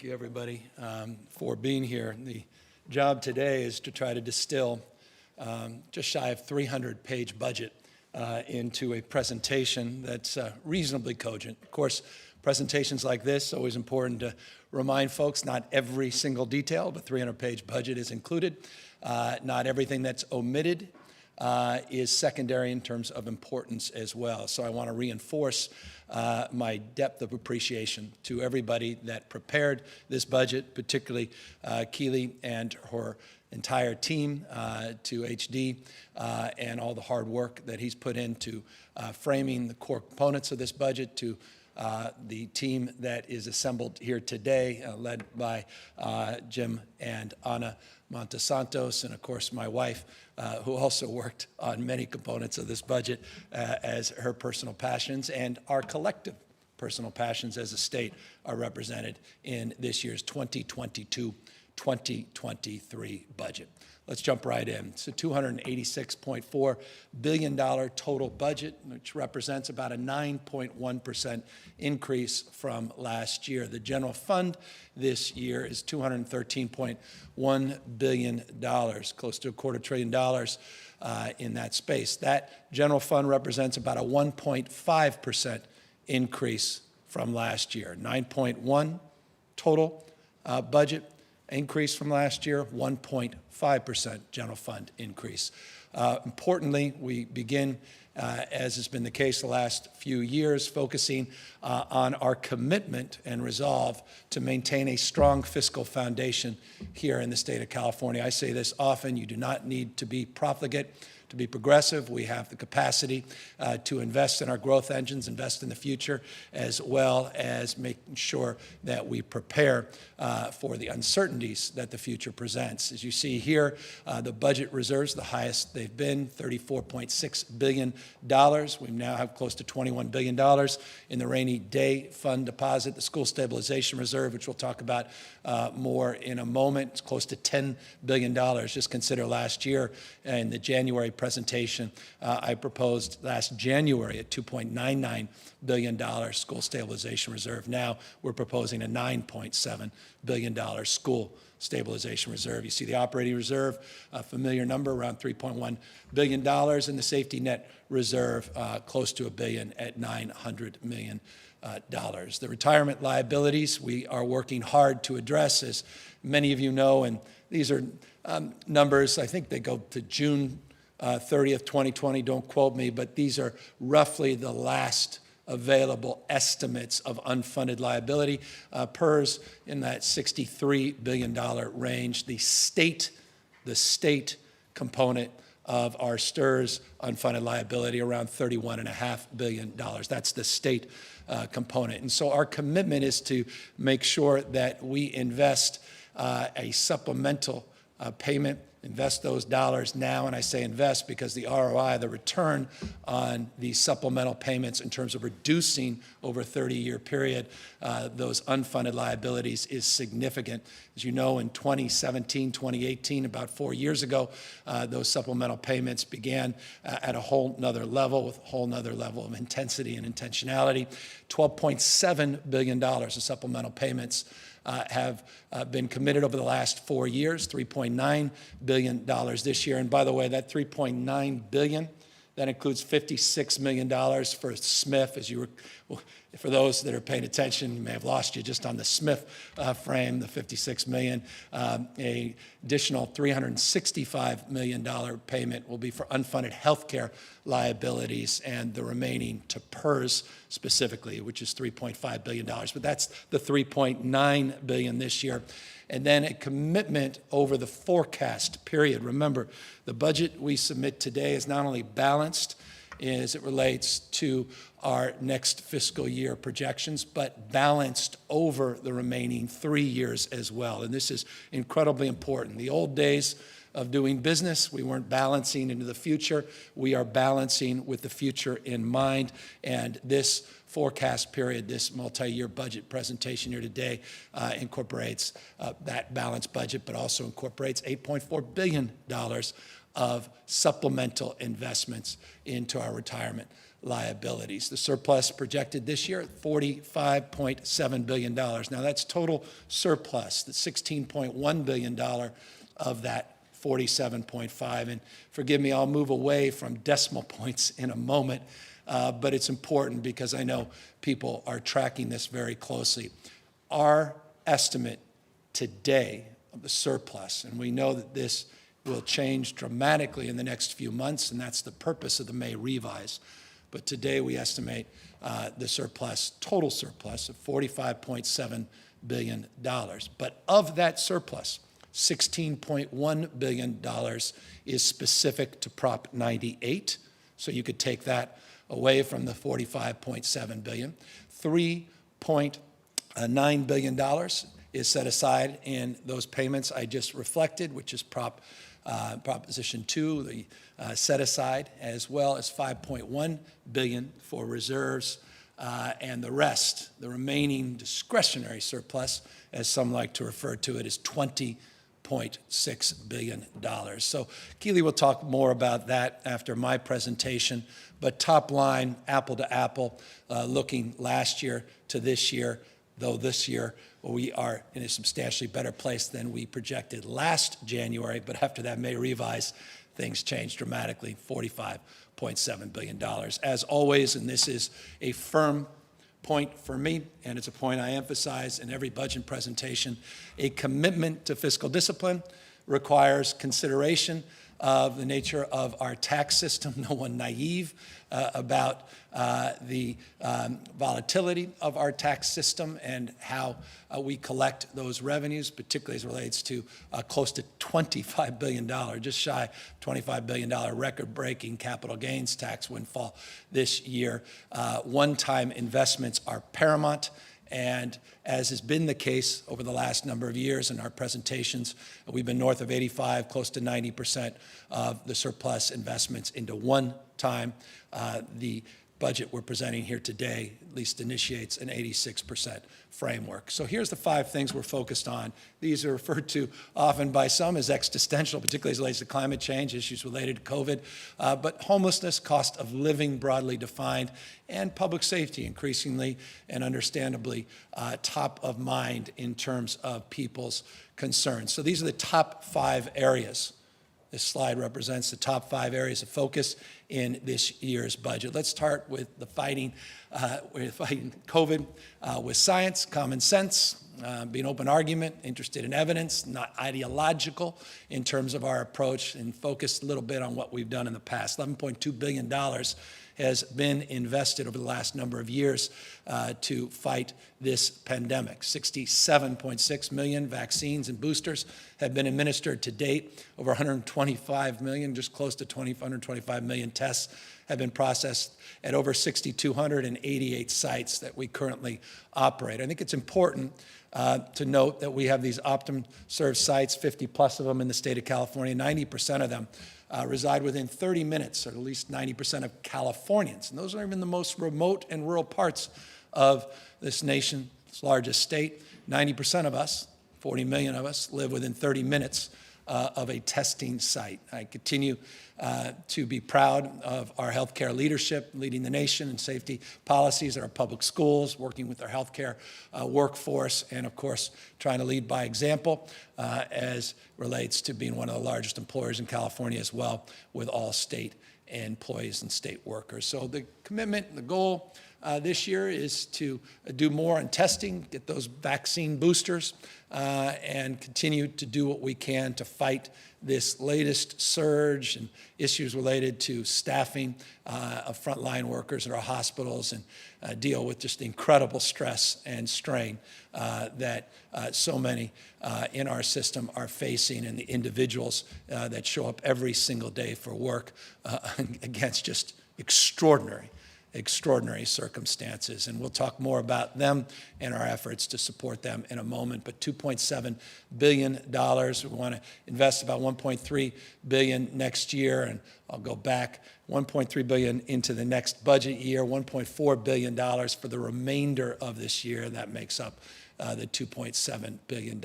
Thank you, everybody, for being here. The job today is to try to distill just shy of 300-page budget into a presentation that's reasonably cogent. Of course, presentations like this, always important to remind folks, not every single detail of a 300-page budget is included. Not everything that's omitted is secondary in terms of importance as well. So I want to reinforce my depth of appreciation to everybody that prepared this budget, particularly Keely and her entire team, to HD, and all the hard work that he's put into framing the core components of this budget, to the team that is assembled here today, led by Jim and Ana Montesantos, and of course my wife, who also worked on many components of this budget as her personal passions, and our collective personal passions as a state are represented in this year's 2022-2023 budget. Let's jump right in. It's a $286.4 billion total budget, which represents about a 9.1% increase from last year. The general fund this year is $213.1 billion, close to $250 billion in that space. That general fund represents about a 1.5% increase from last year. 9.1 total budget increase from last year, 1.5% general fund increase. Importantly, we begin, as has been the case the last few years, focusing on our commitment and resolve to maintain a strong fiscal foundation here in the state of California. I say this often: you do not need to be profligate to be progressive. We have the capacity to invest in our growth engines, invest in the future, as well as making sure that we prepare for the uncertainties that the future presents. As you see here, the budget reserves, the highest they've been, $34.6 billion. We now have close to $21 billion in the rainy day fund deposit. The school stabilization reserve, which we'll talk about more in a moment, it's close to $10 billion. Just consider last year in the January presentation, I proposed last January a $2.99 billion school stabilization reserve. Now we're proposing a $9.7 billion school stabilization reserve. You see the operating reserve, a familiar number, around $3.1 billion, and the safety net reserve close to $1 billion at $900 million. The retirement liabilities we are working hard to address, as many of you know, and these are numbers, I think they go to June 30th, 2020, don't quote me, but these are roughly the last available estimates of unfunded liability. PERS in that $63 billion range. The state component of our STRS unfunded liability around $31.5 billion. That's the state component. And so our commitment is to make sure that we invest a supplemental payment, invest those dollars now, and I say invest because the ROI, the return on these supplemental payments in terms of reducing over a 30-year period those unfunded liabilities is significant. As you know, in 2017, 2018, about 4 years ago, those supplemental payments began at a whole nother level, with a whole nother level of intensity and intentionality. $12.7 billion of supplemental payments have been committed over the last 4 years, $3.9 billion this year. And by the way, that $3.9 billion, that includes $56 million for Smith. As you were, for those that are paying attention, you may have lost you just on the Smith frame, the $56 million. An additional $365 million payment will be for unfunded healthcare liabilities, and the remaining to PERS specifically, which is $3.5 billion. But that's the $3.9 billion this year. And then a commitment over the forecast period. Remember, the budget we submit today is not only balanced as it relates to our next fiscal year projections, but balanced over the remaining 3 years as well. And this is incredibly important. The old days of doing business, we weren't balancing into the future. We are balancing with the future in mind. And this forecast period, this multi-year budget presentation here today incorporates that balanced budget, but also incorporates $8.4 billion of supplemental investments into our retirement liabilities. The surplus projected this year at $45.7 billion. Now that's total surplus, the $16.1 billion of that 47.5. And forgive me, I'll move away from decimal points in a moment, but it's important because I know people are tracking this very closely. Our estimate today of the surplus, and we know that this will change dramatically in the next few months, and that's the purpose of the May revise. But today we estimate the surplus, total surplus of $45.7 billion. But of that surplus, $16.1 billion is specific to Prop 98. So you could take that away from the $45.7 billion. $3.9 billion is set aside in those payments I just reflected, which is Proposition 2, the set aside, as well as $5.1 billion for reserves, and the rest, the remaining discretionary surplus, as some like to refer to it, is $20.6 billion. So Keely will talk more about that after my presentation, but top line, apple to apple, looking last year to this year, though this year we are in a substantially better place than we projected last January, but after that May revise, things changed dramatically, $45.7 billion. As always, and this is a firm point for me, and it's a point I emphasize in every budget presentation, a commitment to fiscal discipline requires consideration of the nature of our tax system. No one naive about the volatility of our tax system and how we collect those revenues, particularly as it relates to close to $25 billion, just shy $25 billion record-breaking capital gains tax windfall this year. One-time investments are paramount. And as has been the case over the last number of years in our presentations, we've been north of 85, close to 90% of the surplus investments into one time. The budget we're presenting here today at least initiates an 86% framework. So here's the 5 things we're focused on. These are referred to often by some as existential, particularly as it relates to climate change, issues related to COVID, but homelessness, cost of living broadly defined, and public safety increasingly and understandably top of mind in terms of people's concerns. So these are the top 5 areas. This slide represents the top 5 areas of focus in this year's budget. Let's start with the fighting COVID with science, common sense, being open argument, interested in evidence, not ideological in terms of our approach, and focus a little bit on what we've done in the past. $11.2 billion has been invested over the last number of years to fight this pandemic. 67.6 million vaccines and boosters have been administered to date. Over 125 million, just close to 125 million tests have been processed at over 6,288 sites that we currently operate. I think it's important to note that we have these Optum-served sites, 50 plus of them in the state of California. 90% of them reside within 30 minutes, or at least 90% of Californians. And those are even the most remote and rural parts of this nation's largest state. 90% of us, 40 million of us, live within 30 minutes of a testing site. I continue to be proud of our healthcare leadership, leading the nation in safety policies at our public schools, working with our healthcare workforce, and of course, trying to lead by example as relates to being one of the largest employers in California as well, with all state employees and state workers. So the commitment, the goal this year is to do more on testing, get those vaccine boosters, and continue to do what we can to fight this latest surge and issues related to staffing of frontline workers at our hospitals, and deal with just the incredible stress and strain that so many in our system are facing, and the individuals that show up every single day for work against just extraordinary circumstances. And we'll talk more about them and our efforts to support them in a moment. But $2.7 billion, we want to invest about $1.3 billion next year, and I'll go back $1.3 billion into the next budget year, $1.4 billion for the remainder of this year. That makes up the $2.7 billion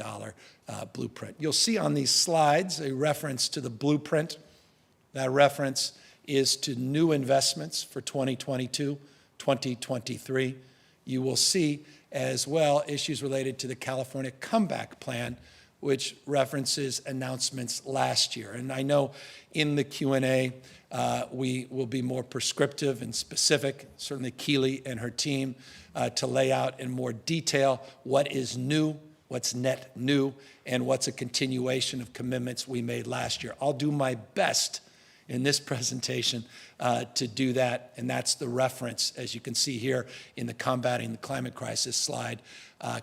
blueprint. You'll see on these slides a reference to the blueprint That reference is to new investments for 2022, 2023. You will see as well issues related to the California Comeback Plan, which references announcements last year. And I know in the Q&A, we will be more prescriptive and specific, certainly Keely and her team, to lay out in more detail what is new, what's net new, and what's a continuation of commitments we made last year. I'll do my best in this presentation to do that, and that's the reference, as you can see here in the Combating the Climate Crisis slide,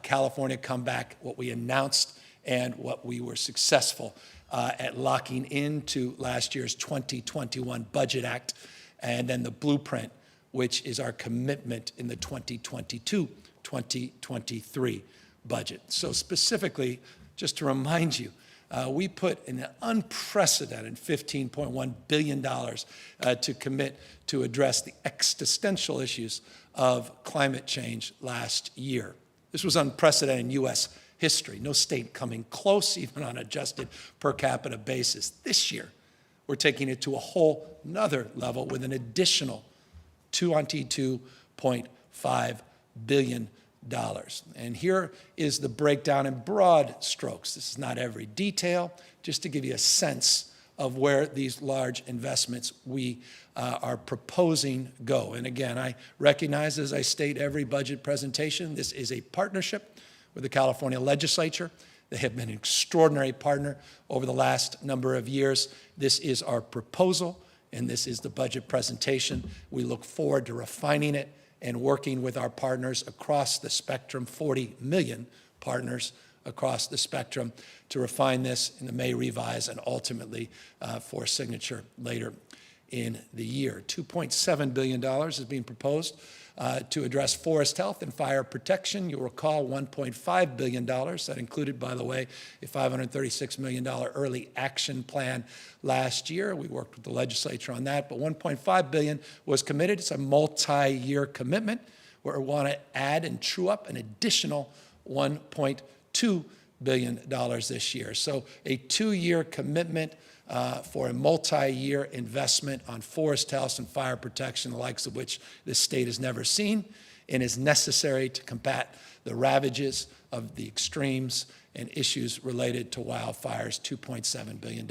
California Comeback, what we announced and what we were successful at locking into last year's 2021 Budget Act, and then the blueprint, which is our commitment in the 2022-2023 budget. So specifically, just to remind you, we put an unprecedented $15.1 billion to commit to address the existential issues of climate change last year. This was unprecedented in U.S. history. No state coming close, even on an adjusted per capita basis. This year, we're taking it to a whole nother level with an additional $22.5 billion. And here is the breakdown in broad strokes. This is not every detail, just to give you a sense of where these large investments we are proposing go. And again, I recognize, as I state every budget presentation, this is a partnership with the California legislature. They have been an extraordinary partner over the last number of years. This is our proposal, and this is the budget presentation. We look forward to refining it and working with our partners across the spectrum, 40 million partners across the spectrum, to refine this in the May revise and ultimately for signature later in the year. $2.7 billion is being proposed to address forest health and fire protection. You'll recall $1.5 billion. That included, by the way, a $536 million early action plan last year. We worked with the legislature on that, but $1.5 billion was committed. It's a multi-year commitment where we want to add and true up an additional $1.2 billion this year. So a 2-year commitment for a multi-year investment on forest health and fire protection, the likes of which this state has never seen, and is necessary to combat the ravages of the extremes and issues related to wildfires. $2.7 billion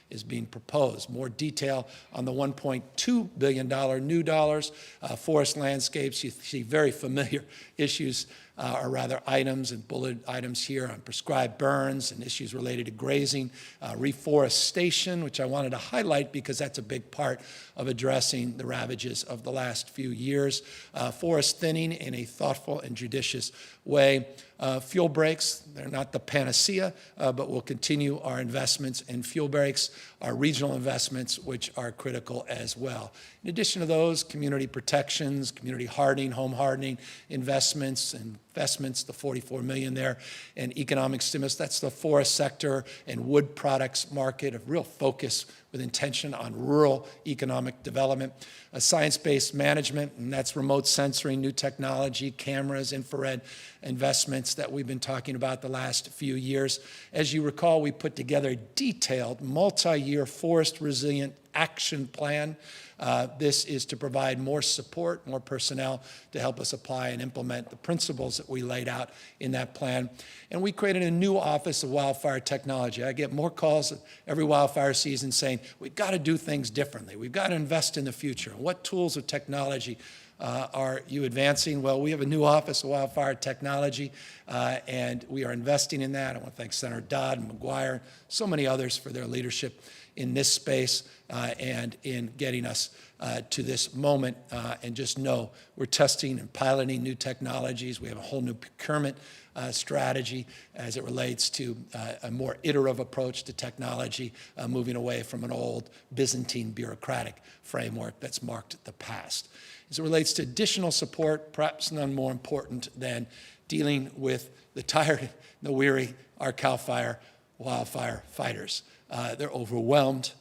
is being proposed. More detail on the $1.2 billion new dollars. Forest landscapes, you see very familiar issues, or rather items and bullet items here on prescribed burns and issues related to grazing. Reforestation, which I wanted to highlight because that's a big part of addressing the ravages of the last few years. Forest thinning in a thoughtful and judicious way. Fuel breaks, they're not the panacea, but we'll continue our investments in fuel breaks, our regional investments, which are critical as well. In addition to those, community protections, community hardening, home hardening investments, the $44 million there, and economic stimulus. That's the forest sector and wood products market, of real focus with intention on rural economic development. Science-based management, and that's remote sensoring, new technology, cameras, infrared investments that we've been talking about the last few years. As you recall, we put together a detailed multi-year forest resilient action plan. This is to provide more support, more personnel to help us apply and implement the principles that we laid out in that plan. And we created a new Office of Wildfire Technology. I get more calls every wildfire season saying, we've got to do things differently. We've got to invest in the future. What tools of technology are you advancing? Well, we have a new Office of Wildfire Technology, and we are investing in that. I want to thank Senator Dodd and McGuire, so many others for their leadership in this space and in getting us to this moment. And just know we're testing and piloting new technologies. We have a whole new procurement strategy as it relates to a more iterative approach to technology, moving away from an old Byzantine bureaucratic framework that's marked the past. As it relates to additional support, perhaps none more important than dealing with the tired, the weary, our CAL FIRE wildfire fighters. They're overwhelmed.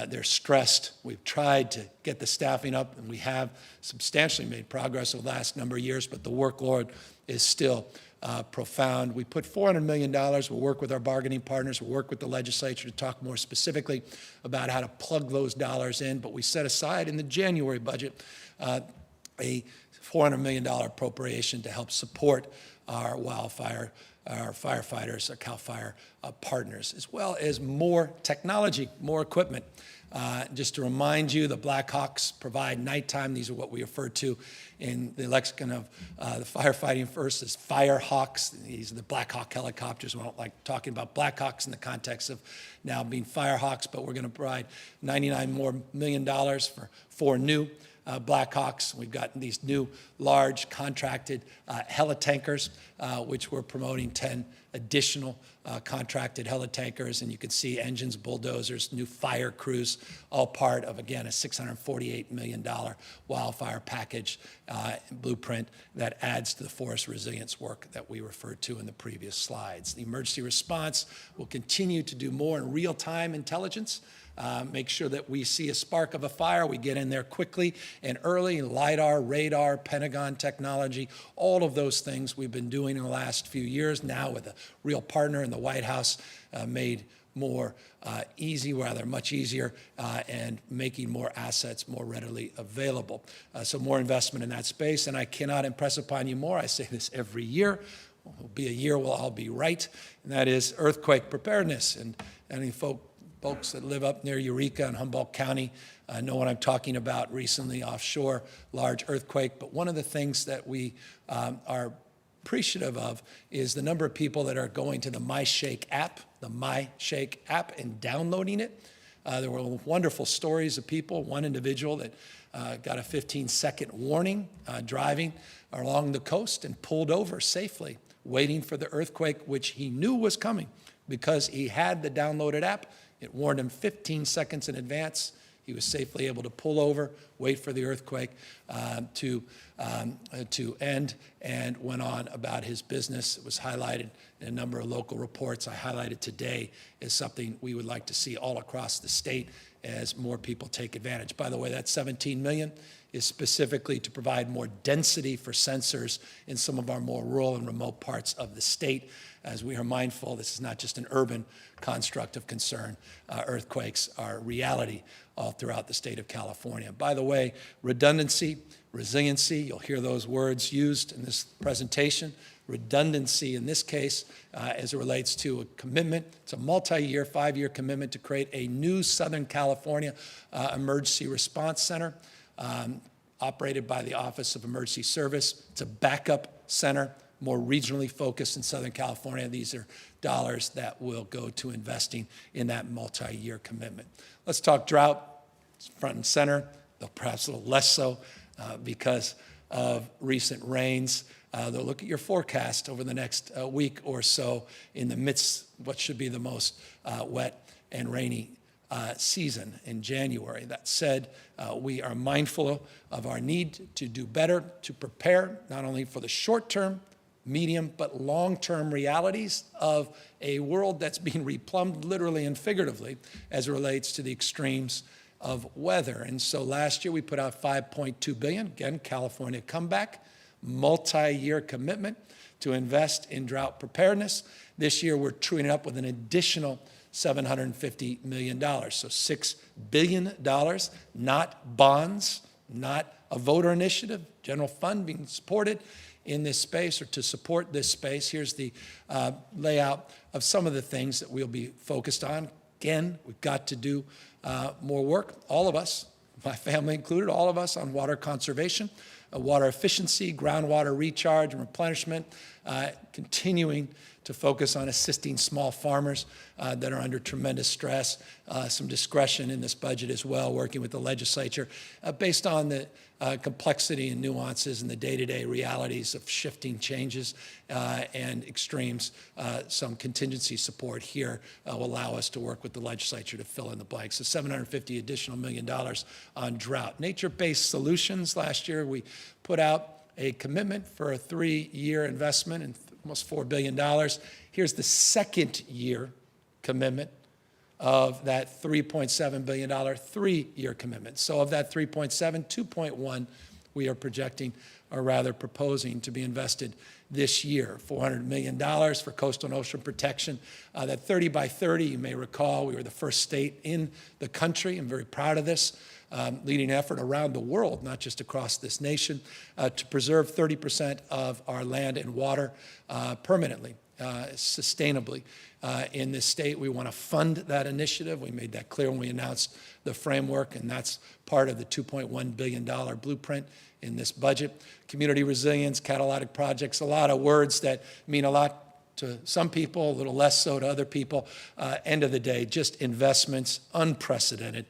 They're stressed. We've tried to get the staffing up, and we have substantially made progress over the last number of years, but the workload is still profound. We put $400 million. We'll work with our bargaining partners. We'll work with the legislature to talk more specifically about how to plug those dollars in. But we set aside in the January budget a $400 million appropriation to help support our wildfire, our firefighters, our CAL FIRE partners, as well as more technology, more equipment. Just to remind you, the Blackhawks provide nighttime. These are what we refer to in the lexicon of the firefighting first as Firehawks. These are the Black Hawk helicopters. We don't like talking about Blackhawks in the context of now being Firehawks, but we're going to provide $99 million for 4 new Blackhawks. We've got these new large contracted helitankers, which we're promoting 10 additional contracted helitankers, and you can see engines, bulldozers, new fire crews, all part of, again, a $648 million wildfire package blueprint that adds to the forest resilience work that we referred to in the previous slides. The emergency response will continue to do more in real-time intelligence. Make sure that we see a spark of a fire, we get in there quickly and early, LIDAR, radar, Pentagon technology, all of those things we've been doing in the last few years, now with a real partner in the White House, made more much easier, and making more assets more readily available. So more investment in that space, and I cannot impress upon you more, I say this every year, will be a year we'll all be right, and that is earthquake preparedness. And any folks that live up near Eureka and Humboldt County know what I'm talking about. Recently, offshore, large earthquake. But one of the things that we are appreciative of is the number of people that are going to the MyShake app, and downloading it. There were wonderful stories of people, one individual that got a 15-second warning driving along the coast and pulled over safely, waiting for the earthquake, which he knew was coming because he had the downloaded app. It warned him 15 seconds in advance. He was safely able to pull over, wait for the earthquake to end, and went on about his business. It was highlighted in a number of local reports. I highlighted today as something we would like to see all across the state as more people take advantage. By the way, that $17 million is specifically to provide more density for sensors in some of our more rural and remote parts of the state. As we are mindful, this is not just an urban construct of concern. Earthquakes are reality all throughout the state of California. By the way, redundancy, resiliency, you'll hear those words used in this presentation. Redundancy in this case, as it relates to a commitment. It's a multi-year, 5-year commitment to create a new Southern California Emergency Response Center operated by the Office of Emergency Service. It's a backup center, more regionally focused in Southern California. These are dollars that will go to investing in that multi-year commitment. Let's talk drought. It's front and center, though perhaps a little less so because of recent rains. They'll look at your forecast over the next week or so in the midst of what should be the most wet and rainy season in January. That said, we are mindful of our need to do better, to prepare not only for the short-term, medium, but long-term realities of a world that's being replumbed literally and figuratively as it relates to the extremes of weather. And so last year we put out $5.2 billion, again, California comeback, multi-year commitment to invest in drought preparedness. This year we're truing it up with an additional $750 million. So $6 billion, not bonds, not a voter initiative, general fund being supported in this space or to support this space. Here's the layout of some of the things that we'll be focused on. Again, we've got to do more work, all of us, my family included, all of us on water conservation, water efficiency, groundwater recharge and replenishment, continuing to focus on assisting small farmers that are under tremendous stress, some discretion in this budget as well, working with the legislature based on the complexity and nuances and the day-to-day realities of shifting changes and extremes. Some contingency support here will allow us to work with the legislature to fill in the blanks. So $750 additional million on drought. Nature-based solutions, last year we put out a commitment for a 3-year investment in almost $4 billion. Here's the second year commitment of that $3.7 billion 3-year commitment. So of that 3.7, 2.1 we are projecting, or rather proposing, to be invested this year. $400 million for coastal and ocean protection. That 30 by 30, you may recall, we were the first state in the country. I'm very proud of this. Leading effort around the world, not just across this nation, to preserve 30% of our land and water permanently, sustainably. In this state, we want to fund that initiative. We made that clear when we announced the framework, and that's part of the $2.1 billion blueprint in this budget. Community resilience, catalytic projects, a lot of words that mean a lot to some people, a little less so to other people. End of the day, just investments, unprecedented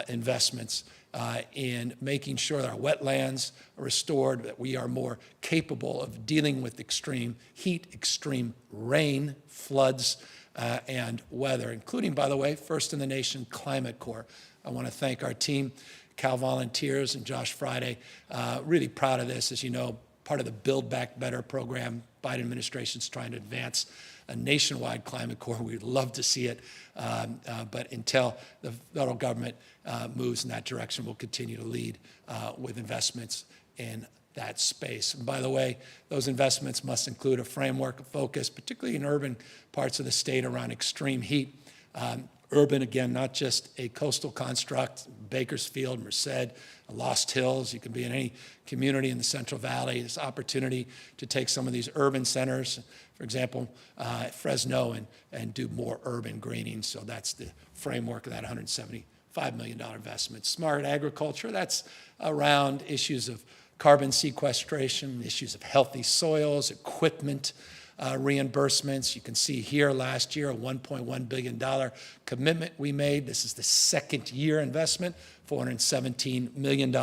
investments in making sure that our wetlands are restored, that we are more capable of dealing with extreme heat, extreme rain, floods, and weather, including, by the way, first in the nation, Climate Corps. I want to thank our team, Cal Volunteers and Josh Friday. Really proud of this. As you know, part of the Build Back Better program, Biden administration's trying to advance a nationwide Climate Corps. We'd love to see it, but until the federal government moves in that direction, we'll continue to lead with investments in that space. And by the way, those investments must include a framework of focus, particularly in urban parts of the state around extreme heat. Urban, again, not just a coastal construct, Bakersfield, Merced, Lost Hills. You can be in any community in the Central Valley. There's opportunity to take some of these urban centers, for example, Fresno, and do more urban greening. So that's the framework of that $175 million investment. Smart agriculture, that's around issues of carbon sequestration, issues of healthy soils, equipment, reimbursements. You can see here last year a $1.1 billion commitment we made. This is the second year investment, $417 million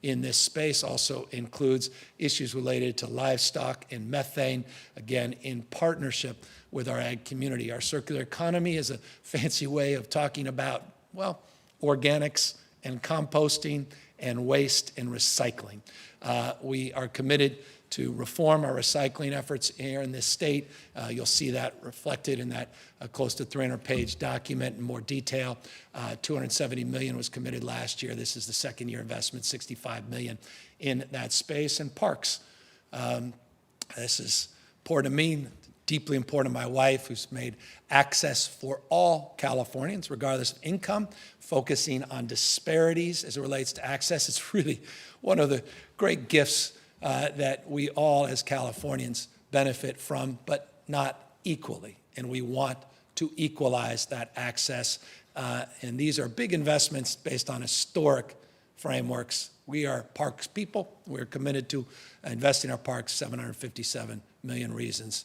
in this space. Also includes issues related to livestock and methane, again, in partnership with our ag community. Our circular economy is a fancy way of talking about, well, organics and composting and waste and recycling. We are committed to reform our recycling efforts here in this state. You'll see that reflected in that close to 300-page document in more detail. $270 million was committed last year. This is the second year investment, $65 million in that space. And parks. This is important to me, deeply important to my wife, who's made access for all Californians, regardless of income, focusing on disparities as it relates to access. It's really one of the great gifts that we all as Californians benefit from, but not equally. And we want to equalize that access. And these are big investments based on historic frameworks. We are parks people. We're committed to investing in our parks, 757 million reasons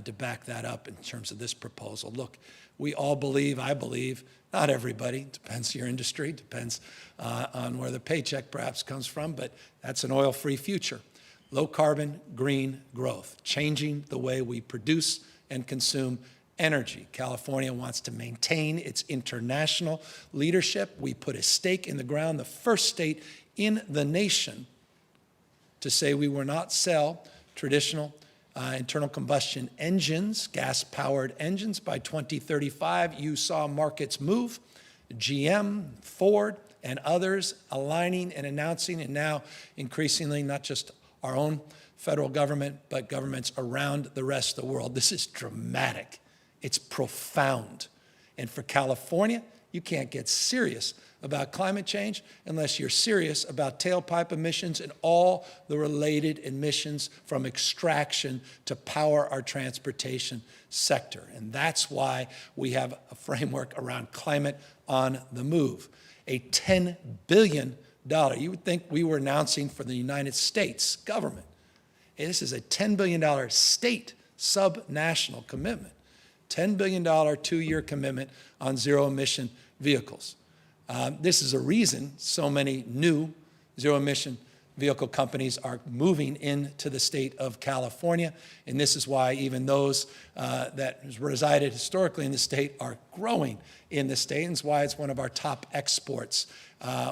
to back that up in terms of this proposal. Look, we all believe, I believe, not everybody, depends your industry, depends on where the paycheck perhaps comes from, but that's an oil-free future. Low carbon, green growth, changing the way we produce and consume energy. California wants to maintain its international leadership. We put a stake in the ground, the first state in the nation to say we will not sell traditional internal combustion engines, gas-powered engines by 2035. You saw markets move, GM, Ford, and others aligning and announcing, and now increasingly not just our own federal government, but governments around the rest of the world. This is dramatic. It's profound. And for California, you can't get serious about climate change unless you're serious about tailpipe emissions and all the related emissions from extraction to power our transportation sector. And that's why we have a framework around climate on the move. A $10 billion, you would think we were announcing for the United States government. Hey, this is a $10 billion state sub-national commitment. $10 billion two-year commitment on zero-emission vehicles. This is a reason so many new zero-emission vehicle companies are moving into the state of California, and this is why even those that resided historically in the state are growing in the state, and it's why it's one of our top exports.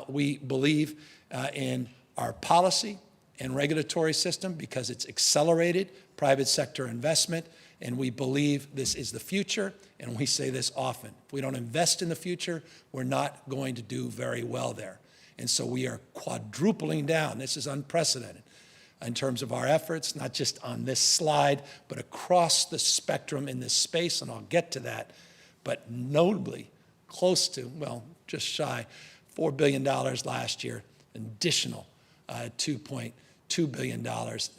We believe in our policy and regulatory system because it's accelerated private sector investment, and we believe this is the future, and we say this often. If we don't invest in the future, we're not going to do very well there. And so we are quadrupling down. This is unprecedented in terms of our efforts, not just on this slide, but across the spectrum in this space, and I'll get to that. But notably, close to, well, just shy, $4 billion last year, additional $2.2 billion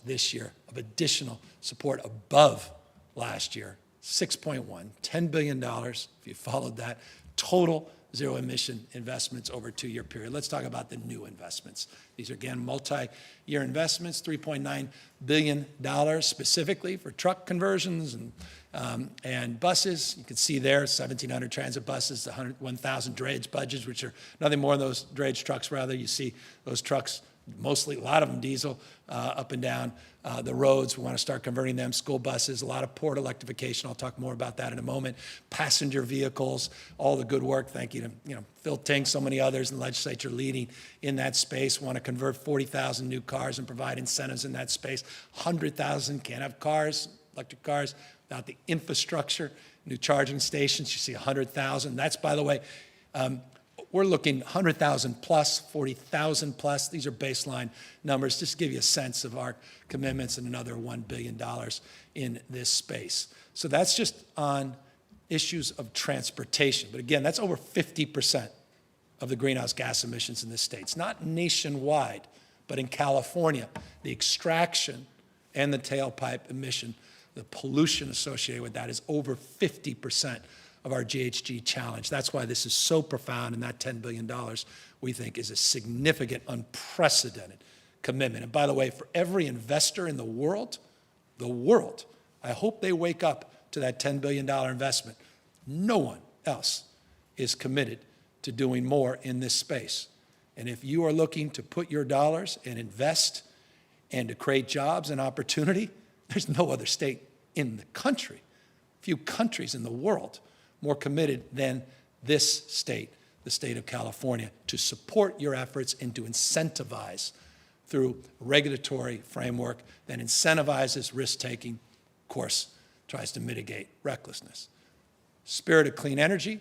this year of additional support above last year, 6.1, $10 billion, if you followed that, total zero-emission investments over a 2-year period. Let's talk about the new investments. These are, again, multi-year investments, $3.9 billion specifically for truck conversions and buses. You can see there 1,700 transit buses, 1,000 dredge budgets, which are nothing more than those dredge trucks, rather. You see those trucks, mostly, a lot of them diesel, up and down the roads. We want to start converting them. School buses, a lot of port electrification. I'll talk more about that in a moment. Passenger vehicles, all the good work. Thank you to Phil Ting, so many others in the legislature leading in that space. We want to convert 40,000 new cars and provide incentives in that space. 100,000 can't have cars, electric cars, without the infrastructure. New charging stations, you see 100,000. That's, by the way, we're looking 100,000 plus, 40,000 plus. These are baseline numbers, just to give you a sense of our commitments, and another $1 billion in this space. So that's just on issues of transportation. But again, that's over 50% of the greenhouse gas emissions in this state. It's not nationwide, but in California, the extraction and the tailpipe emission, the pollution associated with that is over 50% of our GHG challenge. That's why this is so profound, and that $10 billion we think is a significant, unprecedented commitment. And by the way, for every investor in the world, I hope they wake up to that $10 billion investment. No one else is committed to doing more in this space. And if you are looking to put your dollars and invest and to create jobs and opportunity, there's no other state in the country, few countries in the world, more committed than this state, the state of California, to support your efforts and to incentivize through regulatory framework that incentivizes risk-taking, of course, tries to mitigate recklessness. Spirit of clean energy,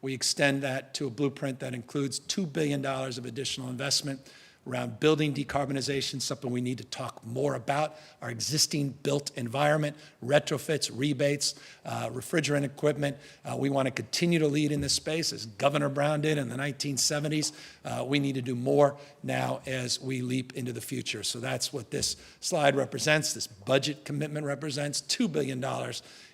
we extend that to a blueprint that includes $2 billion of additional investment around building decarbonization, something we need to talk more about, our existing built environment, retrofits, rebates, refrigerant equipment. We want to continue to lead in this space, as Governor Brown did in the 1970s. We need to do more now as we leap into the future. So that's what this slide represents, this budget commitment represents, $2 billion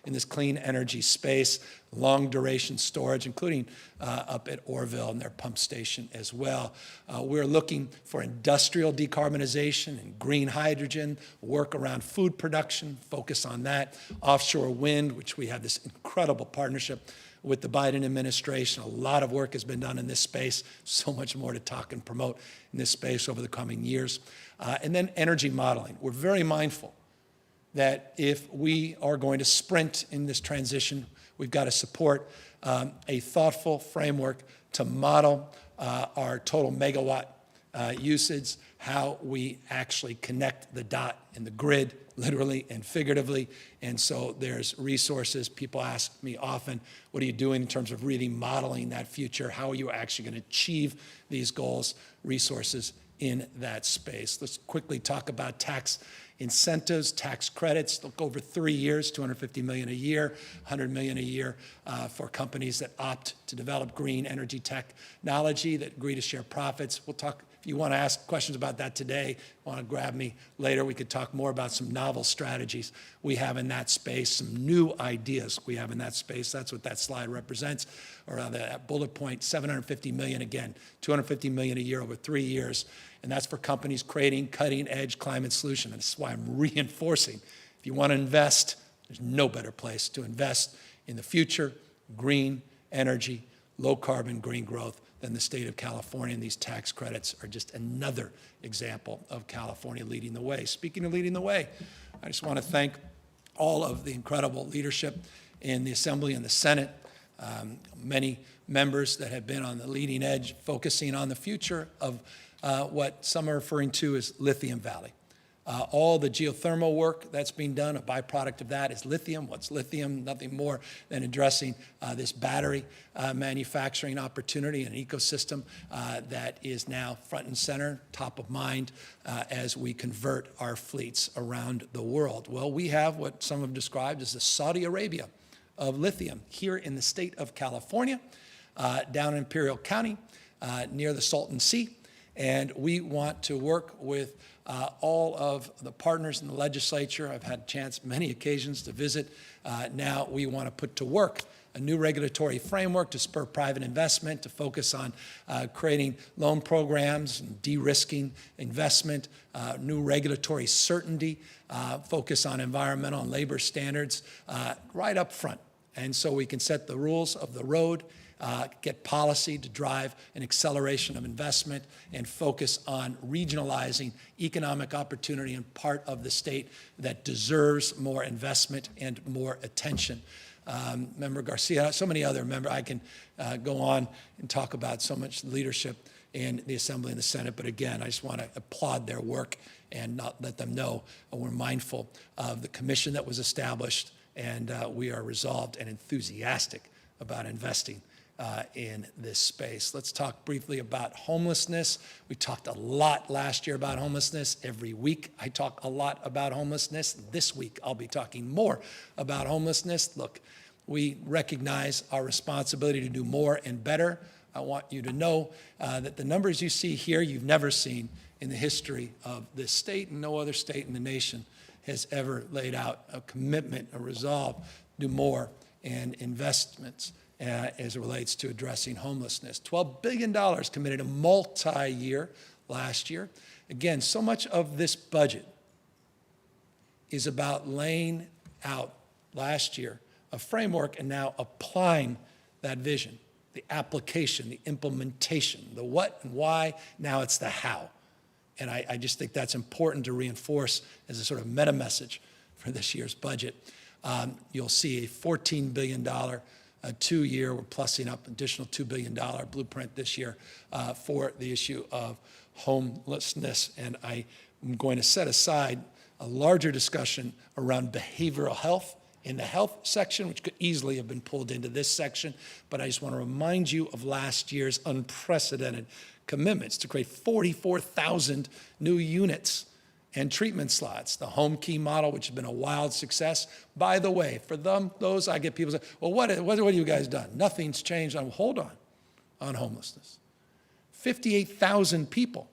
in this clean energy space, long duration storage, including up at Orville and their pump station as well. We're looking for industrial decarbonization and green hydrogen, work around food production, focus on that. Offshore wind, which we have this incredible partnership with the Biden administration. A lot of work has been done in this space, so much more to talk and promote in this space over the coming years. And then energy modeling. We're very mindful that if we are going to sprint in this transition, we've got to support a thoughtful framework to model our total megawatt usage, how we actually connect the dot in the grid, literally and figuratively. And so there's resources. People ask me often, what are you doing in terms of really modeling that future? How are you actually going to achieve these goals? Resources in that space. Let's quickly talk about tax incentives, tax credits. Look, over 3 years, $250 million a year, $100 million a year for companies that opt to develop green energy technology that agree to share profits. We'll talk, if you want to ask questions about that today, want to grab me later, we could talk more about some novel strategies we have in that space, some new ideas we have in that space. That's what that slide represents, or that bullet point, $750 million again, $250 million a year over 3 years. And that's for companies creating cutting-edge climate solutions. And that's why I'm reinforcing, if you want to invest, there's no better place to invest in the future, green energy, low-carbon green growth than the state of California. And these tax credits are just another example of California leading the way. Speaking of leading the way, I just want to thank all of the incredible leadership in the Assembly and the Senate, many members that have been on the leading edge, focusing on the future of what some are referring to as Lithium Valley. All the geothermal work that's being done, a byproduct of that is lithium. What's lithium? Nothing more than addressing this battery manufacturing opportunity and an ecosystem that is now front and center, top of mind, as we convert our fleets around the world. Well, we have what some have described as the Saudi Arabia of lithium here in the state of California, down in Imperial County, near the Salton Sea. And we want to work with all of the partners in the legislature. I've had a chance, many occasions, to visit. Now we want to put to work a new regulatory framework to spur private investment, to focus on creating loan programs, and de-risking investment, new regulatory certainty, focus on environmental and labor standards right up front. And so we can set the rules of the road, get policy to drive an acceleration of investment, and focus on regionalizing economic opportunity in part of the state that deserves more investment and more attention. Member Garcia, so many other members, I can go on and talk about so much leadership in the Assembly and the Senate, but again, I just want to applaud their work and not let them know we're mindful of the commission that was established, and we are resolved and enthusiastic about investing in this space. Let's talk briefly about homelessness. We talked a lot last year about homelessness. Every week I talk a lot about homelessness. This week I'll be talking more about homelessness. Look, we recognize our responsibility to do more and better. I want you to know that the numbers you see here, you've never seen in the history of this state, and no other state in the nation has ever laid out a commitment, a resolve to do more and investments as it relates to addressing homelessness. $12 billion committed a multi-year last year. Again, so much of this budget is about laying out last year a framework and now applying that vision, the application, the implementation, the what and why, now it's the how. And I just think that's important to reinforce as a sort of meta message for this year's budget. You'll see a $14 billion a 2-year, we're plussing up additional $2 billion blueprint this year for the issue of homelessness. And I am going to set aside a larger discussion around behavioral health in the health section, which could easily have been pulled into this section. But I just want to remind you of last year's unprecedented commitments to create 44,000 new units and treatment slots. The home key model, which has been a wild success. By the way, for those I get people say, well, what have you guys done? Nothing's changed. Hold on homelessness. 58,000 people,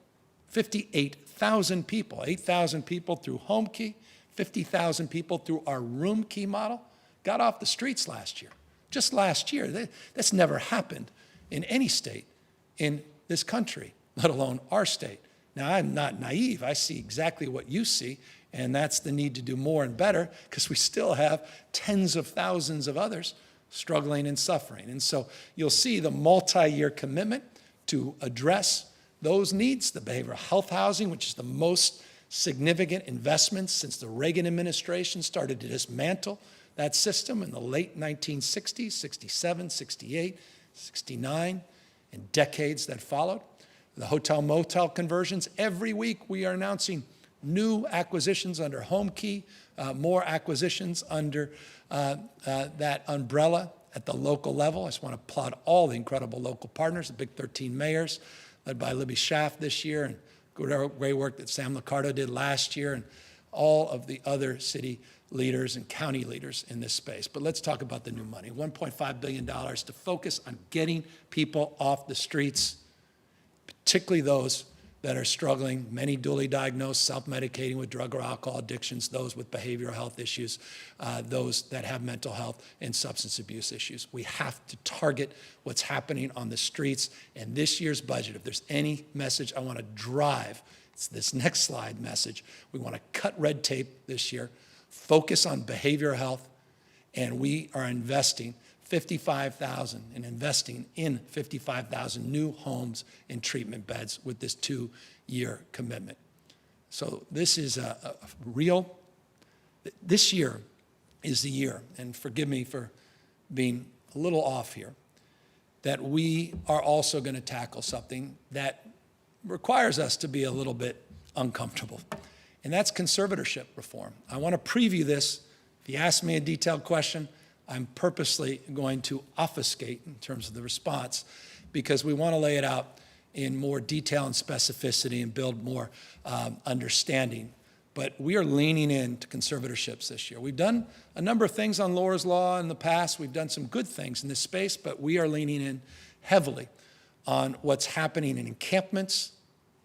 8,000 people through home key, 50,000 people through our room key model got off the streets last year. Just last year. That's never happened in any state in this country, let alone our state. Now, I'm not naive. I see exactly what you see, and that's the need to do more and better because we still have tens of thousands of others struggling and suffering. And so you'll see the multi-year commitment to address those needs, the behavioral health housing, which is the most significant investment since the Reagan administration started to dismantle that system in the late 1960s, 67, 68, 69, and decades that followed. The hotel-motel conversions. Every week we are announcing new acquisitions under home key, more acquisitions under that umbrella at the local level. I just want to applaud all the incredible local partners, the big 13 mayors, led by Libby Schaaf this year, and great work that Sam Liccardo did last year, and all of the other city leaders and county leaders in this space. But let's talk about the new money. $1.5 billion to focus on getting people off the streets, particularly those that are struggling, many dually diagnosed, self-medicating with drug or alcohol addictions, those with behavioral health issues, those that have mental health and substance abuse issues. We have to target what's happening on the streets. And this year's budget, if there's any message I want to drive, it's this next slide message. We want to cut red tape this year, focus on behavioral health, and we are investing investing in 55,000 new homes and treatment beds with this 2-year commitment. So this is this year is the year, and forgive me for being a little off here, that we are also going to tackle something that requires us to be a little bit uncomfortable. and that's conservatorship reform. I want to preview this. If you ask me a detailed question, I'm purposely going to obfuscate in terms of the response because we want to lay it out in more detail and specificity and build more understanding. But we are leaning into conservatorships this year. We've done a number of things on Laura's Law in the past. We've done some good things in this space, but we are leaning in heavily on what's happening in encampments,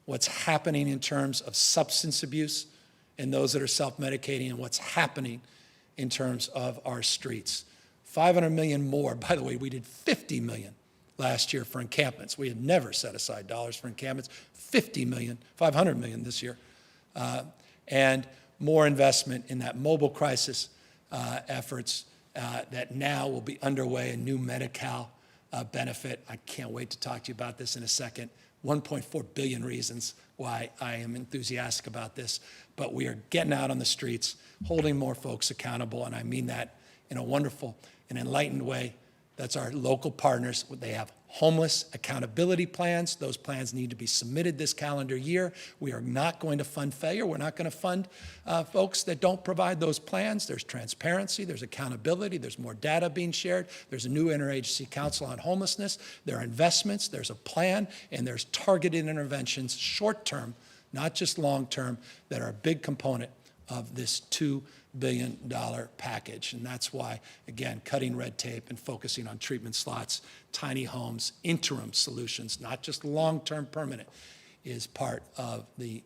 what's happening in terms of substance abuse and those that are self-medicating, and what's happening in terms of our streets. 500 million more. By the way, we did 50 million last year for encampments. We had never set aside dollars for encampments. 50 million, 500 million this year. And more investment in that mobile crisis efforts that now will be underway, a new Medi-Cal benefit. I can't wait to talk to you about this in a second. 1.4 billion reasons why I am enthusiastic about this, but we are getting out on the streets, holding more folks accountable, and I mean that in a wonderful and enlightened way. That's our local partners. They have homeless accountability plans. Those plans need to be submitted this calendar year. We are not going to fund failure. We're not going to fund folks that don't provide those plans. There's transparency, there's accountability, there's more data being shared. There's a new interagency council on homelessness. There are investments, there's a plan, and there's targeted interventions, short-term, not just long-term, that are a big component of this $2 billion package. And that's why, again, cutting red tape and focusing on treatment slots, tiny homes, interim solutions, not just long-term permanent, is part of the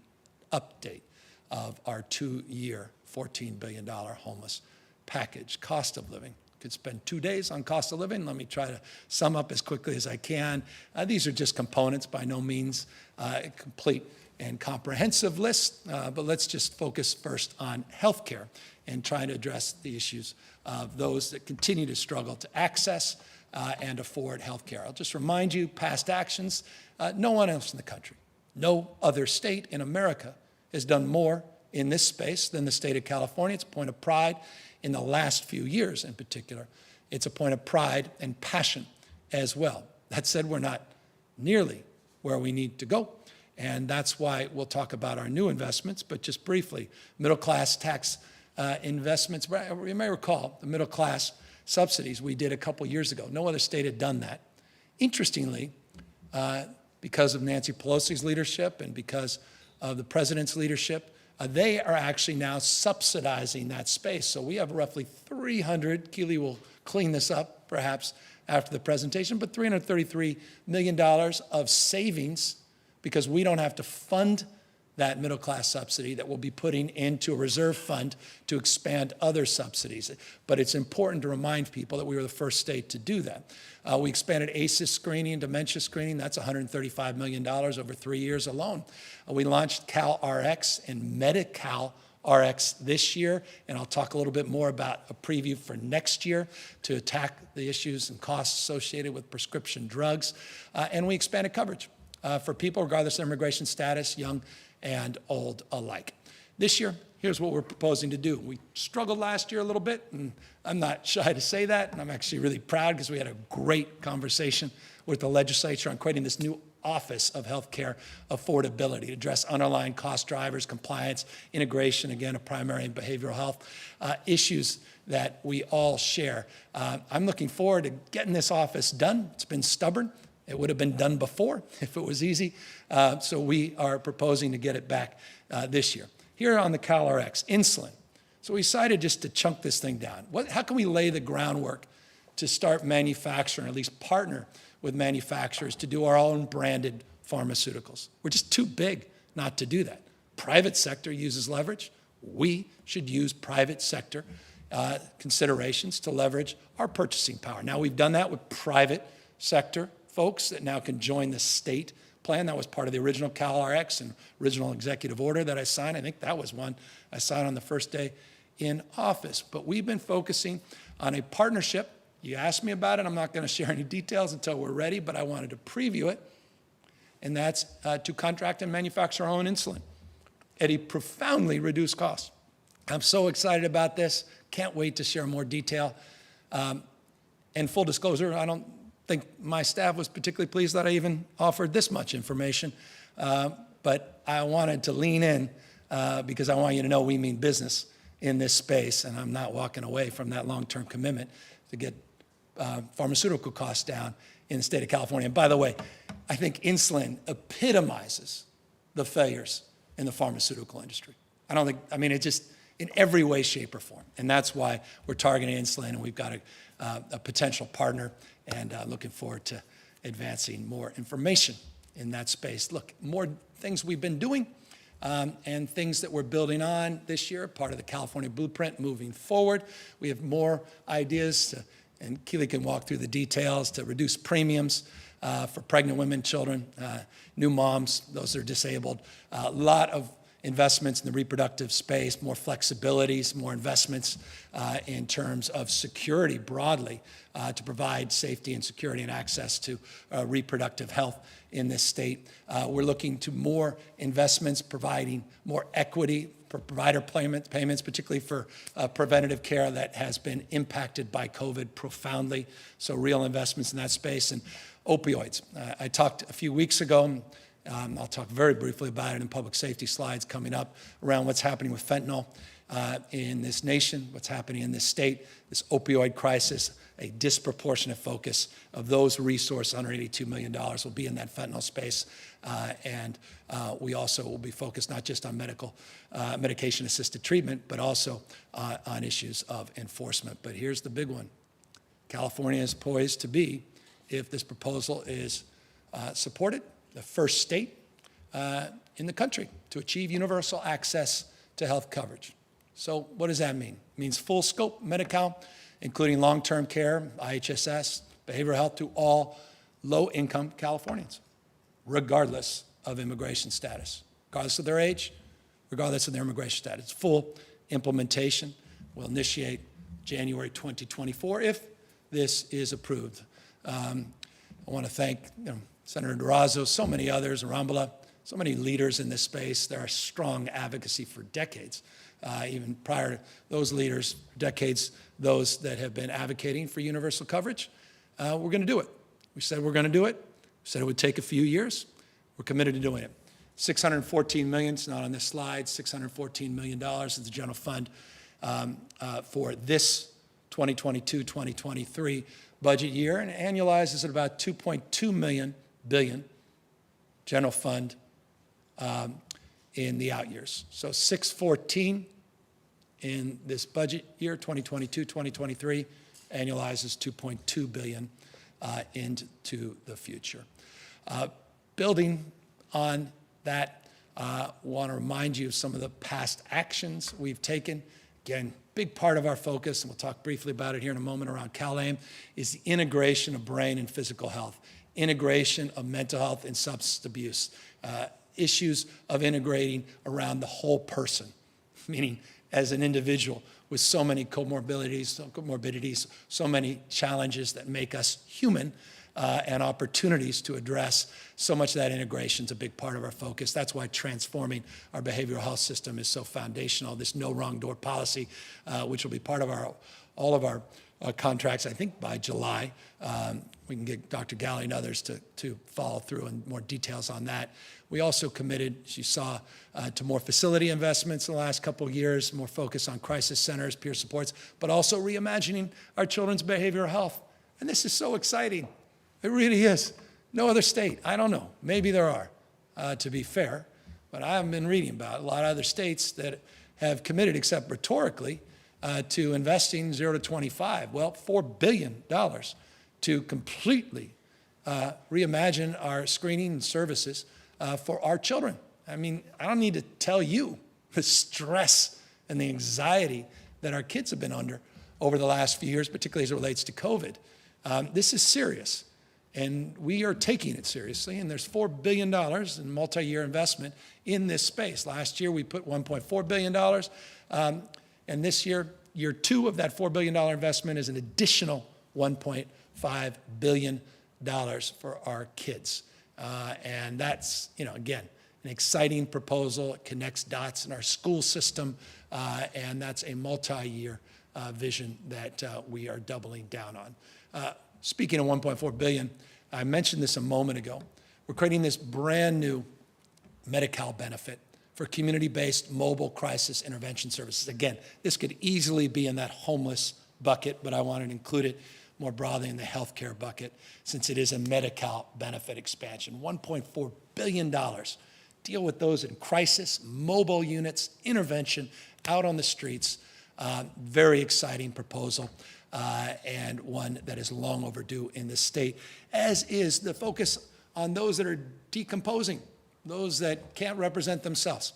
update of our 2-year, $14 billion homeless package. Cost of living. Could spend 2 days on cost of living. Let me try to sum up as quickly as I can. These are just components, by no means complete and comprehensive list, but let's just focus first on healthcare and try to address the issues of those that continue to struggle to access and afford healthcare. I'll just remind you, past actions, no one else in the country, no other state in America has done more in this space than the state of California. It's a point of pride in the last few years in particular. It's a point of pride and passion as well. That said, we're not nearly where we need to go. And that's why we'll talk about our new investments, but just briefly, middle-class tax investments. You may recall the middle-class subsidies we did a couple years ago. No other state had done that. Interestingly, because of Nancy Pelosi's leadership and because of the president's leadership, they are actually now subsidizing that space. So we have roughly 300, Keely will clean this up perhaps after the presentation, but $333 million of savings because we don't have to fund that middle-class subsidy that we'll be putting into a reserve fund to expand other subsidies. But it's important to remind people that we were the first state to do that. We expanded ACEs screening, dementia screening. That's $135 million over 3 years alone. We launched CalRx and Medi-Cal RX this year, and I'll talk a little bit more about a preview for next year to attack the issues and costs associated with prescription drugs. And we expanded coverage for people regardless of immigration status, young and old alike. This year, here's what we're proposing to do. We struggled last year a little bit, and I'm not shy to say that, and I'm actually really proud because we had a great conversation with the legislature on creating this new Office of Healthcare Affordability to address underlying cost drivers, compliance, integration, again, of primary and behavioral health issues that we all share. I'm looking forward to getting this office done. It's been stubborn. It would have been done before if it was easy. So we are proposing to get it back this year. Here on the CalRx, insulin. So we decided just to chunk this thing down. How can we lay the groundwork to start manufacturing, or at least partner with manufacturers to do our own branded pharmaceuticals? We're just too big not to do that. Private sector uses leverage. We should use private sector considerations to leverage our purchasing power. Now, we've done that with private sector folks that now can join the state plan. That was part of the original CalRx and original executive order that I signed. I think that was one I signed on the first day in office. But we've been focusing on a partnership. You asked me about it. I'm not going to share any details until we're ready, but I wanted to preview it. And that's to contract and manufacture our own insulin at a profoundly reduced cost. I'm so excited about this. Can't wait to share more detail. And full disclosure, I don't think my staff was particularly pleased that I even offered this much information, but I wanted to lean in because I want you to know we mean business in this space, and I'm not walking away from that long-term commitment to get pharmaceutical costs down in the state of California. And by the way, I think insulin epitomizes the failures in the pharmaceutical industry. It just, in every way, shape, or form. And that's why we're targeting insulin, and we've got a potential partner, and looking forward to advancing more information in that space. Look, more things we've been doing and things that we're building on this year, part of the California Blueprint moving forward. We have more ideas, and Keely can walk through the details, to reduce premiums for pregnant women, children, new moms, those that are disabled. A lot of investments in the reproductive space, more flexibilities, more investments in terms of security broadly to provide safety and security and access to reproductive health in this state. We're looking to more investments, providing more equity for provider payments, particularly for preventative care that has been impacted by COVID profoundly. So real investments in that space. And opioids. I talked a few weeks ago, I'll talk very briefly about it in public safety slides coming up, around what's happening with fentanyl in this nation, what's happening in this state, this opioid crisis. A disproportionate focus of those resources, $182 million, will be in that fentanyl space. And we also will be focused not just on medication-assisted treatment, but also on issues of enforcement. But here's the big one. California is poised to be, if this proposal is supported, the first state in the country to achieve universal access to health coverage. So what does that mean? It means full scope Medi-Cal, including long-term care, IHSS, behavioral health, to all low-income Californians, regardless of immigration status, regardless of their age, regardless of their immigration status. Full implementation will initiate January 2024 if this is approved. I want to thank Senator Durazo, so many others, Arambula, so many leaders in this space. There are strong advocacy for decades, even prior to those leaders, decades, those that have been advocating for universal coverage. We're going to do it. We said we're going to do it. We said it would take a few years. We're committed to doing it. $614 million, it's not on this slide, $614 million is the general fund for this 2022-2023 budget year, and it annualizes at about $2.2 billion general fund in the out years. So 614 in this budget year, 2022-2023, annualizes $2.2 billion into the future. Building on that, want to remind you of some of the past actions we've taken. Again, big part of our focus, and we'll talk briefly about it here in a moment, around CalAIM, is the integration of brain and physical health, integration of mental health and substance abuse, issues of integrating around the whole person, meaning as an individual with so many comorbidities, so many challenges that make us human, and opportunities to address. So much of that integration is a big part of our focus. That's why transforming our behavioral health system is so foundational. This no wrong door policy, which will be part of all of our contracts, I think by July. We can get Dr. Galley and others to follow through in more details on that. We also committed, as you saw, to more facility investments in the last couple of years, more focus on crisis centers, peer supports, but also reimagining our children's behavioral health. And this is so exciting. It really is. No other state, I don't know, maybe there are, to be fair, but I haven't been reading about a lot of other states that have committed, except rhetorically, to investing 0 to 25, well, $4 billion to completely reimagine our screening services for our children. I mean, I don't need to tell you the stress and the anxiety that our kids have been under over the last few years, particularly as it relates to COVID. This is serious, and we are taking it seriously, and there's $4 billion in multi-year investment in this space. Last year, we put $1.4 billion, and this year, year two of that $4 billion investment is an additional $1.5 billion for our kids. And that's, again, an exciting proposal. It connects dots in our school system, and that's a multi-year vision that we are doubling down on. Speaking of $1.4 billion, I mentioned this a moment ago. We're creating this brand new Medi-Cal benefit for community-based mobile crisis intervention services. Again, this could easily be in that homeless bucket, but I wanted to include it more broadly in the healthcare bucket since it is a Medi-Cal benefit expansion. $1.4 billion. Deal with those in crisis, mobile units, intervention, out on the streets. Very exciting proposal and one that is long overdue in the state, as is the focus on those that are decomposing, those that can't represent themselves,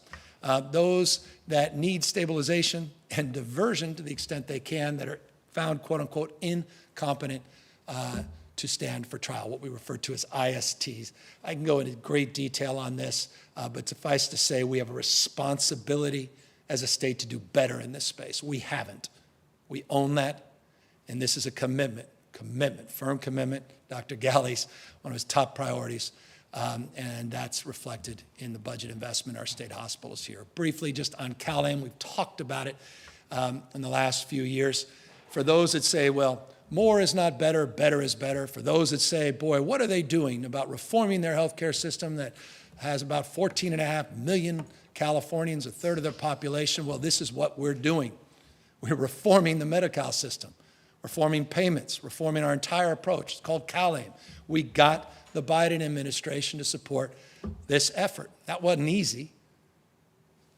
those that need stabilization and diversion to the extent they can, that are found, quote unquote, incompetent to stand for trial, what we refer to as ISTs. I can go into great detail on this, but suffice to say we have a responsibility as a state to do better in this space. We haven't. We own that, and this is a commitment, firm commitment. Dr. Galley's one of his top priorities, and that's reflected in the budget investment in our state hospitals here. Briefly, just on CalAIM, we've talked about it in the last few years. For those that say, well, more is not better, better is better. For those that say, boy, what are they doing about reforming their healthcare system that has about 14.5 million Californians, a third of their population? Well, this is what we're doing. We're reforming the Medi-Cal system, reforming payments, reforming our entire approach. It's called CalAIM. We got the Biden administration to support this effort. That wasn't easy.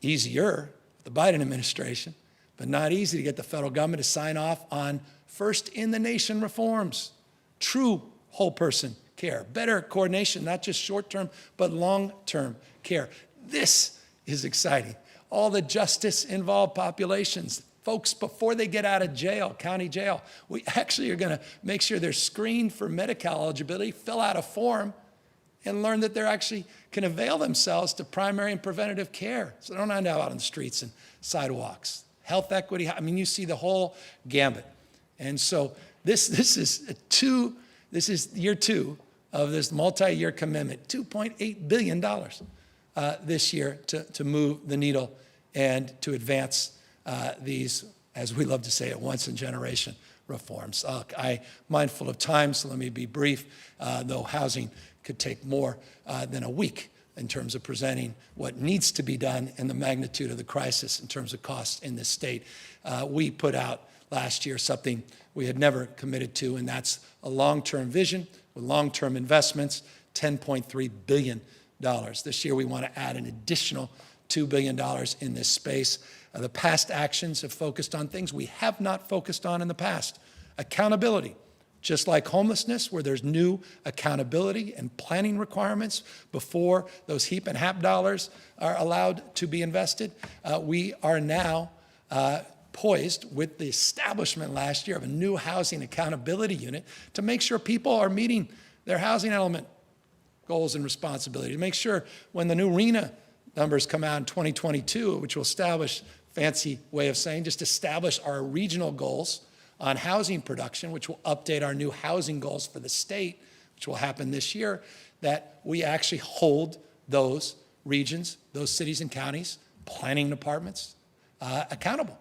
Easier, the Biden administration, but not easy to get the federal government to sign off on first-in-the-nation reforms, true whole-person care, better coordination, not just short-term, but long-term care. This is exciting. All the justice-involved populations, folks, before they get out of jail, county jail, we actually are going to make sure they're screened for Medi-Cal eligibility, fill out a form, and learn that they actually can avail themselves to primary and preventative care, so they don't end up out on the streets and sidewalks. Health equity, I mean, you see the whole gambit. And so this is year two of this multi-year commitment, $2.8 billion this year to move the needle and to advance these, as we love to say, at once in generation reforms. I'm mindful of time, so let me be brief, though housing could take more than a week in terms of presenting what needs to be done and the magnitude of the crisis in terms of costs in this state. We put out last year something we had never committed to, and that's a long-term vision with long-term investments, $10.3 billion. This year we want to add an additional $2 billion in this space. The past actions have focused on things we have not focused on in the past. Accountability, just like homelessness, where there's new accountability and planning requirements before those HEAP and HAP dollars are allowed to be invested. We are now poised with the establishment last year of a new housing accountability unit to make sure people are meeting their housing element goals and responsibilities, to make sure when the new RENA numbers come out in 2022, which will establish, fancy way of saying, just establish our regional goals on housing production, which will update our new housing goals for the state, which will happen this year, that we actually hold those regions, those cities and counties, planning departments, accountable.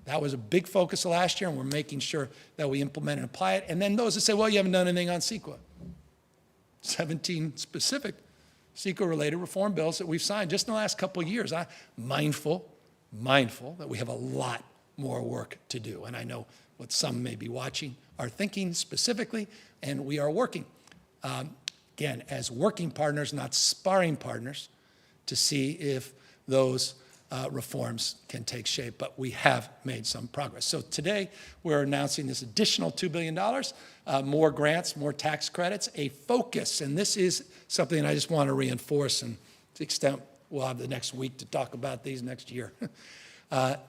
That was a big focus last year, and we're making sure that we implement and apply it. And then those that say, well, you haven't done anything on CEQA. 17 specific CEQA-related reform bills that we've signed just in the last couple of years. I'm mindful that we have a lot more work to do. And I know what some may be watching are thinking specifically, and we are working, again, as working partners, not sparring partners, to see if those reforms can take shape, but we have made some progress. So today, we're announcing this additional $2 billion, more grants, more tax credits, a focus, and this is something I just want to reinforce, and to the extent we'll have the next week to talk about these next year.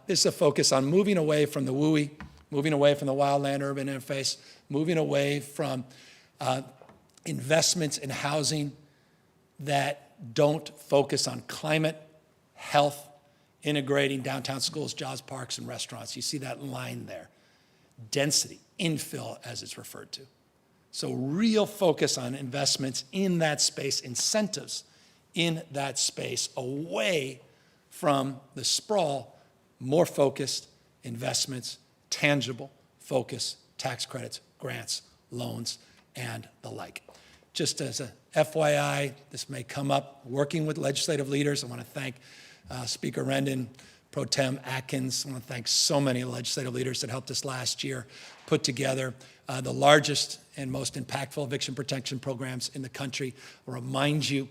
This is a focus on moving away from the WUI, moving away from the wildland-urban interface, moving away from investments in housing that don't focus on climate, health, integrating downtown schools, jobs, parks, and restaurants. You see that line there. Density, infill, as it's referred to. So real focus on investments in that space, incentives in that space, away from the sprawl, more focused investments, tangible focus, tax credits, grants, loans, and the like. Just as a FYI, this may come up, working with legislative leaders, I want to thank Speaker Rendon, Pro Tem Atkins. I want to thank so many legislative leaders that helped us last year put together the largest and most impactful eviction protection programs in the country. I'll remind you,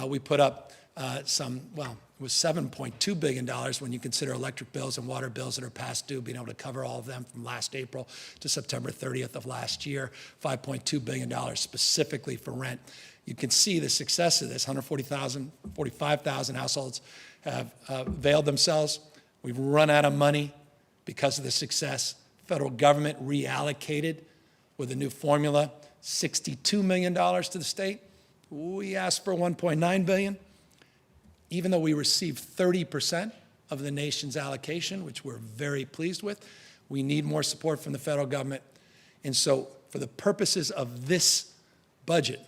we put up it was $7.2 billion when you consider electric bills and water bills that are past due, being able to cover all of them from last April to September 30th of last year, $5.2 billion specifically for rent. You can see the success of this. 45,000 households have availed themselves. We've run out of money because of the success. Federal government reallocated with a new formula, $62 million to the state. We asked for $1.9 billion. Even though we received 30% of the nation's allocation, which we're very pleased with, we need more support from the federal government. And so for the purposes of this budget,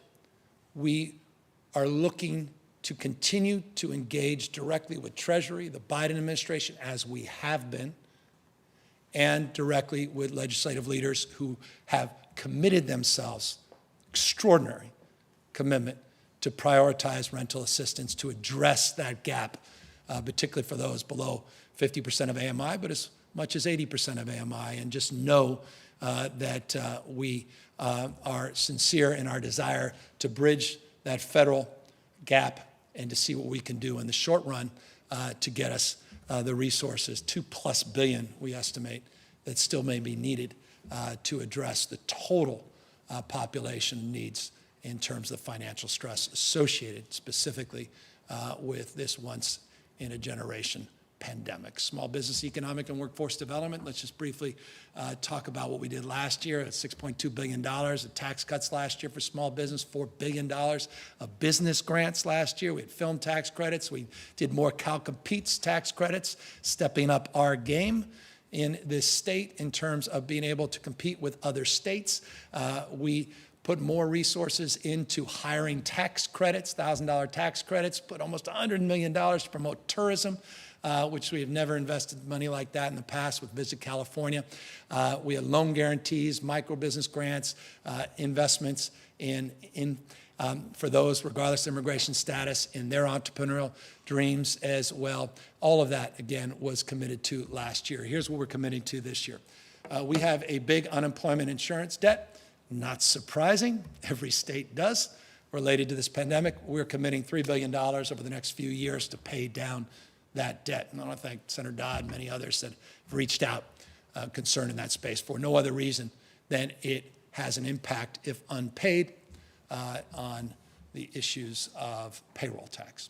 we are looking to continue to engage directly with Treasury, the Biden administration, as we have been, and directly with legislative leaders who have committed themselves, extraordinary commitment, to prioritize rental assistance to address that gap, particularly for those below 50% of AMI, but as much as 80% of AMI. And just know that we are sincere in our desire to bridge that federal gap and to see what we can do in the short run to get us the resources, $2+ billion, we estimate, that still may be needed to address the total population needs in terms of financial stress associated specifically with this once-in-a-generation pandemic. Small business, economic, and workforce development. Let's just briefly talk about what we did last year at $6.2 billion of tax cuts last year for small business, $4 billion of business grants last year. We had film tax credits. We did more CalCompetes tax credits, stepping up our game in this state in terms of being able to compete with other states. We put more resources into hiring tax credits, $1,000 tax credits, put almost $100 million to promote tourism, which we have never invested money like that in the past with Visit California. We had loan guarantees, micro business grants, investments for those, regardless of immigration status, in their entrepreneurial dreams as well. All of that, again, was committed to last year. Here's what we're committing to this year. We have a big unemployment insurance debt. Not surprising, every state does, related to this pandemic. We're committing $3 billion over the next few years to pay down that debt. And I want to thank Senator Dodd and many others that have reached out concerned in that space for no other reason than it has an impact, if unpaid, on the issues of payroll tax.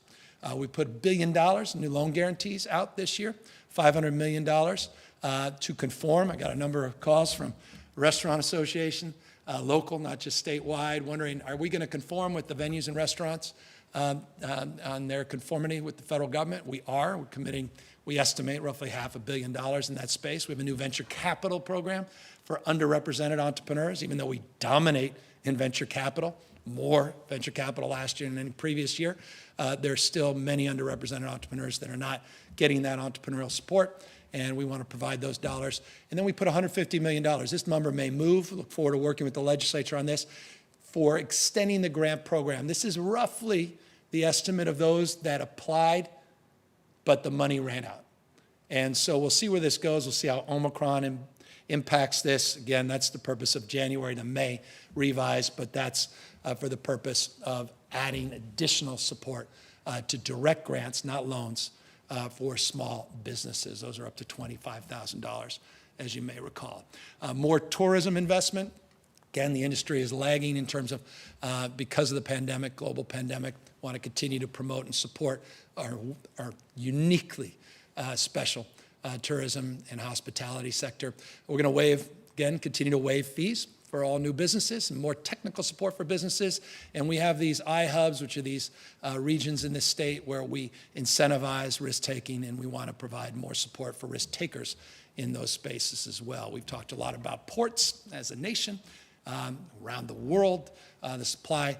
We put $1 billion in new loan guarantees out this year, $500 million to conform. I got a number of calls from Restaurant Association, local, not just statewide, wondering, are we going to conform with the venues and restaurants on their conformity with the federal government? We are. We're committing, we estimate, roughly $500 million in that space. We have a new venture capital program for underrepresented entrepreneurs, even though we dominate in venture capital, more venture capital last year than any previous year. There's still many underrepresented entrepreneurs that are not getting that entrepreneurial support, and we want to provide those dollars. And then we put $150 million. This number may move. Look forward to working with the legislature on this for extending the grant program. This is roughly the estimate of those that applied, but the money ran out. And so we'll see where this goes. We'll see how Omicron impacts this. Again, that's the purpose of January to May revise, but that's for the purpose of adding additional support to direct grants, not loans, for small businesses. Those are up to $25,000, as you may recall. More tourism investment. Again, the industry is lagging in terms of, because of the pandemic, global pandemic, want to continue to promote and support our uniquely special tourism and hospitality sector. We're going to waive, again, continue to waive fees for all new businesses and more technical support for businesses. And we have these iHubs, which are these regions in the state where we incentivize risk-taking, and we want to provide more support for risk-takers in those spaces as well. We've talked a lot about ports as a nation around the world, the supply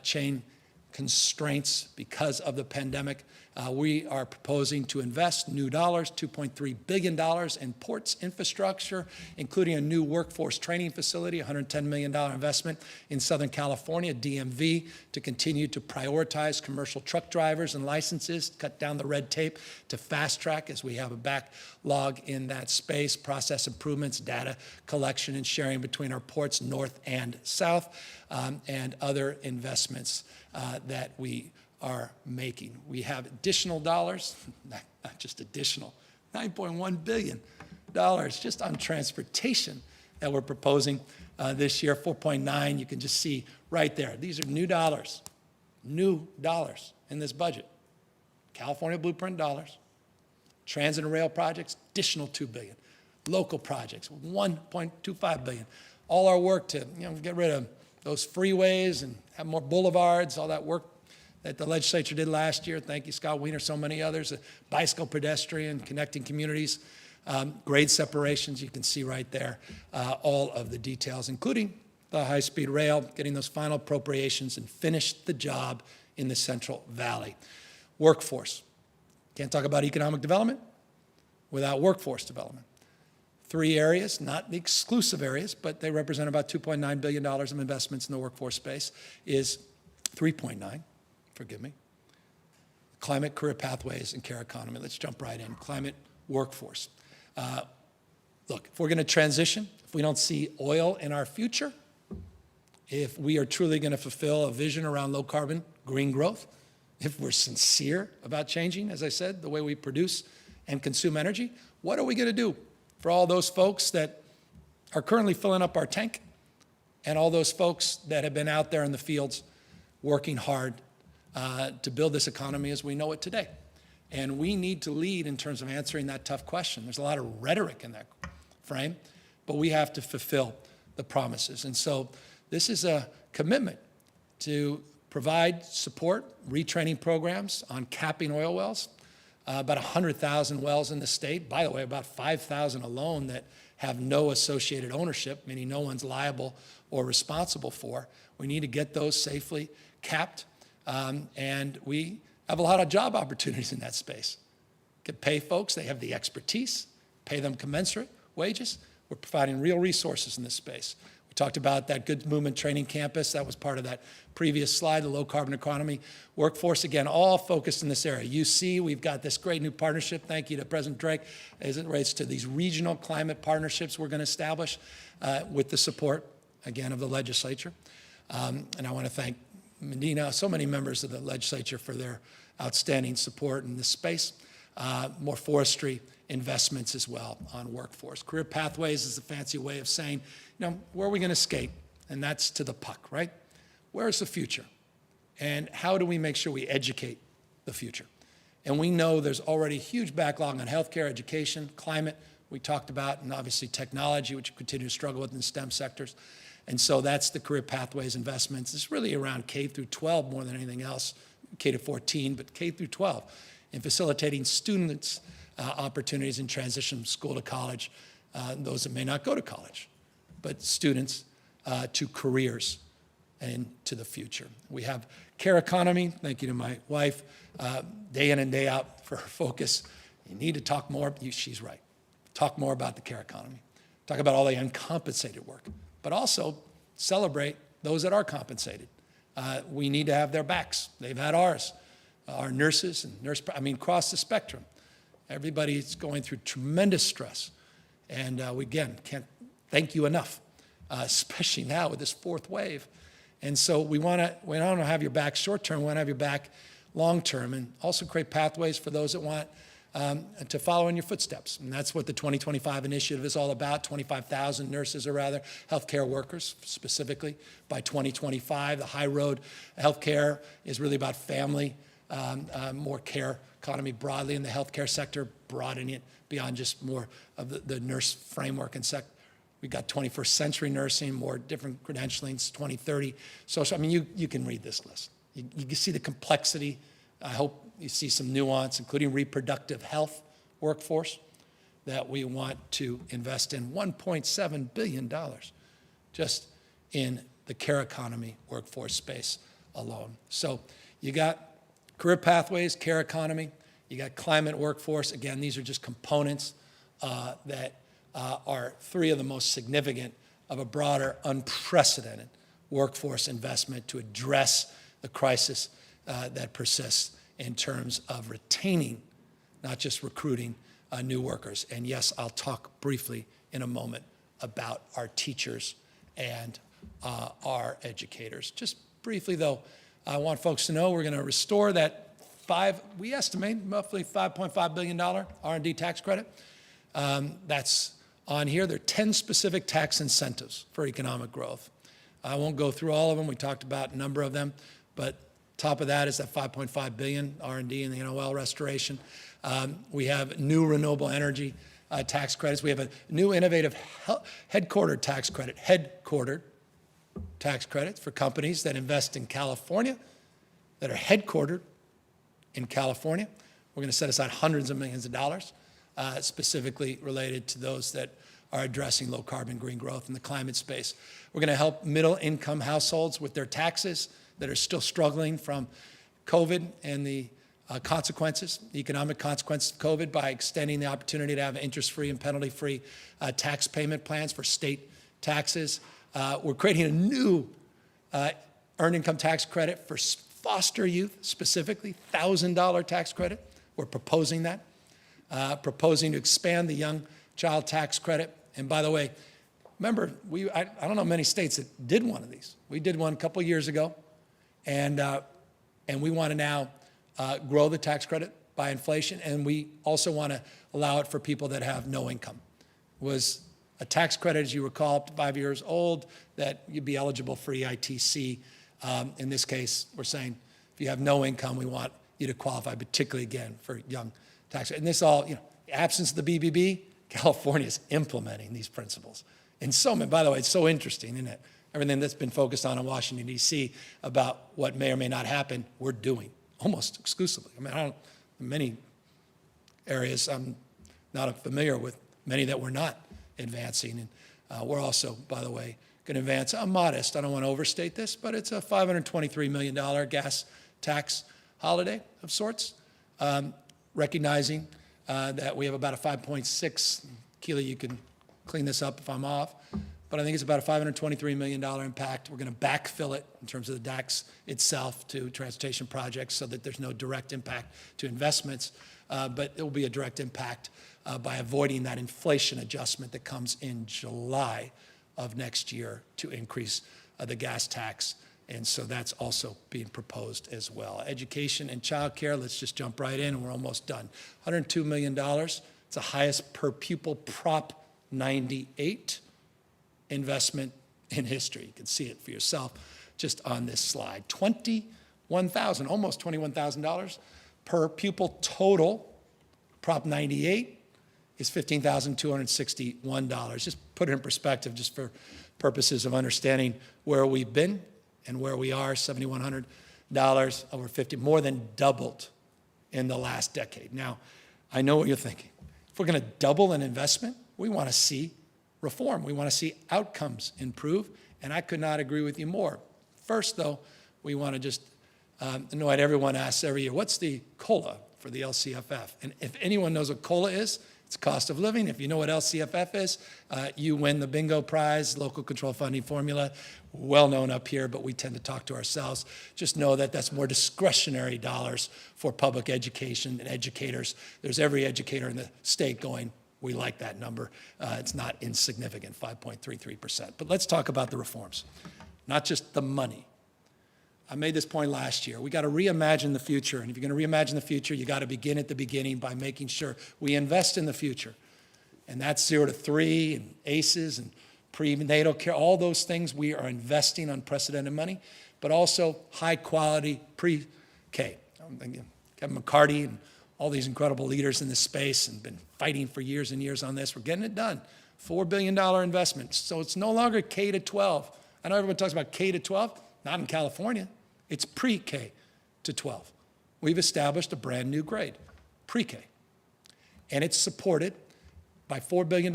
chain constraints because of the pandemic. We are proposing to invest new dollars, $2.3 billion in ports infrastructure, including a new workforce training facility, $110 million investment in Southern California, DMV, to continue to prioritize commercial truck drivers and licenses, cut down the red tape to fast track as we have a backlog in that space, process improvements, data collection and sharing between our ports north and south, and other investments that we are making. We have additional dollars, not just additional, $9.1 billion just on transportation that we're proposing this year, 4.9, you can just see right there. These are new dollars in this budget. California Blueprint dollars, transit and rail projects, additional $2 billion. Local projects, $1.25 billion. All our work to get rid of those freeways and have more boulevards, all that work that the legislature did last year. Thank you, Scott Wiener, so many others. Bicycle, pedestrian, connecting communities, grade separations, you can see right there all of the details, including the high-speed rail, getting those final appropriations and finish the job in the Central Valley. Workforce. Can't talk about economic development without workforce development. 3 areas, not the exclusive areas, but they represent about $2.9 billion of investments in the workforce space, is 3.9, forgive me. Climate, career pathways, and care economy. Let's jump right in. Climate, workforce. Look, if we're going to transition, if we don't see oil in our future, if we are truly going to fulfill a vision around low carbon, green growth, if we're sincere about changing, as I said, the way we produce and consume energy, what are we going to do for all those folks that are currently filling up our tank and all those folks that have been out there in the fields working hard to build this economy as we know it today? And we need to lead in terms of answering that tough question. There's a lot of rhetoric in that frame, but we have to fulfill the promises. And so this is a commitment to provide support, retraining programs on capping oil wells, about 100,000 wells in the state. By the way, about 5,000 alone that have no associated ownership, meaning no one's liable or responsible for. We need to get those safely capped, and we have a lot of job opportunities in that space. Can pay folks, they have the expertise, pay them commensurate wages. We're providing real resources in this space. We talked about that Good Movement Training Campus. That was part of that previous slide, the low carbon economy workforce. Again, all focused in this area. You see, we've got this great new partnership. Thank you to President Drake as it relates to these regional climate partnerships we're going to establish with the support, again, of the legislature. And I want to thank Medina, so many members of the legislature for their outstanding support in this space. More forestry investments as well on workforce. Career pathways is a fancy way of saying, where are we going to skate? And that's to the puck, right? Where's the future? And how do we make sure we educate the future? And we know there's already a huge backlog on healthcare, education, climate, we talked about, and obviously technology, which we continue to struggle with in STEM sectors. And so that's the career pathways investments. It's really around K through 12 more than anything else, K to 14, but K through 12, in facilitating students' opportunities in transition from school to college, those that may not go to college, but students to careers and to the future. We have care economy. Thank you to my wife, day in and day out for her focus. You need to talk more. She's right. Talk more about the care economy. Talk about all the uncompensated work, but also celebrate those that are compensated. We need to have their backs. They've had ours. Our nurses and across the spectrum. Everybody's going through tremendous stress. And we, again, can't thank you enough, especially now with this fourth wave. And so we want to have your back short term, we want to have your back long term, and also create pathways for those that want to follow in your footsteps. And that's what the 2025 initiative is all about. 25,000 nurses, or rather healthcare workers specifically by 2025. The high road healthcare is really about family, more care economy broadly in the healthcare sector, broadening it beyond just more of the nurse framework and sector. We've got 21st century nursing, more different credentialings, 2030 social. You can read this list. You can see the complexity. I hope you see some nuance, including reproductive health workforce that we want to invest in. $1.7 billion just in the care economy workforce space alone. So you got Career pathways, care economy, you got climate workforce. Again, these are just components that are three of the most significant of a broader, unprecedented workforce investment to address the crisis that persists in terms of retaining, not just recruiting, new workers. And yes, I'll talk briefly in a moment about our teachers and our educators. Just briefly, though, I want folks to know we're going to restore that we estimate roughly $5.5 billion R&D tax credit. That's on here. There are 10 specific tax incentives for economic growth. I won't go through all of them. We talked about a number of them, but top of that is that $5.5 billion R&D and the NOL restoration. We have new renewable energy tax credits. We have a new innovative headquartered tax credits for companies that invest in California, that are headquartered in California. We're going to set aside hundreds of millions of dollars specifically related to those that are addressing low carbon green growth in the climate space. We're going to help middle income households with their taxes that are still struggling from COVID and the consequences, the economic consequences of COVID, by extending the opportunity to have interest-free and penalty-free tax payment plans for state taxes. We're creating a new earned income tax credit for foster youth, specifically $1,000 tax credit. We're proposing that, proposing to expand the young child tax credit. And by the way, remember, I don't know many states that did one of these. We did one a couple years ago, and we want to now grow the tax credit by inflation, and we also want to allow it for people that have no income. It was a tax credit, as you recall, up to 5 years old, that you'd be eligible for EITC. In this case, we're saying if you have no income, we want you to qualify, particularly, again, for young tax. And this all, absence of the BBB, California is implementing these principles. And so, by the way, it's so interesting, isn't it? Everything that's been focused on in Washington, D.C. about what may or may not happen, we're doing almost exclusively. I mean, in many areas, I'm not familiar with many that we're not advancing. And we're also, by the way, going to advance a modest, I don't want to overstate this, but it's a $523 million gas tax holiday of sorts, recognizing that we have about a 5.6, Keely, you can clean this up if I'm off, but I think it's about a $523 million impact. We're going to backfill it in terms of the tax itself to transportation projects so that there's no direct impact to investments, but it will be a direct impact by avoiding that inflation adjustment that comes in July of next year to increase the gas tax. And so that's also being proposed as well. Education and childcare, let's just jump right in, and we're almost done. $102 million, it's the highest per pupil Prop 98 investment in history. You can see it for yourself just on this slide. $21,000, almost $21,000 per pupil total. Prop 98 is $15,261. Just put it in perspective, just for purposes of understanding where we've been and where we are. $7,100, over 50, more than doubled in the last decade. Now, I know what you're thinking. If we're going to double an investment, we want to see reform. We want to see outcomes improve, and I could not agree with you more. First, though, we want to just know what everyone asks every year, what's the COLA for the LCFF? And if anyone knows what COLA is, it's cost of living. If you know what LCFF is, you win the bingo prize, local control funding formula, well known up here, but we tend to talk to ourselves. Just know that that's more discretionary dollars for public education and educators. There's every educator in the state going, we like that number. It's not insignificant, 5.33%. But let's talk about the reforms, not just the money. I made this point last year. We got to reimagine the future. And if you're going to reimagine the future, you got to begin at the beginning by making sure we invest in the future. And that's 0 to 3 and ACEs and prenatal care, all those things. We are investing unprecedented money, but also high quality pre-K. Kevin McCarty and all these incredible leaders in this space and been fighting for years and years on this. We're getting it done. $4 billion investment. So it's no longer K to 12. I know everyone talks about K to 12, not in California. It's pre-K to 12. We've established a brand new grade, pre-K. And it's supported by $4 billion.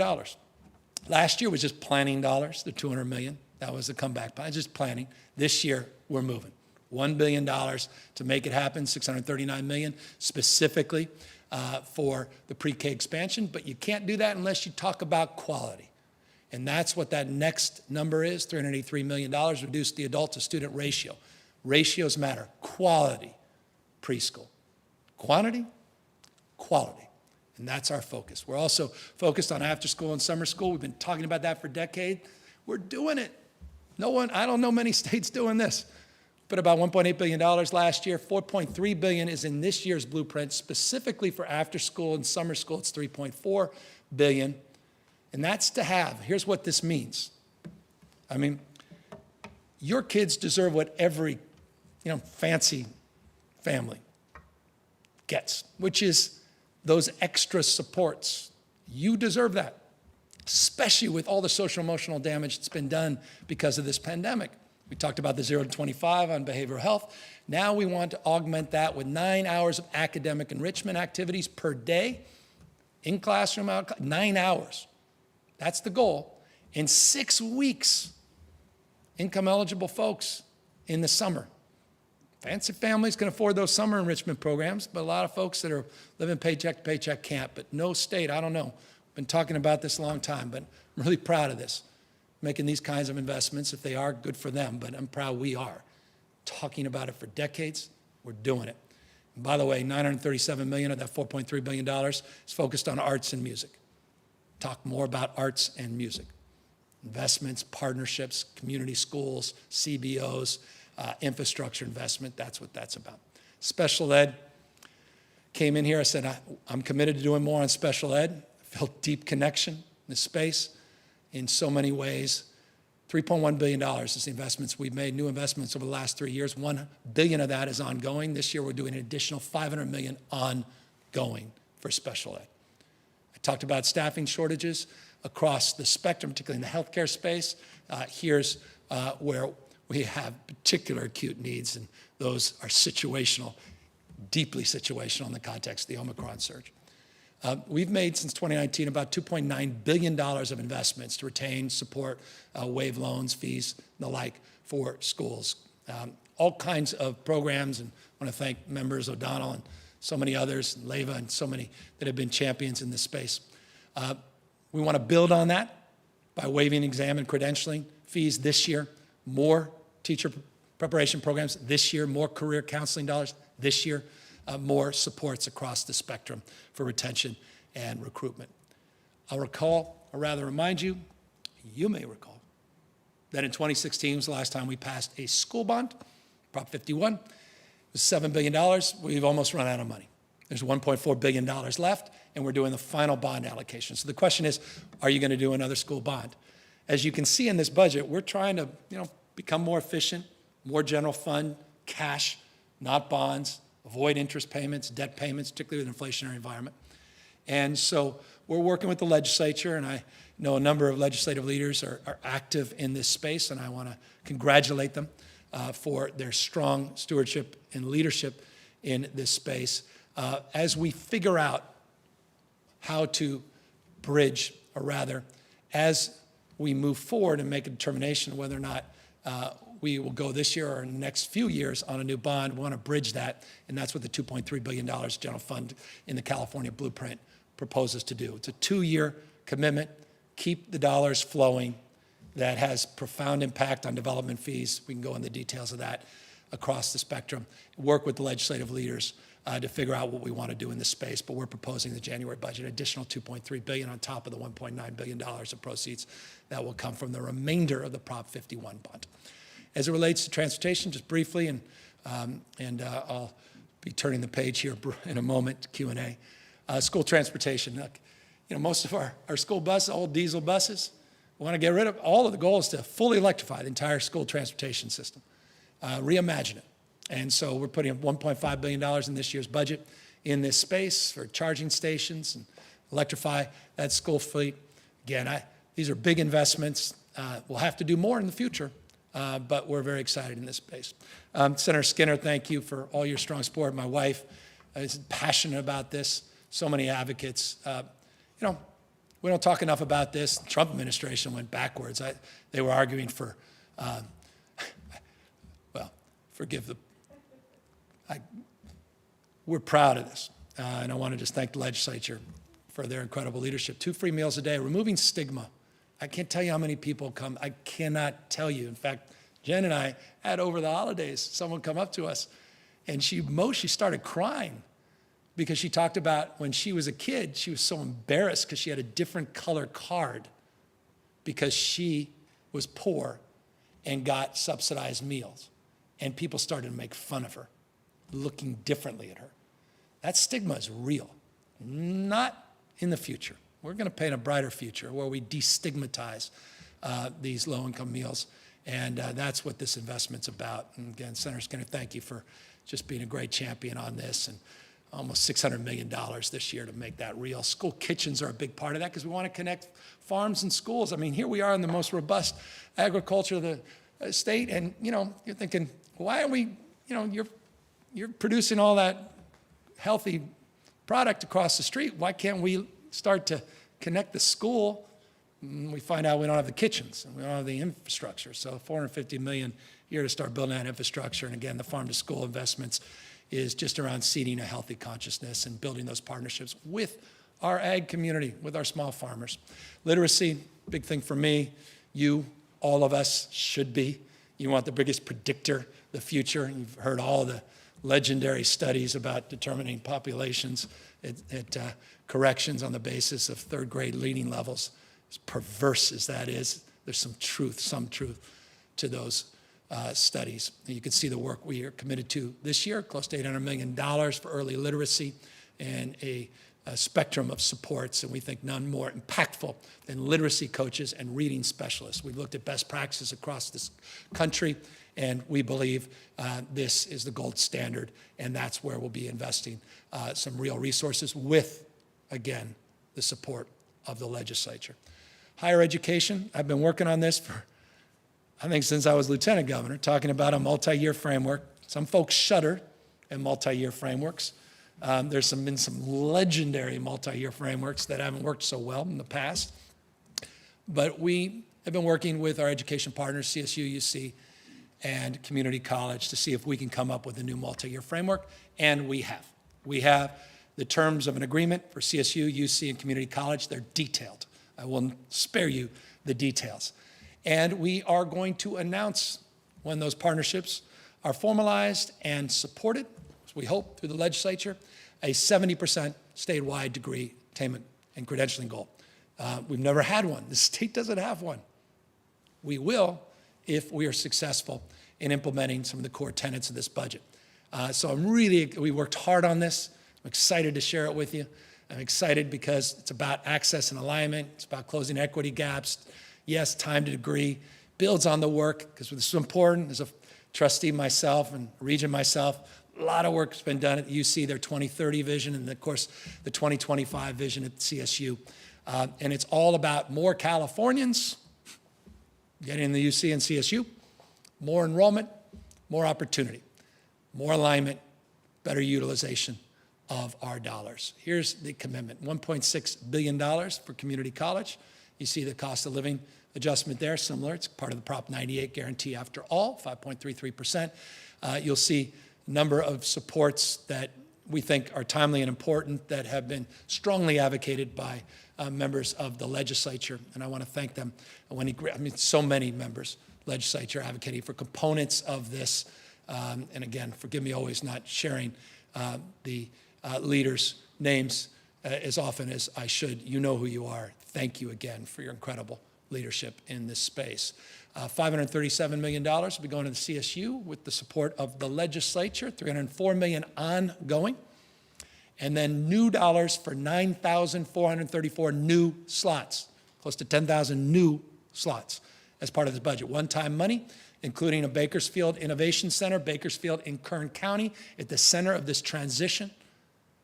Last year was just planning dollars, the $200 million. That was the comeback plan, just planning. This year, we're moving. $1 billion to make it happen, $639 million specifically for the pre-K expansion. But you can't do that unless you talk about quality. And that's what that next number is, $383 million, reduce the adult-to-student ratio. Ratios matter. Quality preschool. Quantity, quality. And that's our focus. We're also focused on after school and summer school. We've been talking about that for a decade. We're doing it. I don't know many states doing this. But about $1.8 billion last year, $4.3 billion is in this year's blueprint, specifically for after school and summer school. It's $3.4 billion. And that's to have. Here's what this means. I mean, your kids deserve what every, fancy family gets, which is those extra supports. You deserve that, especially with all the social emotional damage that's been done because of this pandemic. We talked about the 0 to 25 on behavioral health. Now we want to augment that with 9 hours of academic enrichment activities per day, in classroom, out, 9 hours. That's the goal. In 6 weeks, income eligible folks in the summer. Fancy families can afford those summer enrichment programs, but a lot of folks that are living paycheck to paycheck can't. But no state, I don't know. Been talking about this a long time, but I'm really proud of this. Making these kinds of investments, if they are, good for them, but I'm proud we are. Talking about it for decades, we're doing it. And by the way, $937 million of that $4.3 billion is focused on arts and music. Talk more about arts and music. Investments, partnerships, community schools, CBOs, infrastructure investment, that's what that's about. Special ed, came in here, I said, I'm committed to doing more on special ed. I felt deep connection in this space in so many ways. $3.1 billion is the investments we've made, new investments over the last 3 years. $1 billion of that is ongoing. This year we're doing an additional $500 million ongoing for special ed. I talked about staffing shortages across the spectrum, particularly in the healthcare space. Here's where we have particular acute needs, and those are situational, deeply situational in the context of the Omicron surge. We've made since 2019 about $2.9 billion of investments to retain, support, waive loans, fees, and the like for schools. All kinds of programs, and I want to thank members O'Donnell and so many others, and Leva and so many that have been champions in this space. We want to build on that by waiving exam and credentialing fees this year, more teacher preparation programs this year, more career counseling dollars this year, more supports across the spectrum for retention and recruitment. I'll recall, or rather remind you, you may recall, that in 2016 was the last time we passed a school bond, Prop 51. It was $7 billion. We've almost run out of money. There's $1.4 billion left, and we're doing the final bond allocation. So the question is, are you going to do another school bond? As you can see in this budget, we're trying to become more efficient, more general fund, cash, not bonds, avoid interest payments, debt payments, particularly with an inflationary environment. And so we're working with the legislature, and I know a number of legislative leaders are active in this space, and I want to congratulate them for their strong stewardship and leadership in this space as we figure out how to bridge, or rather, as we move forward and make a determination of whether or not we will go this year or in the next few years on a new bond. We want to bridge that, and that's what the $2.3 billion general fund in the California blueprint proposes to do. It's a 2-year commitment, keep the dollars flowing. That has profound impact on development fees. We can go into the details of that across the spectrum. Work with the legislative leaders to figure out what we want to do in this space, but we're proposing the January budget, additional $2.3 billion on top of the $1.9 billion of proceeds that will come from the remainder of the Prop 51 bond. As it relates to transportation, just briefly, and I'll be turning the page here in a moment, Q&A. School transportation. Look, most of our school buses, old diesel buses, we want to get rid of. All of the goal is to fully electrify the entire school transportation system, reimagine it. And so we're putting $1.5 billion in this year's budget in this space for charging stations and electrify that school fleet. Again, these are big investments. We'll have to do more in the future, but we're very excited in this space. Senator Skinner, thank you for all your strong support. My wife is passionate about this. So many advocates. We don't talk enough about this. The Trump administration went backwards. They were arguing for, well, forgive the we're proud of this. And I want to just thank the legislature for their incredible leadership. 2 free meals a day, removing stigma. I can't tell you how many people come. I cannot tell you. In fact, Jen and I had over the holidays someone come up to us, and she started crying because she talked about when she was a kid, she was so embarrassed because she had a different color card because she was poor and got subsidized meals. And people started to make fun of her, looking differently at her. That stigma is real, not in the future. We're going to paint a brighter future where we destigmatize these low-income meals, and that's what this investment's about. And again, Senator Skinner, thank you for just being a great champion on this, and almost $600 million this year to make that real. School kitchens are a big part of that because we want to connect farms and schools. I mean, here we are in the most robust agriculture of the state, and you're thinking, why are we, you're producing all that healthy product across the street. Why can't we start to connect the school? We find out we don't have the kitchens and we don't have the infrastructure. So $450 million a year to start building that infrastructure. And again, the farm to school investments is just around seeding a healthy consciousness and building those partnerships with our ag community, with our small farmers. Literacy, big thing for me. You, all of us should be. You want the biggest predictor, the future. You've heard all the legendary studies about determining populations at corrections on the basis of third grade reading levels. As perverse as that is, there's some truth to those studies. You can see the work we are committed to this year, close to $800 million for early literacy and a spectrum of supports, and we think none more impactful than literacy coaches and reading specialists. We've looked at best practices across this country, and we believe this is the gold standard, and that's where we'll be investing some real resources with, again, the support of the legislature. Higher education, I've been working on this for, I think, since I was lieutenant governor, talking about a multi-year framework. Some folks shudder at multi-year frameworks. There's been some legendary multi-year frameworks that haven't worked so well in the past. But we have been working with our education partners, CSU, UC, and community college to see if we can come up with a new multi-year framework, and we have. We have the terms of an agreement for CSU, UC, and community college. They're detailed. I will spare you the details. And we are going to announce when those partnerships are formalized and supported, as we hope through the legislature, a 70% statewide degree attainment and credentialing goal. We've never had one. The state doesn't have one. We will if we are successful in implementing some of the core tenets of this budget. So we worked hard on this. I'm excited to share it with you. I'm excited because it's about access and alignment. It's about closing equity gaps. Yes, time to degree, builds on the work, because this is important. As a trustee myself and regent myself, a lot of work has been done at the UC, their 2030 vision, and of course, the 2025 vision at CSU. And it's all about more Californians getting in the UC and CSU, more enrollment, more opportunity, more alignment, better utilization of our dollars. Here's the commitment, $1.6 billion for community college. You see the cost of living adjustment there, similar. It's part of the Prop 98 guarantee after all, 5.33%. You'll see a number of supports that we think are timely and important that have been strongly advocated by members of the legislature, and I want to thank them. So many members, legislature advocating for components of this, and again, forgive me always not sharing the leaders' names as often as I should. You know who you are. Thank you again for your incredible leadership in this space. $537 million will be going to the CSU with the support of the legislature, $304 million ongoing, and then new dollars for 9,434 new slots, close to 10,000 new slots as part of this budget. One-time money, including a Bakersfield Innovation Center, Bakersfield in Kern County, at the center of this transition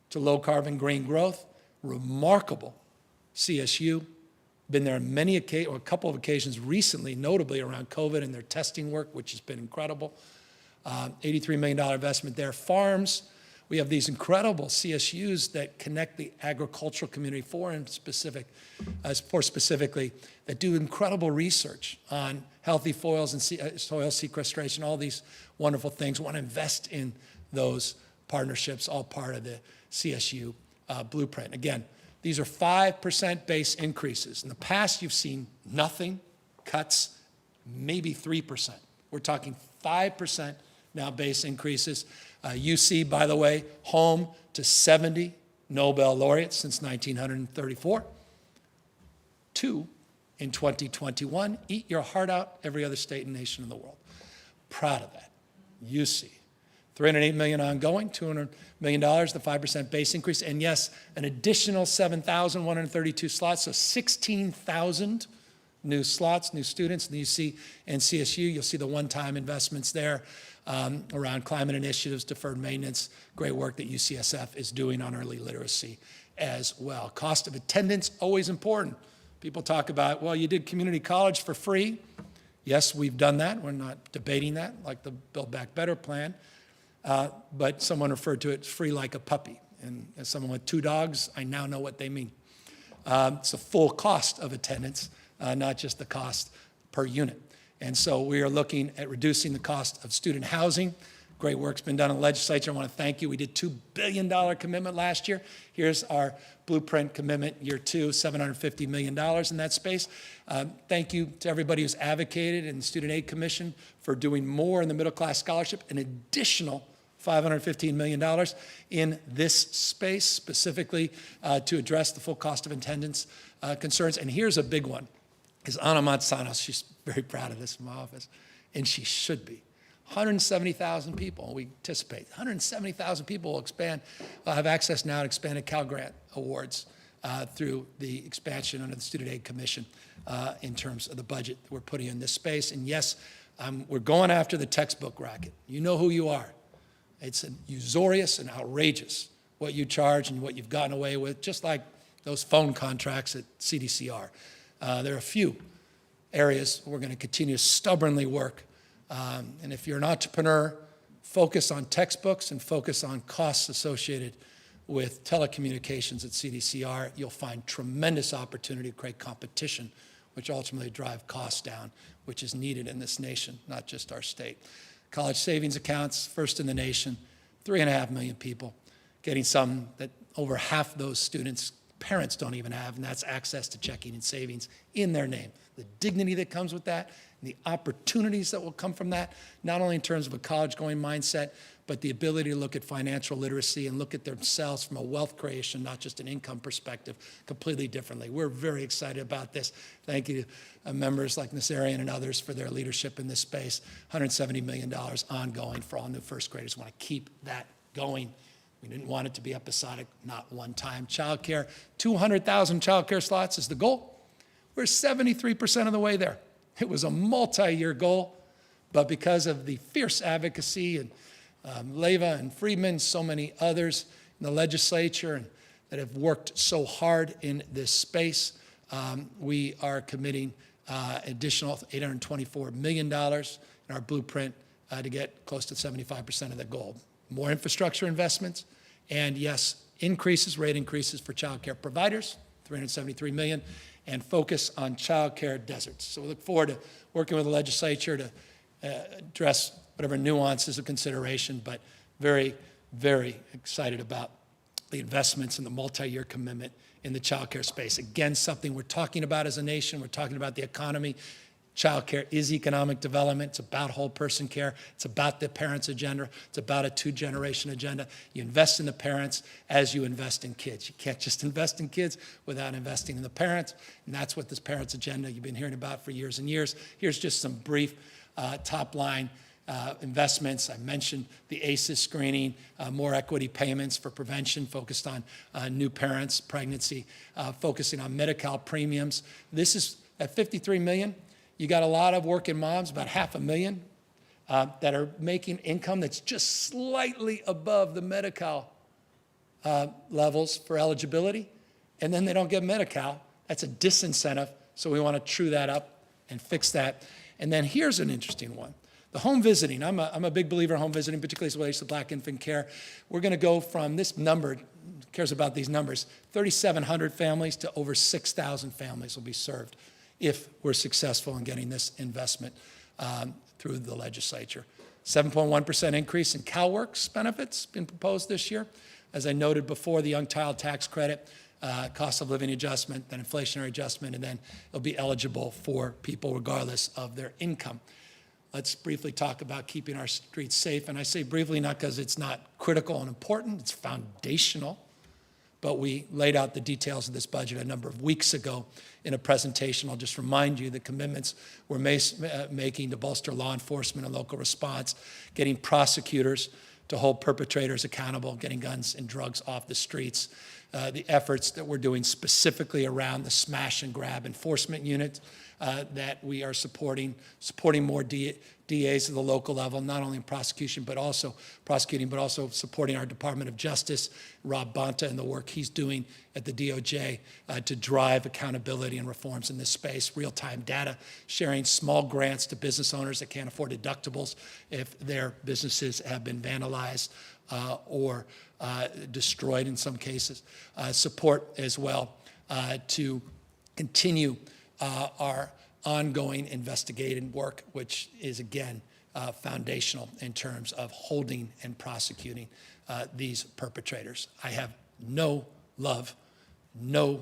to low-carbon green growth. Remarkable CSU. Been there on a couple of occasions recently, notably around COVID and their testing work, which has been incredible. $83 million investment there. Farms, we have these incredible CSUs that connect the agricultural community specifically, that do incredible research on healthy soils and soil sequestration, all these wonderful things. We want to invest in those partnerships, all part of the CSU blueprint. Again, these are 5% base increases. In the past, you've seen nothing, cuts, maybe 3%. We're talking 5% now base increases. UC, by the way, home to 70 Nobel laureates since 1934. 2 in 2021. Eat your heart out, every other state and nation in the world. Proud of that. UC. $308 million ongoing, $200 million, the 5% base increase, and yes, an additional 7,132 slots, so 16,000 new slots, new students in the UC and CSU. You'll see the one-time investments there around climate initiatives, deferred maintenance, great work that UCSF is doing on early literacy as well. Cost of attendance, always important. People talk about, well, you did community college for free. Yes, we've done that. We're not debating that, like the Build Back Better plan. But someone referred to it free like a puppy. And as someone with 2 dogs, I now know what they mean. It's a full cost of attendance, not just the cost per unit. And so we are looking at reducing the cost of student housing. Great work's been done in the legislature. I want to thank you. We did $2 billion commitment last year. Here's our blueprint commitment, year 2, $750 million in that space. Thank you to everybody who's advocated in the Student Aid Commission for doing more in the middle class scholarship, an additional $515 million in this space, specifically to address the full cost of attendance concerns. And here's a big one, is Ana Manzanos. She's very proud of this in my office, and she should be. 170,000 people, we anticipate. 170,000 people will have access now to expanded Cal Grant awards through the expansion under the Student Aid Commission in terms of the budget that we're putting in this space. And yes, we're going after the textbook racket. You know who you are. It's usurious and outrageous what you charge and what you've gotten away with, just like those phone contracts at CDCR. There are a few areas we're going to continue to stubbornly work. And if you're an entrepreneur, focus on textbooks and focus on costs associated with telecommunications at CDCR. You'll find tremendous opportunity to create competition, which ultimately drive costs down, which is needed in this nation, not just our state. College savings accounts, first in the nation, 3.5 million people, getting some that over half those students' parents don't even have, and that's access to checking and savings in their name. The dignity that comes with that, and the opportunities that will come from that, not only in terms of a college-going mindset, but the ability to look at financial literacy and look at themselves from a wealth creation, not just an income perspective, completely differently. We're very excited about this. Thank you to members like Nazarian and others for their leadership in this space. $170 million ongoing for all new first graders. We want to keep that going. We didn't want it to be episodic, not one time. Child care, 200,000 child care slots is the goal. We're 73% of the way there. It was a multi-year goal, but because of the fierce advocacy and Leva and Friedman, so many others in the legislature and that have worked so hard in this space, we are committing additional $824 million in our blueprint to get close to 75% of the goal. More infrastructure investments, and yes, rate increases for child care providers, $373 million, and focus on child care deserts. So we look forward to working with the legislature to address whatever nuances of consideration, but very, very excited about the investments and the multi-year commitment in the child care space. Again, something we're talking about as a nation. We're talking about the economy. Child care is economic development. It's about whole person care. It's about the parents' agenda. It's about a 2-generation agenda. You invest in the parents as you invest in kids. You can't just invest in kids without investing in the parents, and that's what this parents' agenda you've been hearing about for years and years. Here's just some brief top-line investments. I mentioned the ACEs screening, more equity payments for prevention, focused on new parents, pregnancy, focusing on Medi-Cal premiums. This is at $53 million. You got a lot of working moms, about 500,000, that are making income that's just slightly above the Medi-Cal levels for eligibility, and then they don't get Medi-Cal. That's a disincentive, so we want to true that up and fix that. And then here's an interesting one. The home visiting, I'm a big believer in home visiting, particularly as it relates to Black infant care. We're going to go from this number, cares about these numbers, 3,700 families to over 6,000 families will be served if we're successful in getting this investment through the legislature. 7.1% increase in CalWorks benefits been proposed this year. As I noted before, the young child tax credit, cost of living adjustment, then inflationary adjustment, and then it'll be eligible for people regardless of their income. Let's briefly talk about keeping our streets safe. And I say briefly not because it's not critical and important, it's foundational. But we laid out the details of this budget a number of weeks ago in a presentation. I'll just remind you the commitments we're making to bolster law enforcement and local response, getting prosecutors to hold perpetrators accountable, getting guns and drugs off the streets, the efforts that we're doing specifically around the smash and grab enforcement unit that we are supporting more DAs at the local level, not only in prosecuting, but also supporting our Department of Justice, Rob Bonta, and the work he's doing at the DOJ to drive accountability and reforms in this space, real-time data, sharing small grants to business owners that can't afford deductibles if their businesses have been vandalized or destroyed in some cases. Support as well to continue our ongoing investigative work, which is, again, foundational in terms of holding and prosecuting these perpetrators. I have no love, let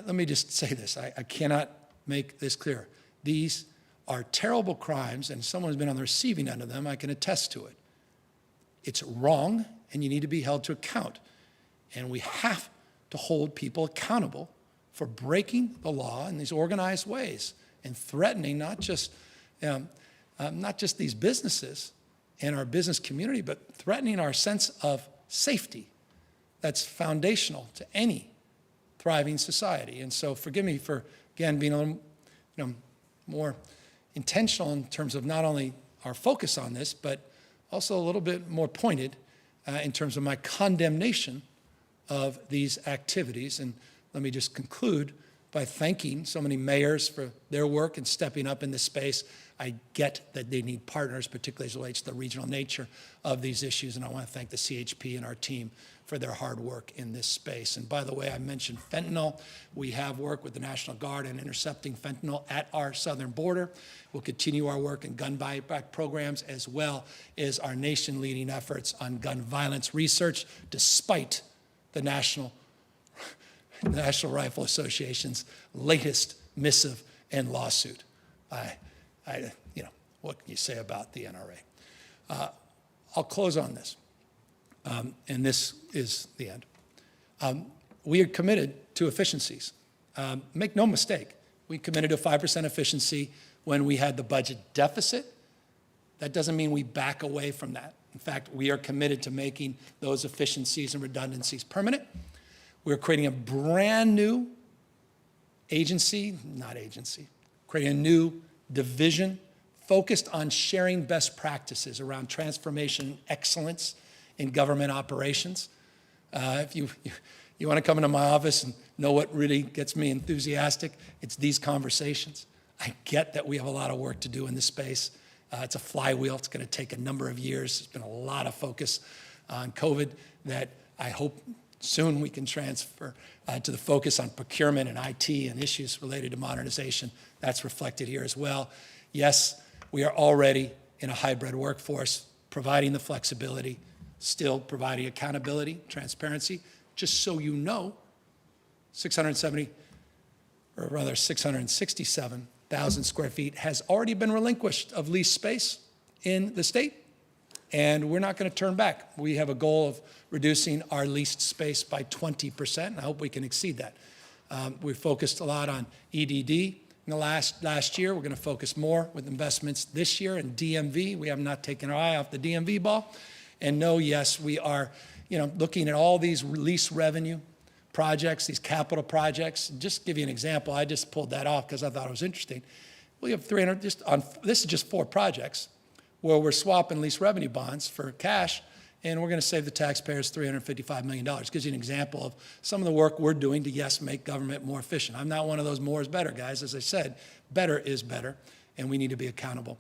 me just say this. I cannot make this clear. These are terrible crimes, and someone who's been on the receiving end of them, I can attest to it. It's wrong, and you need to be held to account. And we have to hold people accountable for breaking the law in these organized ways and threatening not just these businesses and our business community, but threatening our sense of safety that's foundational to any thriving society. And so forgive me for, again, being a little more intentional in terms of not only our focus on this, but also a little bit more pointed in terms of my condemnation of these activities. And let me just conclude by thanking so many mayors for their work and stepping up in this space. I get that they need partners, particularly as it relates to the regional nature of these issues, and I want to thank the CHP and our team for their hard work in this space. And by the way, I mentioned fentanyl. We have worked with the National Guard in intercepting fentanyl at our southern border. We'll continue our work in gun buyback programs as well as our nation-leading efforts on gun violence research, despite the National Rifle Association's latest missive and lawsuit. What can you say about the NRA? I'll close on this, and this is the end. We are committed to efficiencies. Make no mistake, we committed to 5% efficiency when we had the budget deficit. That doesn't mean we back away from that. In fact, we are committed to making those efficiencies and redundancies permanent. We're creating a brand new creating a new division focused on sharing best practices around transformation and excellence in government operations. If you want to come into my office and know what really gets me enthusiastic, it's these conversations. I get that we have a lot of work to do in this space. It's a flywheel. It's going to take a number of years. There's been a lot of focus on COVID that I hope soon we can transfer to the focus on procurement and IT and issues related to modernization. That's reflected here as well. Yes, we are already in a hybrid workforce, providing the flexibility, still providing accountability, transparency. Just so you know, 667,000 square feet has already been relinquished of leased space in the state, and we're not going to turn back. We have a goal of reducing our leased space by 20%, and I hope we can exceed that. We focused a lot on EDD in the last year. We're going to focus more with investments this year in DMV. We have not taken our eye off the DMV ball. And no, yes, we are looking at all these lease revenue projects, these capital projects. Just to give you an example, I just pulled that off because I thought it was interesting. We have 300, this is just 4 projects where we're swapping lease revenue bonds for cash, and we're going to save the taxpayers $355 million. Gives you an example of some of the work we're doing to, yes, make government more efficient. I'm not one of those more is better guys. As I said, better is better, and we need to be accountable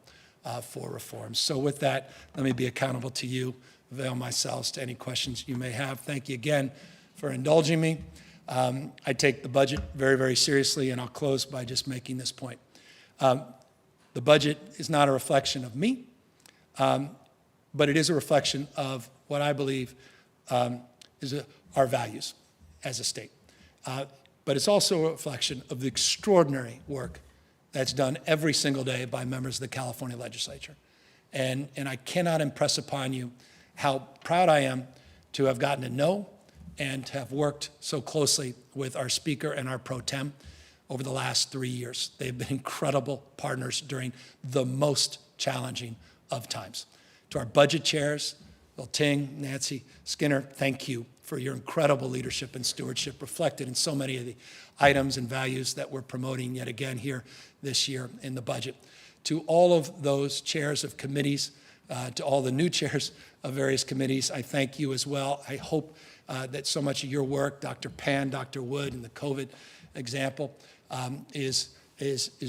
for reforms. So with that, let me be accountable to you, avail myself to any questions you may have. Thank you again for indulging me. I take the budget very, very seriously, and I'll close by just making this point. The budget is not a reflection of me. But it is a reflection of what I believe our values as a state. But it's also a reflection of the extraordinary work that's done every single day by members of the California legislature. And I cannot impress upon you how proud I am to have gotten to know and to have worked so closely with our speaker and our pro tem over the last 3 years. They've been incredible partners during the most challenging of times. To our budget chairs, Bill Ting, Nancy Skinner, thank you for your incredible leadership and stewardship reflected in so many of the items and values that we're promoting yet again here this year in the budget. To all of those chairs of committees, to all the new chairs of various committees, I thank you as well. I hope that so much of your work, Dr. Pan, Dr. Wood, and the COVID example, is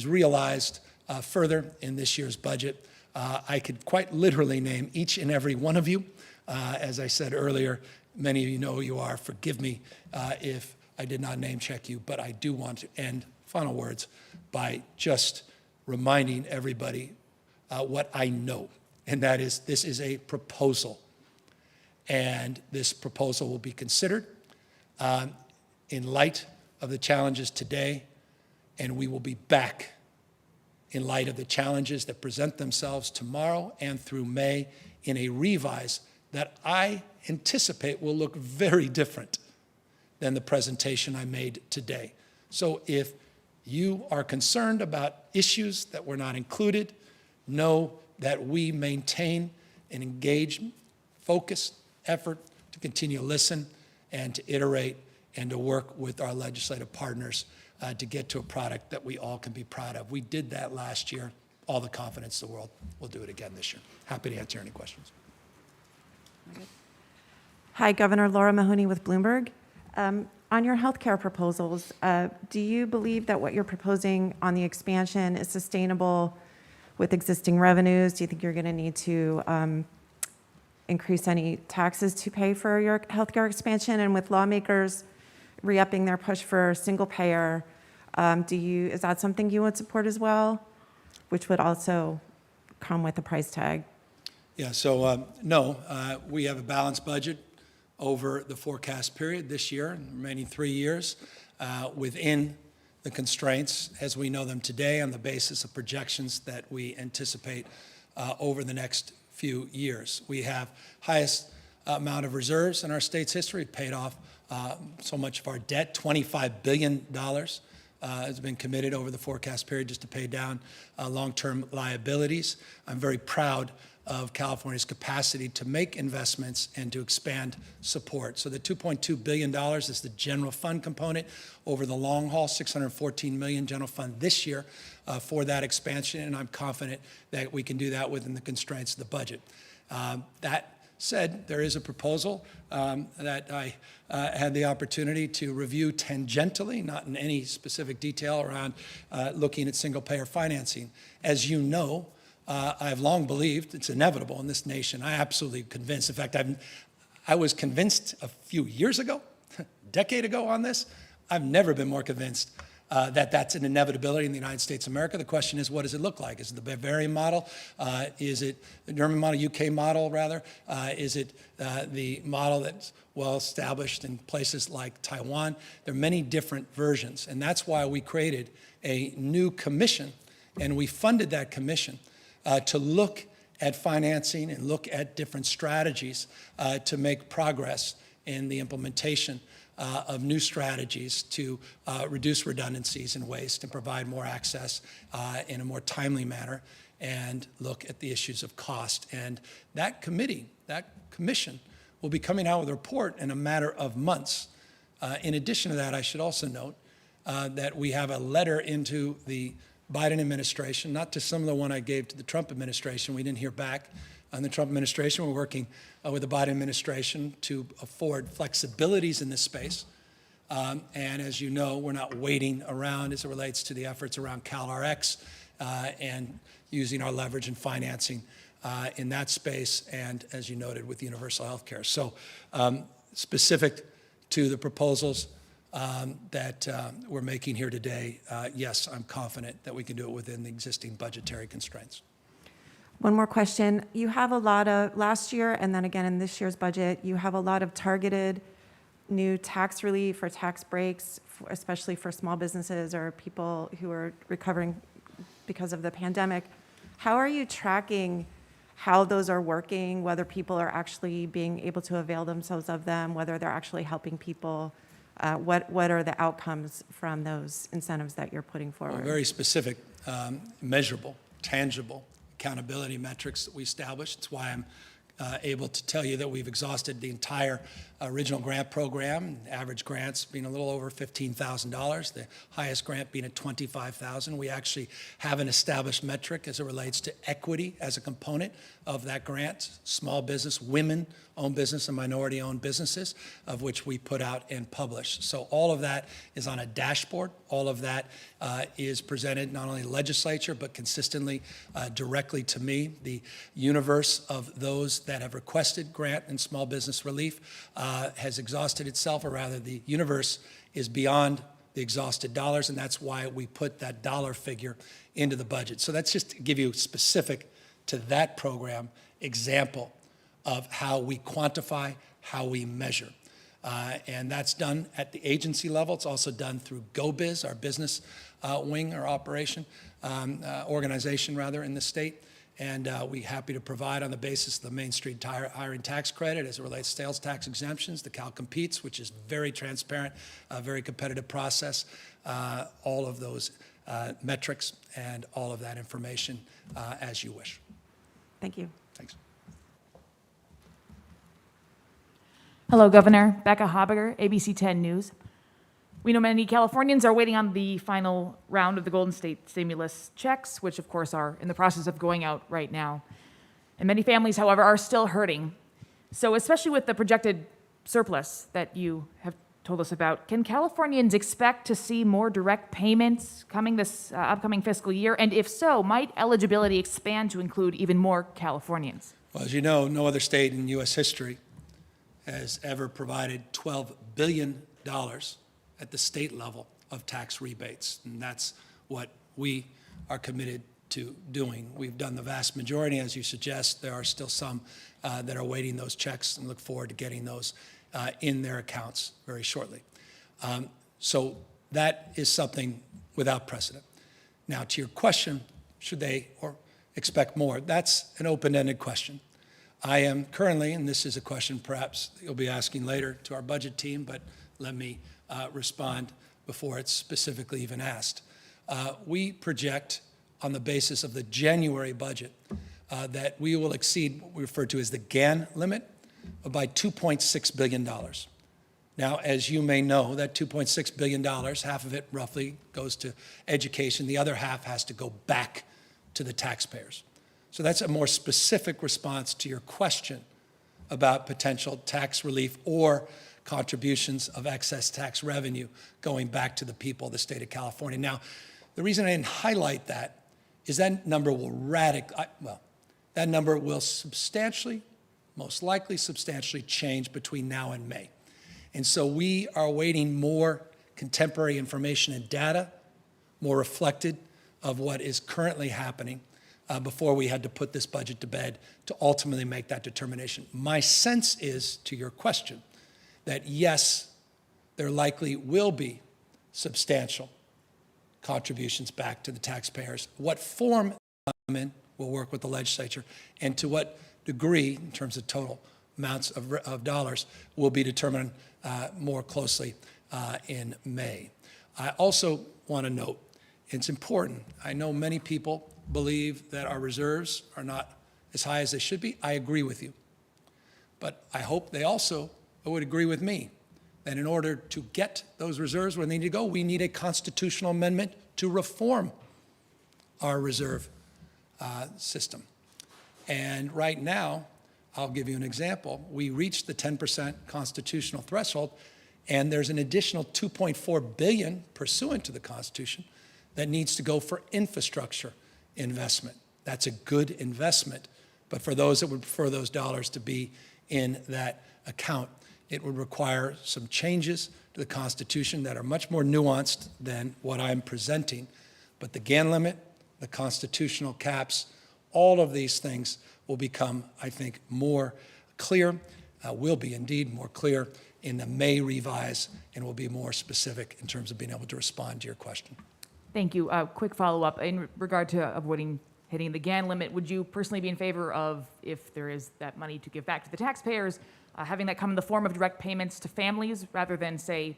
realized further in this year's budget. I could quite literally name each and every one of you. As I said earlier, many of you know who you are. Forgive me if I did not name check you, but I do want to end final words by just reminding everybody what I know, and that is this is a proposal. And this proposal will be considered in light of the challenges today, and we will be back in light of the challenges that present themselves tomorrow and through May in a revise that I anticipate will look very different than the presentation I made today. So if you are concerned about issues that were not included, know that we maintain an engaged, focused effort to continue to listen and to iterate and to work with our legislative partners to get to a product that we all can be proud of. We did that last year. All the confidence in the world. We'll do it again this year. Happy to answer any questions. Hi, Governor Laura Mahoney with Bloomberg. On your healthcare proposals, do you believe that what you're proposing on the expansion is sustainable with existing revenues? Do you think you're going to need to increase any taxes to pay for your healthcare expansion? And with lawmakers re-upping their push for single payer, is that something you would support as well, which would also come with a price tag? Yeah, so no, we have a balanced budget over the forecast period this year and the remaining 3 years within the constraints as we know them today on the basis of projections that we anticipate over the next few years. We have highest amount of reserves in our state's history, paid off so much of our debt, $25 billion has been committed over the forecast period just to pay down long-term liabilities. I'm very proud of California's capacity to make investments and to expand support. So the $2.2 billion is the general fund component. Over the long haul, $614 million general fund this year for that expansion, and I'm confident that we can do that within the constraints of the budget. That said, there is a proposal that I had the opportunity to review tangentially, not in any specific detail, around looking at single-payer financing. As you know, I've long believed it's inevitable in this nation. I'm absolutely convinced. In fact, I was convinced a few years ago, a decade ago on this. I've never been more convinced that that's an inevitability in the United States of America. The question is, what does it look like? Is it the Bavarian model? Is it the German model, UK model, rather? Is it the model that's well established in places like Taiwan? There are many different versions, and that's why we created a new commission, and we funded that commission to look at financing and look at different strategies to make progress in the implementation of new strategies to reduce redundancies and waste and provide more access in a more timely manner and look at the issues of cost. And that committee, that commission, will be coming out with a report in a matter of months. In addition to that, I should also note that we have a letter into the Biden administration, not to some of the one I gave to the Trump administration. We didn't hear back on the Trump administration. We're working with the Biden administration to afford flexibilities in this space. And as you know, we're not waiting around as it relates to the efforts around CalRx and using our leverage and financing in that space, and as you noted, with universal health care. So specific to the proposals that we're making here today, yes, I'm confident that we can do it within the existing budgetary constraints. One more question. You have a lot of, last year and then again in this year's budget, you have a lot of targeted new tax relief or tax breaks, especially for small businesses or people who are recovering because of the pandemic. How are you tracking how those are working, whether people are actually being able to avail themselves of them, whether they're actually helping people? What are the outcomes from those incentives that you're putting forward? Well, very specific, measurable, tangible accountability metrics that we established. It's why I'm able to tell you that we've exhausted the entire original grant program, average grants being a little over $15,000, the highest grant being at $25,000. We actually have an established metric as it relates to equity as a component of that grant, small business, women-owned business and minority-owned businesses, of which we put out and publish. So all of that is on a dashboard. All of that is presented not only to the legislature, but consistently directly to me. The universe of those that have requested grant and small business relief has exhausted itself, or rather the universe is beyond the exhausted dollars, and that's why we put that dollar figure into the budget. So that's just to give you specific to that program example of how we quantify, how we measure. And that's done at the agency level. It's also done through GoBiz, our business wing or operation, organization rather, in the state. And we're happy to provide on the basis of the Main Street hiring tax credit as it relates to sales tax exemptions, the Cal Competes, which is very transparent, a very competitive process, all of those metrics and all of that information as you wish. Thank you. Thanks. Hello, Governor. Becca Habiger, ABC 10 News. We know many Californians are waiting on the final round of the Golden State stimulus checks, which of course are in the process of going out right now. And many families, however, are still hurting. So especially with the projected surplus that you have told us about, can Californians expect to see more direct payments coming this upcoming fiscal year? And if so, might eligibility expand to include even more Californians? Well, as you know, no other state in U.S. history has ever provided $12 billion at the state level of tax rebates. And that's what we are committed to doing. We've done the vast majority, as you suggest. There are still some that are waiting those checks and look forward to getting those in their accounts very shortly. So that is something without precedent. Now, to your question, should they or expect more? That's an open-ended question. I am currently, and this is a question perhaps you'll be asking later to our budget team, but let me respond before it's specifically even asked. We project on the basis of the January budget that we will exceed what we refer to as the GAN limit by $2.6 billion. Now, as you may know, that $2.6 billion, half of it roughly goes to education. The other half has to go back to the taxpayers. So that's a more specific response to your question about potential tax relief or contributions of excess tax revenue going back to the people of the state of California. Now, the reason I didn't highlight that is that number will that number will substantially, most likely substantially change between now and May. And so we are awaiting more contemporary information and data, more reflected of what is currently happening before we had to put this budget to bed to ultimately make that determination. My sense is, to your question, that yes, there likely will be substantial contributions back to the taxpayers. What form they come in will work with the legislature, and to what degree, in terms of total amounts of dollars, will be determined more closely in May. I also want to note, it's important, I know many people believe that our reserves are not as high as they should be. I agree with you. But I hope they also would agree with me that in order to get those reserves where they need to go, we need a constitutional amendment to reform our reserve system. And right now, I'll give you an example. We reached the 10% constitutional threshold, and there's an additional $2.4 billion pursuant to the Constitution that needs to go for infrastructure investment. That's a good investment, but for those that would prefer those dollars to be in that account, it would require some changes to the Constitution that are much more nuanced than what I'm presenting. But the GAN limit, the constitutional caps, all of these things will become, I think, more clear, will be indeed more clear in the May revise, and will be more specific in terms of being able to respond to your question. Thank you. Quick follow-up. In regard to avoiding hitting the GAN limit, would you personally be in favor of, if there is that money to give back to the taxpayers, having that come in the form of direct payments to families rather than, say,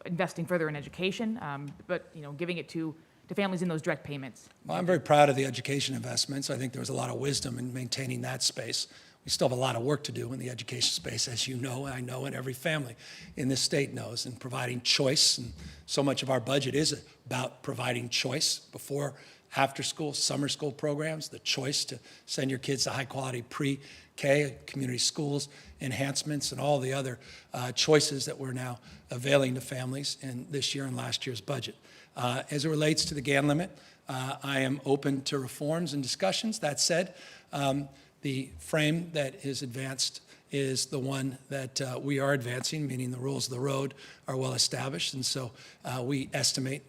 investing further in education, but, giving it to families in those direct payments? Well, I'm very proud of the education investments. I think there was a lot of wisdom in maintaining that space. We still have a lot of work to do in the education space, as you know, I know, and every family in this state knows, in providing choice. And so much of our budget is about providing choice before, after school, summer school programs, the choice to send your kids to high-quality pre-K, community schools, enhancements, and all the other choices that we're now availing to families in this year and last year's budget. As it relates to the GAN limit, I am open to reforms and discussions. That said, the frame that is advanced is the one that we are advancing, meaning the rules of the road are well established. And so we estimate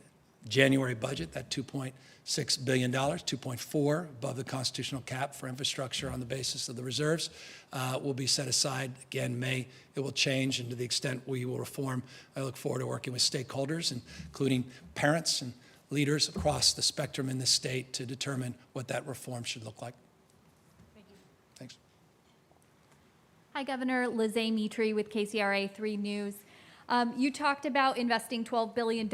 January budget, that $2.6 billion, 2.4 above the constitutional cap for infrastructure on the basis of the reserves, will be set aside. Again, May, it will change, and to the extent we will reform, I look forward to working with stakeholders, including parents and leaders across the spectrum in the state, to determine what that reform should look like. Thank you. Thanks. Hi, Governor. Lizzie Mitri with KCRA 3 News. You talked about investing $12 billion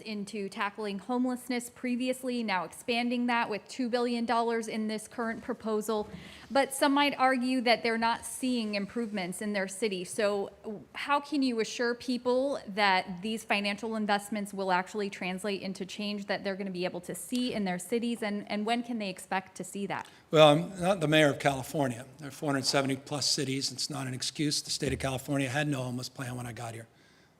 into tackling homelessness previously, now expanding that with $2 billion in this current proposal. But some might argue that they're not seeing improvements in their city. So how can you assure people that these financial investments will actually translate into change that they're going to be able to see in their cities? And when can they expect to see that? Well, I'm not the mayor of California. There are 470 plus cities. It's not an excuse. The state of California had no homeless plan when I got here.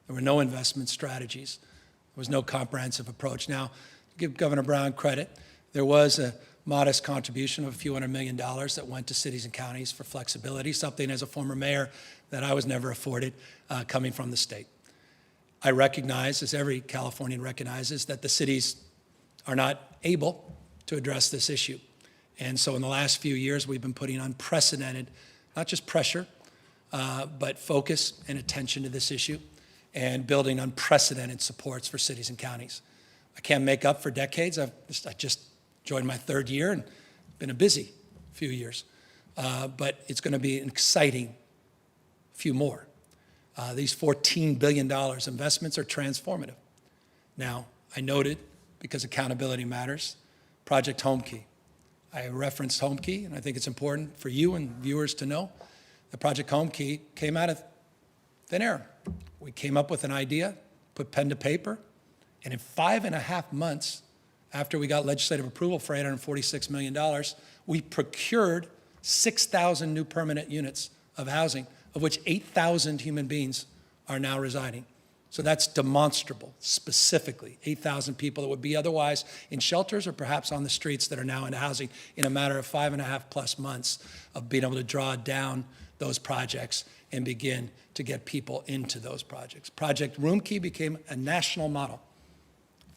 There were no investment strategies. There was no comprehensive approach. Now, to give Governor Brown credit, there was a modest contribution of a few $100 million that went to cities and counties for flexibility, something as a former mayor that I was never afforded coming from the state. I recognize, as every Californian recognizes, that the cities are not able to address this issue. And so in the last few years, we've been putting unprecedented, not just pressure, but focus and attention to this issue, and building unprecedented supports for cities and counties. I can't make up for decades. I just joined my third year and been a busy few years. But it's going to be an exciting few more. These $14 billion investments are transformative. Now, I noted, because accountability matters, Project Homekey. I referenced Homekey, and I think it's important for you and viewers to know that Project Homekey came out of thin air. We came up with an idea, put pen to paper, and in 5.5 months after we got legislative approval for $846 million, we procured 6,000 new permanent units of housing, of which 8,000 human beings are now residing. So that's demonstrable, specifically, 8,000 people that would be otherwise in shelters or perhaps on the streets that are now in housing in a matter of 5.5 plus months of being able to draw down those projects and begin to get people into those projects. Project Roomkey became a national model.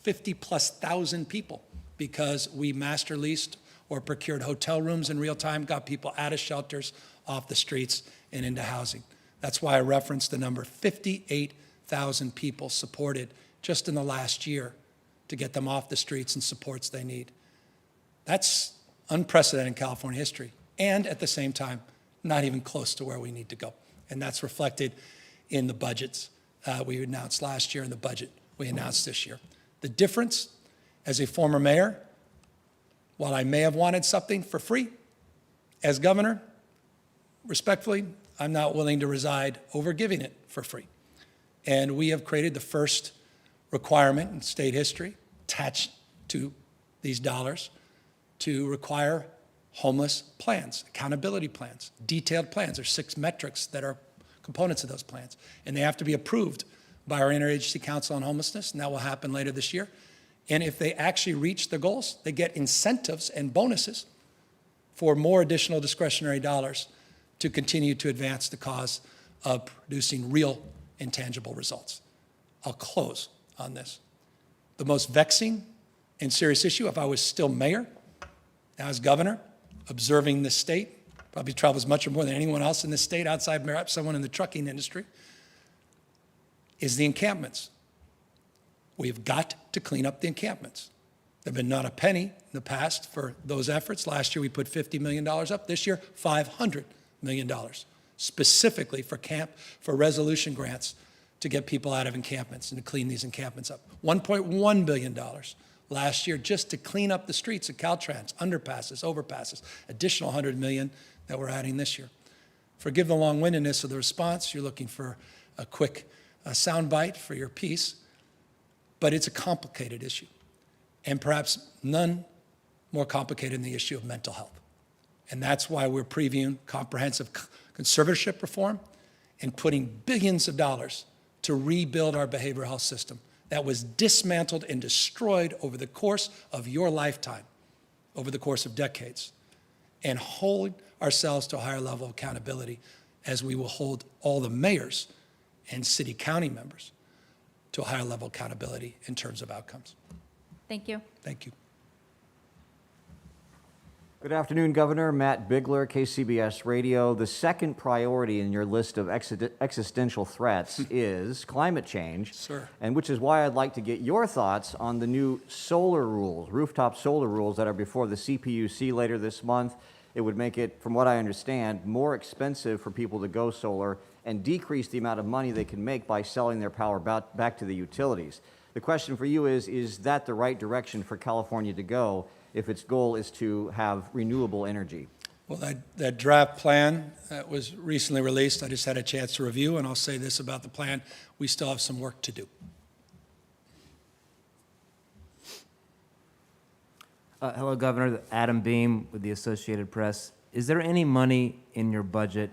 50,000+ people, because we master leased or procured hotel rooms in real time, got people out of shelters, off the streets, and into housing. That's why I referenced the number, 58,000 people supported just in the last year to get them off the streets and supports they need. That's unprecedented in California history, and at the same time, not even close to where we need to go. And that's reflected in the budgets we announced last year and the budget we announced this year. The difference, as a former mayor, while I may have wanted something for free, as governor, respectfully, I'm not willing to reside over giving it for free. And we have created the first requirement in state history attached to these dollars to require homeless plans, accountability plans, detailed plans. There's 6 metrics that are components of those plans. And they have to be approved by our Interagency Council on Homelessness, and that will happen later this year. And if they actually reach the goals, they get incentives and bonuses for more additional discretionary dollars to continue to advance the cause of producing real intangible results. I'll close on this. The most vexing and serious issue, if I was still mayor, Now, as governor, observing the state, probably travels much more than anyone else in the state outside perhaps someone in the trucking industry, is the encampments. We've got to clean up the encampments. There have been not a penny in the past for those efforts. Last year, we put $50 million up. This year, $500 million, specifically for resolution grants to get people out of encampments and to clean these encampments up. $1.1 billion last year just to clean up the streets of Caltrans, underpasses, overpasses, additional $100 million that we're adding this year. Forgive the long-windedness of the response. You're looking for a quick soundbite for your piece, but it's a complicated issue, and perhaps none more complicated than the issue of mental health. And that's why we're previewing comprehensive conservatorship reform and putting billions of dollars to rebuild our behavioral health system that was dismantled and destroyed over the course of your lifetime, over the course of decades, and hold ourselves to a higher level of accountability as we will hold all the mayors and city county members to a higher level of accountability in terms of outcomes. Thank you. Thank you. Good afternoon, Governor. Matt Bigler, KCBS Radio. The second priority in your list of existential threats is climate change, Sir. and which is why I'd like to get your thoughts on the new solar rules, rooftop solar rules that are before the CPUC later this month. It would make it, from what I understand, more expensive for people to go solar and decrease the amount of money they can make by selling their power back to the utilities. The question for you is that the right direction for California to go if its goal is to have renewable energy? Well, that draft plan that was recently released, I just had a chance to review, and I'll say this about the plan: we still have some work to do. Hello, Governor. Adam Beam with the Associated Press. Is there any money in your budget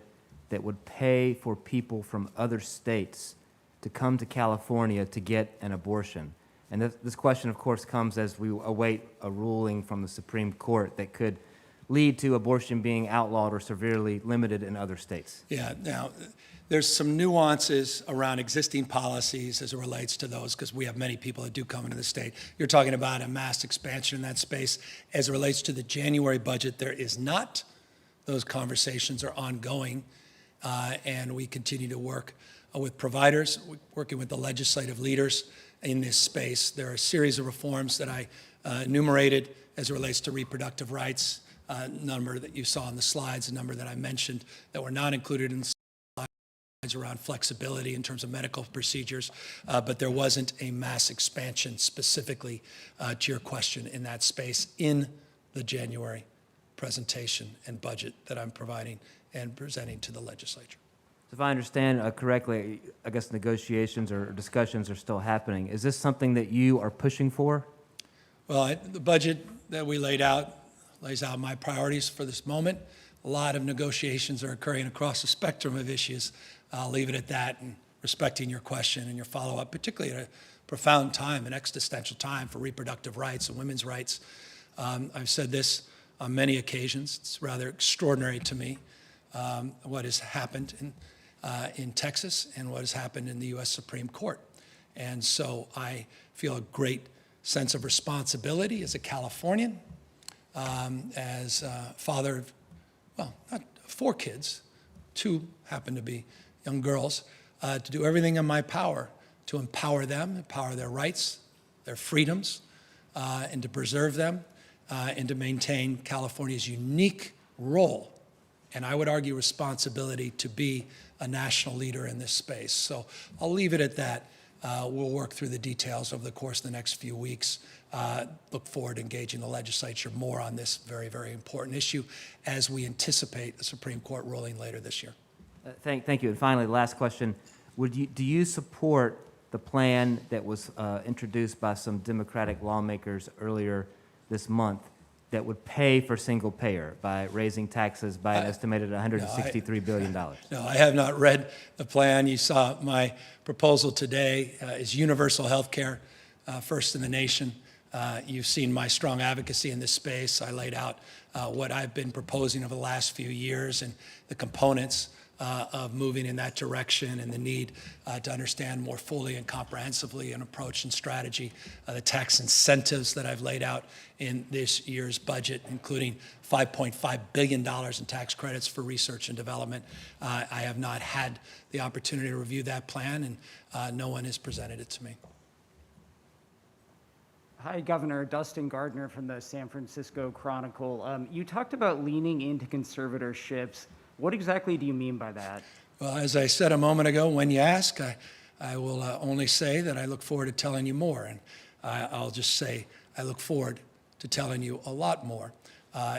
that would pay for people from other states to come to California to get an abortion? And this question, of course, comes as we await a ruling from the Supreme Court that could lead to abortion being outlawed or severely limited in other states. Yeah, now, there's some nuances around existing policies as it relates to those, because we have many people that do come into the state. You're talking about a mass expansion in that space. As it relates to the January budget, there is not. Those conversations are ongoing, and we continue to work with providers, working with the legislative leaders in this space. There are a series of reforms that I enumerated as it relates to reproductive rights, a number that you saw on the slides, a number that I mentioned that were not included in the slides around flexibility in terms of medical procedures, but there wasn't a mass expansion specifically to your question in that space in the January presentation and budget that I'm providing and presenting to the legislature. If I understand correctly, I guess negotiations or discussions are still happening. Is this something that you are pushing for? Well, the budget that we laid out lays out my priorities for this moment. A lot of negotiations are occurring across the spectrum of issues. I'll leave it at that, and respecting your question and your follow-up, particularly at a profound time, an existential time for reproductive rights and women's rights. I've said this on many occasions. It's rather extraordinary to me what has happened in Texas and what has happened in the U.S. Supreme Court. And so I feel a great sense of responsibility as a Californian, as a father of, well, not 4 kids, 2 happen to be young girls, to do everything in my power to empower them, empower their rights, their freedoms, and to preserve them, and to maintain California's unique role, and I would argue responsibility, to be a national leader in this space. So I'll leave it at that. We'll work through the details over the course of the next few weeks. Look forward to engaging the legislature more on this very, very important issue as we anticipate the Supreme Court ruling later this year. Thank you. And finally, last question. Do you support the plan that was introduced by some Democratic lawmakers earlier this month that would pay for single payer by raising taxes by an estimated $163 billion? No, I have not read the plan. You saw my proposal today is universal health care, first in the nation. You've seen my strong advocacy in this space. I laid out what I've been proposing over the last few years and the components of moving in that direction and the need to understand more fully and comprehensively an approach and strategy, the tax incentives that I've laid out in this year's budget, including $5.5 billion in tax credits for research and development. I have not had the opportunity to review that plan, and no one has presented it to me. Hi, Governor. Dustin Gardner from the San Francisco Chronicle. You talked about leaning into conservatorships. What exactly do you mean by that? Well, as I said a moment ago, when you ask, I will only say that I look forward to telling you more. And I'll just say I look forward to telling you a lot more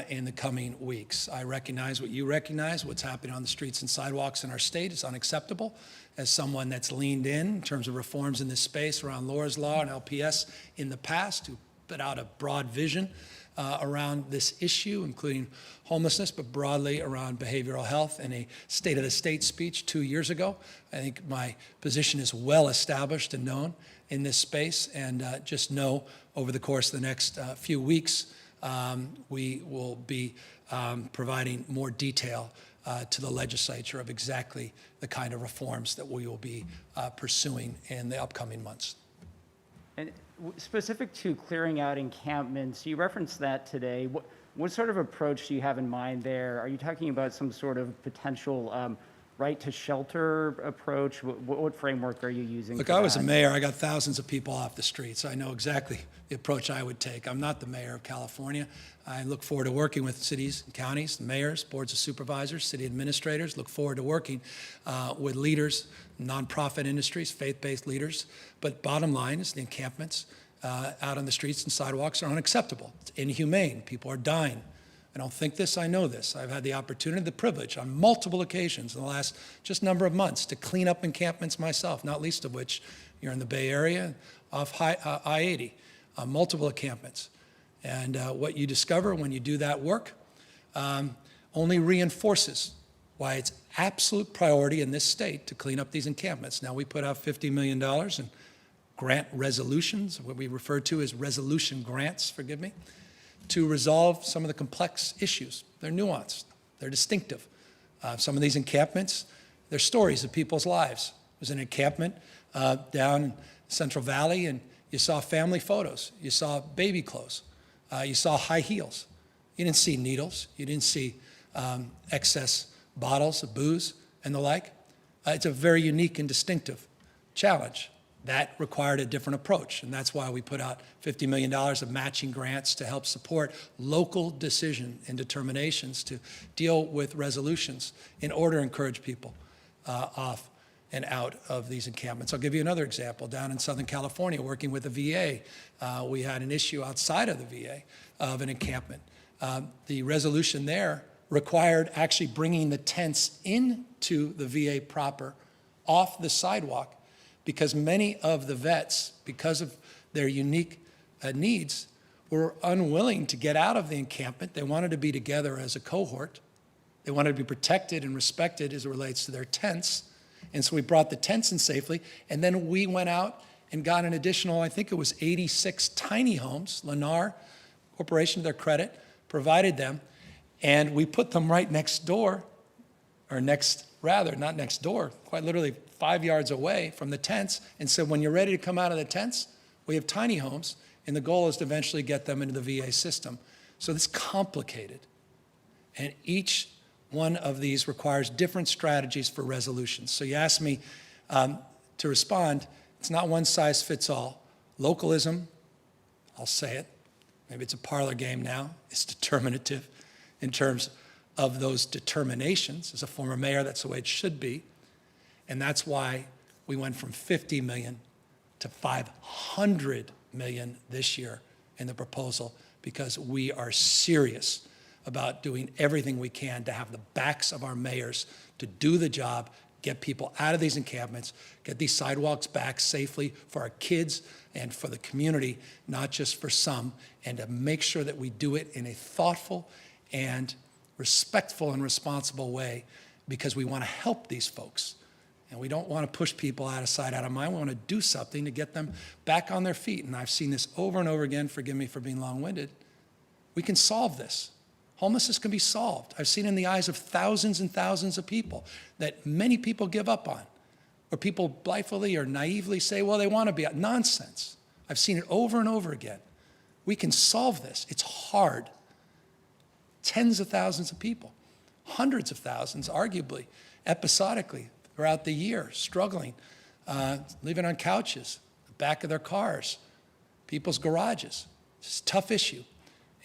in the coming weeks. I recognize what you recognize. What's happening on the streets and sidewalks in our state is unacceptable. As someone that's leaned in terms of reforms in this space around Laura's Law and LPS in the past, who put out a broad vision around this issue, including homelessness, but broadly around behavioral health in a State of the State speech 2 years ago. I think my position is well established and known in this space, and just know over the course of the next few weeks, we will be providing more detail to the legislature of exactly the kind of reforms that we will be pursuing in the upcoming months. And specific to clearing out encampments, you referenced that today. What sort of approach do you have in mind there? Are you talking about some sort of potential right to shelter approach? What framework are you using? Look, I was a mayor. I got thousands of people off the streets. I know exactly the approach I would take. I'm not the mayor of California. I look forward to working with cities and counties, mayors, boards of supervisors, city administrators. Look forward to working with leaders, nonprofit industries, faith-based leaders. But bottom line is the encampments out on the streets and sidewalks are unacceptable. It's inhumane. People are dying. I don't think this, I know this. I've had the opportunity, the privilege on multiple occasions in the last just number of months to clean up encampments myself, not least of which you're in the Bay Area off I-80, multiple encampments. And what you discover when you do that work only reinforces why it's absolute priority in this state to clean up these encampments. Now, we put out $50 million in grant resolutions, what we refer to as resolution grants, forgive me, to resolve some of the complex issues. They're nuanced, they're distinctive. Some of these encampments, they're stories of people's lives. There was an encampment down in Central Valley, and you saw family photos, you saw baby clothes, you saw high heels. You didn't see needles, you didn't see excess bottles of booze and the like. It's a very unique and distinctive challenge. That required a different approach, and that's why we put out $50 million of matching grants to help support local decision and determinations to deal with resolutions in order to encourage people off and out of these encampments. I'll give you another example. Down in Southern California, working with the VA, we had an issue outside of the VA of an encampment. The resolution there required actually bringing the tents into the VA proper, off the sidewalk, because many of the vets, because of their unique needs, were unwilling to get out of the encampment. They wanted to be together as a cohort. They wanted to be protected and respected as it relates to their tents. And so we brought the tents in safely, and then we went out and got an additional, I think it was 86 tiny homes. Lennar Corporation, to their credit, provided them, and we put them right next door, or not next door, quite literally 5 yards away from the tents, and said, when you're ready to come out of the tents, we have tiny homes, and the goal is to eventually get them into the VA system. So it's complicated, and each one of these requires different strategies for resolutions. So you asked me to respond. It's not one size fits all. Localism, I'll say it, maybe it's a parlor game now, it's determinative in terms of those determinations. As a former mayor, that's the way it should be. And that's why we went from 50 million to 500 million this year in the proposal, because we are serious about doing everything we can to have the backs of our mayors to do the job, get people out of these encampments, get these sidewalks back safely for our kids and for the community, not just for some, and to make sure that we do it in a thoughtful and respectful and responsible way, because we want to help these folks. And we don't want to push people out of sight, out of mind. We want to do something to get them back on their feet. And I've seen this over and over again. Forgive me for being long-winded. We can solve this. Homelessness can be solved. I've seen in the eyes of thousands and thousands of people that many people give up on, or people blithely or naively say, well, they want to be. Nonsense. I've seen it over and over again. We can solve this. It's hard. Tens of thousands of people, hundreds of thousands, arguably, episodically throughout the year, struggling, living on couches, the back of their cars, people's garages. It's a tough issue.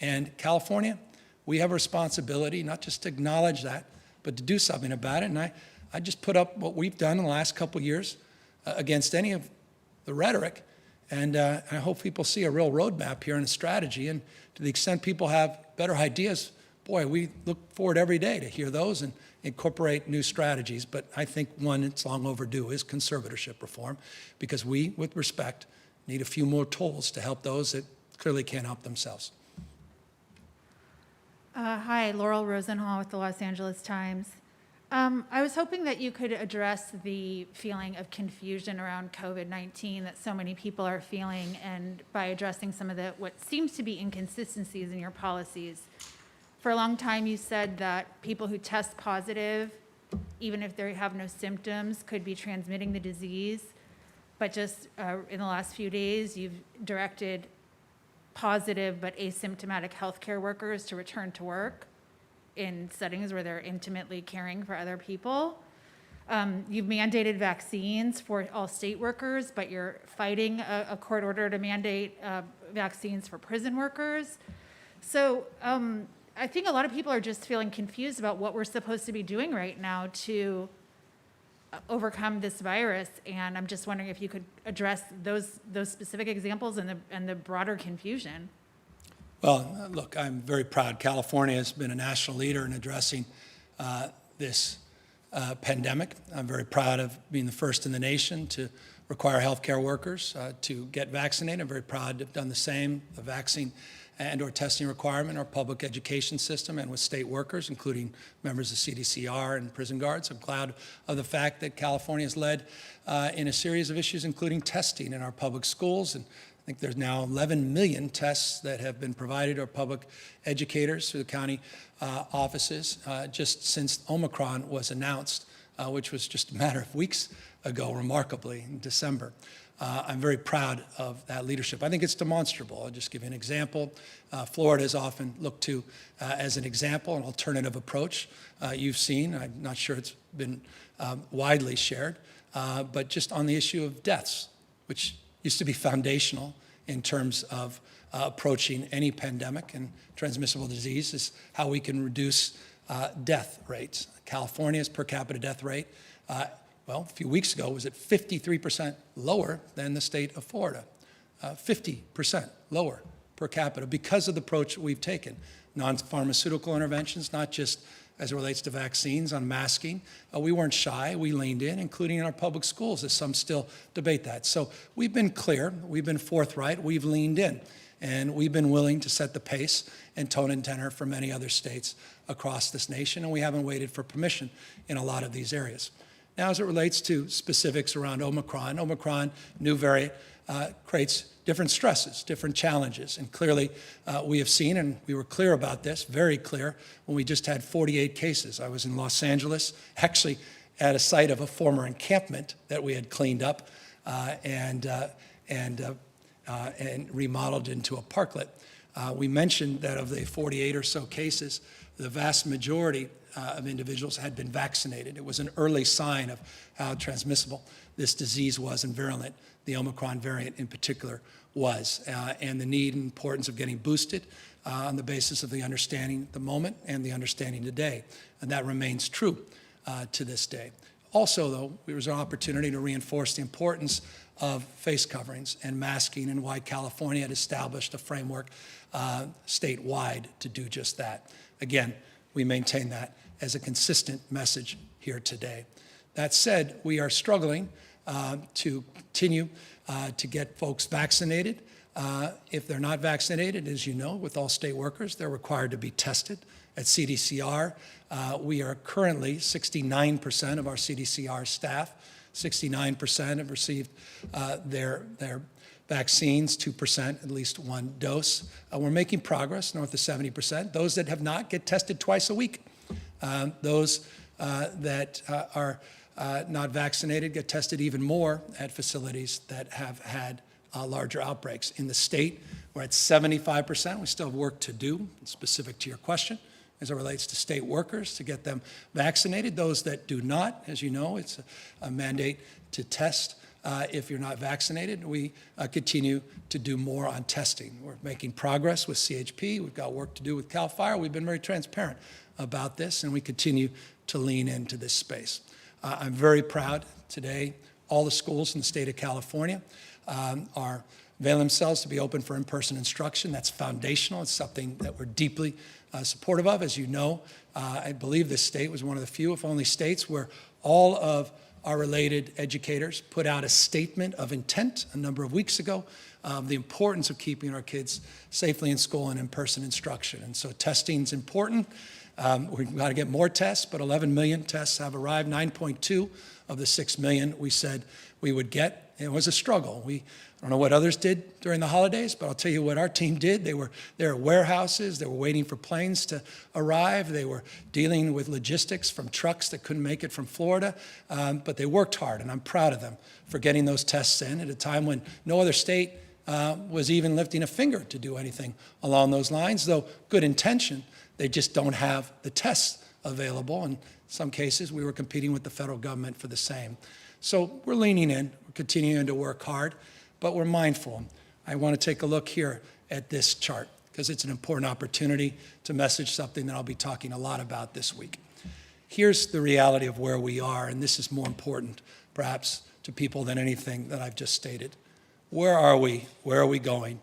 And California, we have a responsibility not just to acknowledge that, but to do something about it. And I just put up what we've done in the last couple of years against any of the rhetoric. And I hope people see a real roadmap here and a strategy. And to the extent people have better ideas, boy, we look forward every day to hear those and incorporate new strategies. But I think one that's long overdue is conservatorship reform, because we, with respect, need a few more tools to help those that clearly can't help themselves. Hi, Laurel Rosenhall with the Los Angeles Times. I was hoping that you could address the feeling of confusion around COVID-19 that so many people are feeling, and by addressing some of the what seems to be inconsistencies in your policies. For a long time, you said that people who test positive, even if they have no symptoms, could be transmitting the disease. But just in the last few days, you've directed positive but asymptomatic healthcare workers to return to work in settings where they're intimately caring for other people. You've mandated vaccines for all state workers, but you're fighting a court order to mandate vaccines for prison workers. So I think a lot of people are just feeling confused about what we're supposed to be doing right now to overcome this virus, and I'm just wondering if you could address those specific examples and the broader confusion. Well, look, I'm very proud. California has been a national leader in addressing this pandemic. I'm very proud of being the first in the nation to require healthcare workers to get vaccinated. I'm very proud to have done the same, the vaccine and/or testing requirement in our public education system and with state workers, including members of CDCR and prison guards. I'm glad of the fact that California has led in a series of issues, including testing in our public schools. And I think there's now 11 million tests that have been provided to our public educators through the county offices just since Omicron was announced, which was just a matter of weeks ago, remarkably, in December. I'm very proud of that leadership. I think it's demonstrable. I'll just give you an example. Florida is often looked to as an example, an alternative approach. You've seen, I'm not sure it's been widely shared, but just on the issue of deaths, which used to be foundational in terms of approaching any pandemic and transmissible disease, is how we can reduce death rates. California's per capita death rate, well, a few weeks ago, was at 53% lower than the state of Florida. 50% lower per capita because of the approach we've taken. Non-pharmaceutical interventions, not just as it relates to vaccines, on masking. We weren't shy. We leaned in, including in our public schools, as some still debate that. So we've been clear. We've been forthright. We've leaned in. And we've been willing to set the pace and tone and tenor for many other states across this nation. And we haven't waited for permission in a lot of these areas. Now, as it relates to specifics around Omicron, new variant, creates different stresses, different challenges. And clearly, we have seen, and we were clear about this, very clear, when we just had 48 cases. I was in Los Angeles, actually at a site of a former encampment that we had cleaned up and remodeled into a parklet. We mentioned that of the 48 or so cases, the vast majority of individuals had been vaccinated. It was an early sign of how transmissible this disease was and virulent the Omicron variant in particular was, and the need and importance of getting boosted on the basis of the understanding at the moment and the understanding today. And that remains true to this day. Also, though, there was an opportunity to reinforce the importance of face coverings and masking, and why California had established a framework statewide to do just that. Again, we maintain that as a consistent message here today. That said, we are struggling to continue to get folks vaccinated. If they're not vaccinated, as you know, with all state workers, they're required to be tested. At CDCR, we are currently 69% of our CDCR staff, 69% have received their Vaccines, 2%, at least one dose. We're making progress, north of 70%. Those that have not get tested twice a week. Those that are not vaccinated get tested even more at facilities that have had larger outbreaks. In the state, we're at 75%. We still have work to do, specific to your question, as it relates to state workers, to get them vaccinated. Those that do not, as you know, it's a mandate to test if you're not vaccinated. We continue to do more on testing. We're making progress with CHP. We've got work to do with CalFire. We've been very transparent about this, and we continue to lean into this space. I'm very proud today, all the schools in the state of California are availing themselves to be open for in-person instruction. That's foundational. It's something that we're deeply supportive of. As you know, I believe this state was one of the few, if only, states where all of our related educators put out a statement of intent a number of weeks ago of the importance of keeping our kids safely in school and in-person instruction. And so testing is important. We've got to get more tests, but 11 million tests have arrived, 9.2 of the 6 million we said we would get. It was a struggle. I don't know what others did during the holidays, but I'll tell you what our team did. They were there at warehouses. They were waiting for planes to arrive. They were dealing with logistics from trucks that couldn't make it from Florida. But they worked hard, and I'm proud of them for getting those tests in at a time when no other state was even lifting a finger to do anything along those lines, though good intention. They just don't have the tests available. In some cases, we were competing with the federal government for the same. So we're leaning in. We're continuing to work hard. But we're mindful. I want to take a look here at this chart because it's an important opportunity to message something that I'll be talking a lot about this week. Here's the reality of where we are, and this is more important, perhaps, to people than anything that I've just stated. Where are we? Where are we going?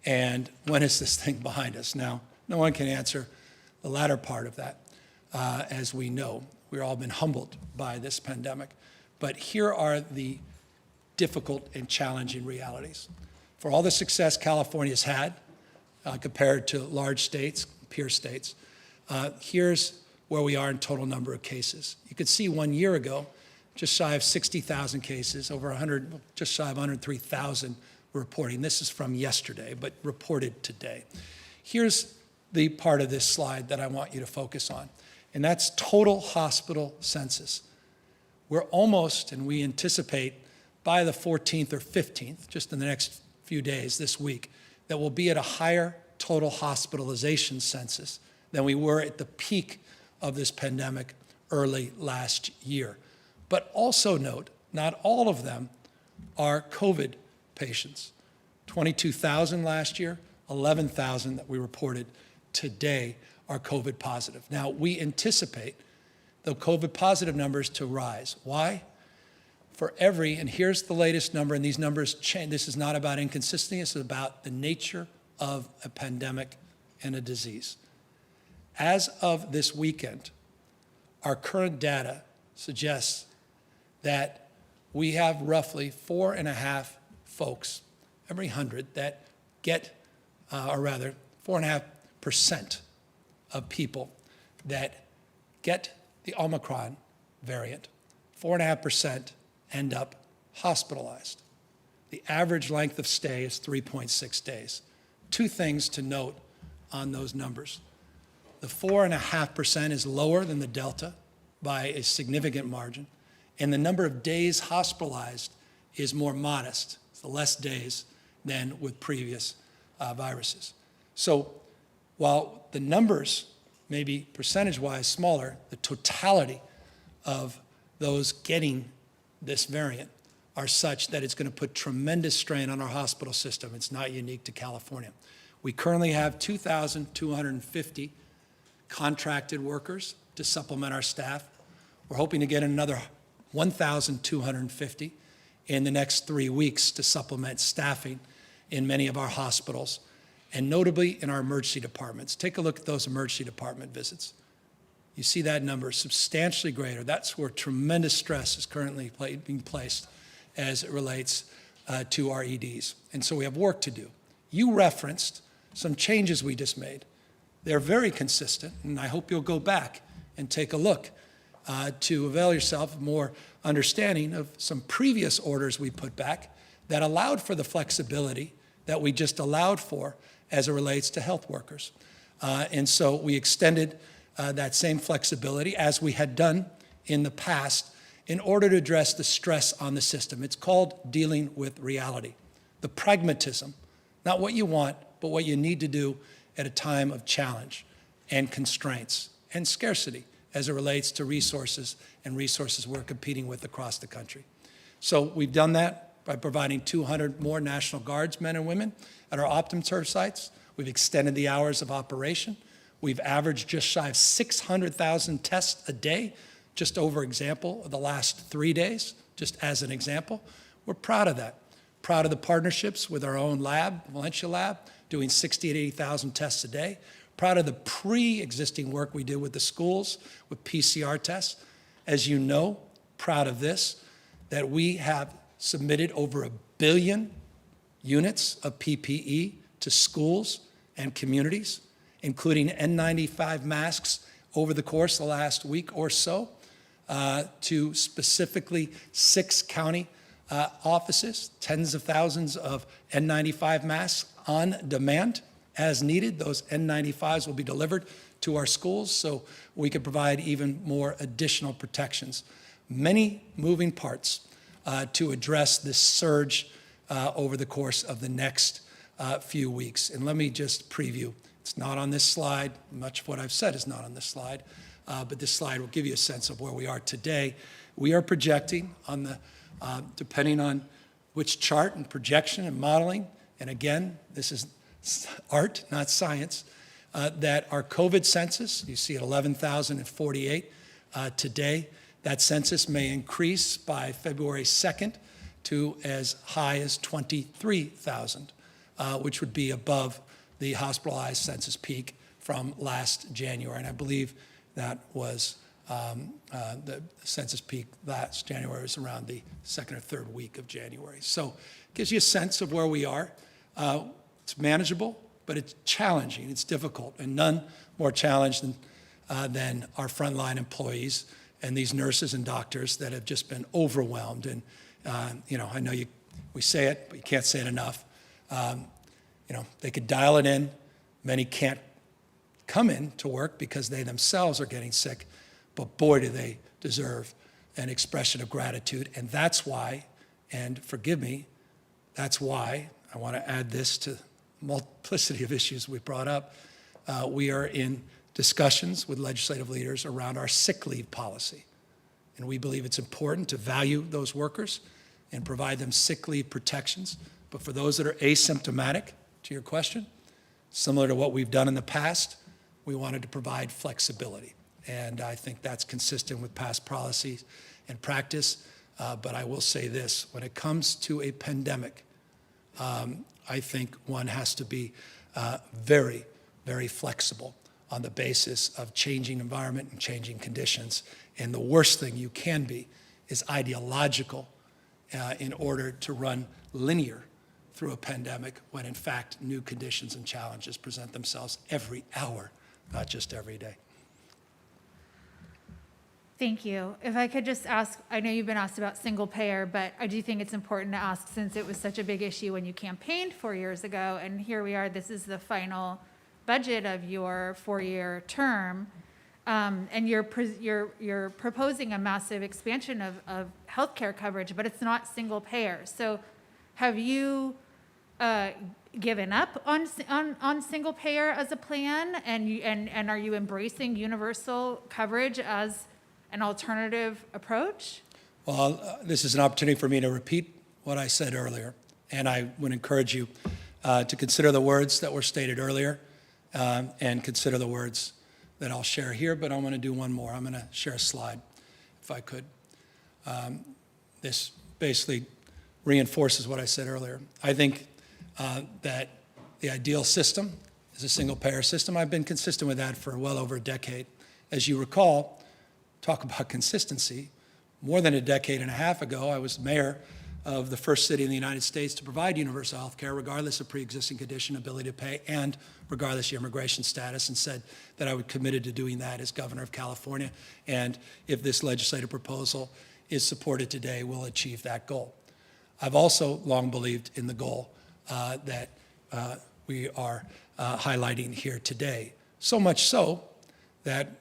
And when is this thing behind us? Now, no one can answer the latter part of that, as we know. We've all been humbled by this pandemic. But here are the difficult and challenging realities. For all the success California's had compared to large states, peer states, here's where we are in total number of cases. You could see 1 year ago, just shy of 60,000 cases, just shy of 103,000 were reporting. This is from yesterday, but reported today. Here's the part of this slide that I want you to focus on, and that's total hospital census. We're almost, and we anticipate by the 14th or 15th, just in the next few days this week, that we'll be at a higher total hospitalization census than we were at the peak of this pandemic early last year. But also note, not all of them are COVID patients. 22,000 last year, 11,000 that we reported today are COVID positive. Now, we anticipate the COVID positive numbers to rise. Why? For every, and here's the latest number, and these numbers change. This is not about inconsistency, this is about the nature of a pandemic and a disease. As of this weekend, our current data suggests that we have roughly 4.5 folks every 100 that get, or rather, 4.5% of people that get the Omicron variant. 4.5% end up hospitalized. The average length of stay is 3.6 days. Two things to note on those numbers. The 4.5% is lower than the Delta by a significant margin, and the number of days hospitalized is more modest. It's less days than with previous viruses. So while the numbers may be percentage-wise smaller, the totality of those getting this variant are such that it's going to put tremendous strain on our hospital system. It's not unique to California. We currently have 2,250 contracted workers to supplement our staff. We're hoping to get another 1,250 in the next 3 weeks to supplement staffing in many of our hospitals, and notably in our emergency departments. Take a look at those emergency department visits. You see that number substantially greater. That's where tremendous stress is currently being placed as it relates to our EDs. And so we have work to do. You referenced some changes we just made. They're very consistent, and I hope you'll go back and take a look to avail yourself of more understanding of some previous orders we put back that allowed for the flexibility that we just allowed for as it relates to health workers. And so we extended that same flexibility as we had done in the past in order to address the stress on the system. It's called dealing with reality. The pragmatism, not what you want, but what you need to do at a time of challenge and constraints and scarcity as it relates to resources and resources we're competing with across the country. So we've done that by providing 200 more National Guards men and women at our OptumServe sites. We've extended the hours of operation. We've averaged just shy of 600,000 tests a day, just over example of the last 3 days, just as an example. We're proud of that. Proud of the partnerships with our own lab, Valencia Lab, doing 60 to 80,000 tests a day. Proud of the pre-existing work we did with the schools with PCR tests. As you know, proud of this, that we have submitted over 1 billion units of PPE to schools and communities, including N95 masks over the course of the last week or so, to specifically 6 county offices, tens of thousands of N95 masks on demand as needed. Those N95s will be delivered to our schools so we can provide even more additional protections. Many moving parts to address this surge over the course of the next few weeks. And let me just preview. It's not on this slide. Much of what I've said is not on this slide, but this slide will give you a sense of where we are today. We are projecting on the, depending on which chart and projection and modeling, and again, this is art, not science, that our COVID census, you see at 11,048 today, that census may increase by February 2nd to as high as 23,000, which would be above the hospitalized census peak from last January. And I believe that was the census peak last January was around the 2nd or 3rd week of January. So it gives you a sense of where we are. It's manageable, but it's challenging, it's difficult, and none more challenged than our frontline employees and these nurses and doctors that have just been overwhelmed. And, I know we say it, but you can't say it enough. They could dial it in. Many can't come in to work because they themselves are getting sick, but boy, do they deserve an expression of gratitude. And that's why, and forgive me, that's why I want to add this to multiplicity of issues we brought up. We are in discussions with legislative leaders around our sick leave policy. And we believe it's important to value those workers and provide them sick leave protections. But for those that are asymptomatic, to your question, similar to what we've done in the past, we wanted to provide flexibility. And I think that's consistent with past policies and practice. But I will say this, when it comes to a pandemic, I think one has to be very, very flexible on the basis of changing environment and changing conditions. And the worst thing you can be is ideological in order to run linear through a pandemic when in fact new conditions and challenges present themselves every hour, not just every day. Thank you. If I could just ask, I know you've been asked about single payer, but I do think it's important to ask since it was such a big issue when you campaigned 4 years ago, and here we are, this is the final budget of your 4-year term, and you're proposing a massive expansion of healthcare coverage, but it's not single payer. So have you given up on single payer as a plan, and are you embracing universal coverage as an alternative approach? Well, this is an opportunity for me to repeat what I said earlier, and I would encourage you to consider the words that were stated earlier and consider the words that I'll share here, but I'm going to do one more. I'm going to share a slide, if I could. This basically reinforces what I said earlier. I think that the ideal system is a single-payer system. I've been consistent with that for well over a decade. As you recall, talk about consistency. More than a decade and a half ago, I was mayor of the first city in the United States to provide universal health care, regardless of pre-existing condition, ability to pay, and regardless of your immigration status, and said that I was committed to doing that as governor of California. And if this legislative proposal is supported today, we'll achieve that goal. I've also long believed in the goal that we are highlighting here today. So much so that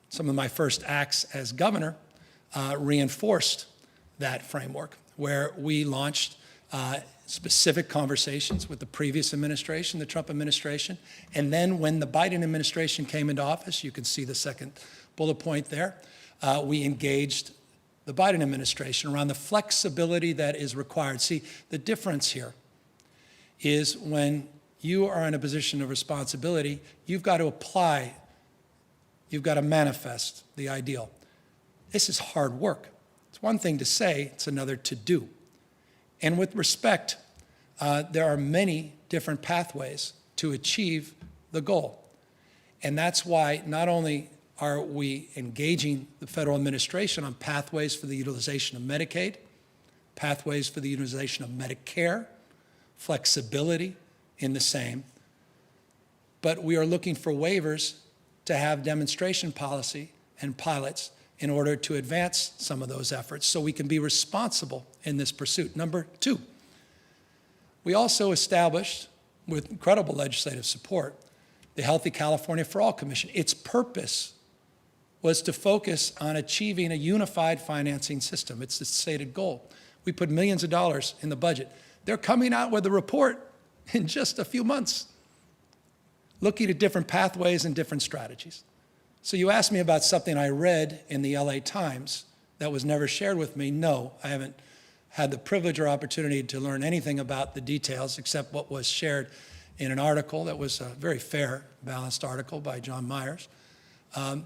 some of my first acts as governor reinforced that framework, where we launched specific conversations with the previous administration, the Trump administration, and then when the Biden administration came into office, you can see the second bullet point there, we engaged the Biden administration around the flexibility that is required. See, the difference here is when you are in a position of responsibility, you've got to apply, you've got to manifest the ideal. This is hard work. It's one thing to say, it's another to do. And with respect, there are many different pathways to achieve the goal. And that's why not only are we engaging the federal administration on pathways for the utilization of Medicaid, pathways for the utilization of Medicare, flexibility in the same, but we are looking for waivers to have demonstration policy and pilots in order to advance some of those efforts so we can be responsible in this pursuit. Number two, we also established, with incredible legislative support, the Healthy California for All Commission. Its purpose was to focus on achieving a unified financing system. It's the stated goal. We put millions of dollars in the budget. They're coming out with a report in just a few months, looking at different pathways and different strategies. So you asked me about something I read in the LA Times that was never shared with me. No, I haven't had the privilege or opportunity to learn anything about the details except what was shared in an article that was a very fair, balanced article by John Myers.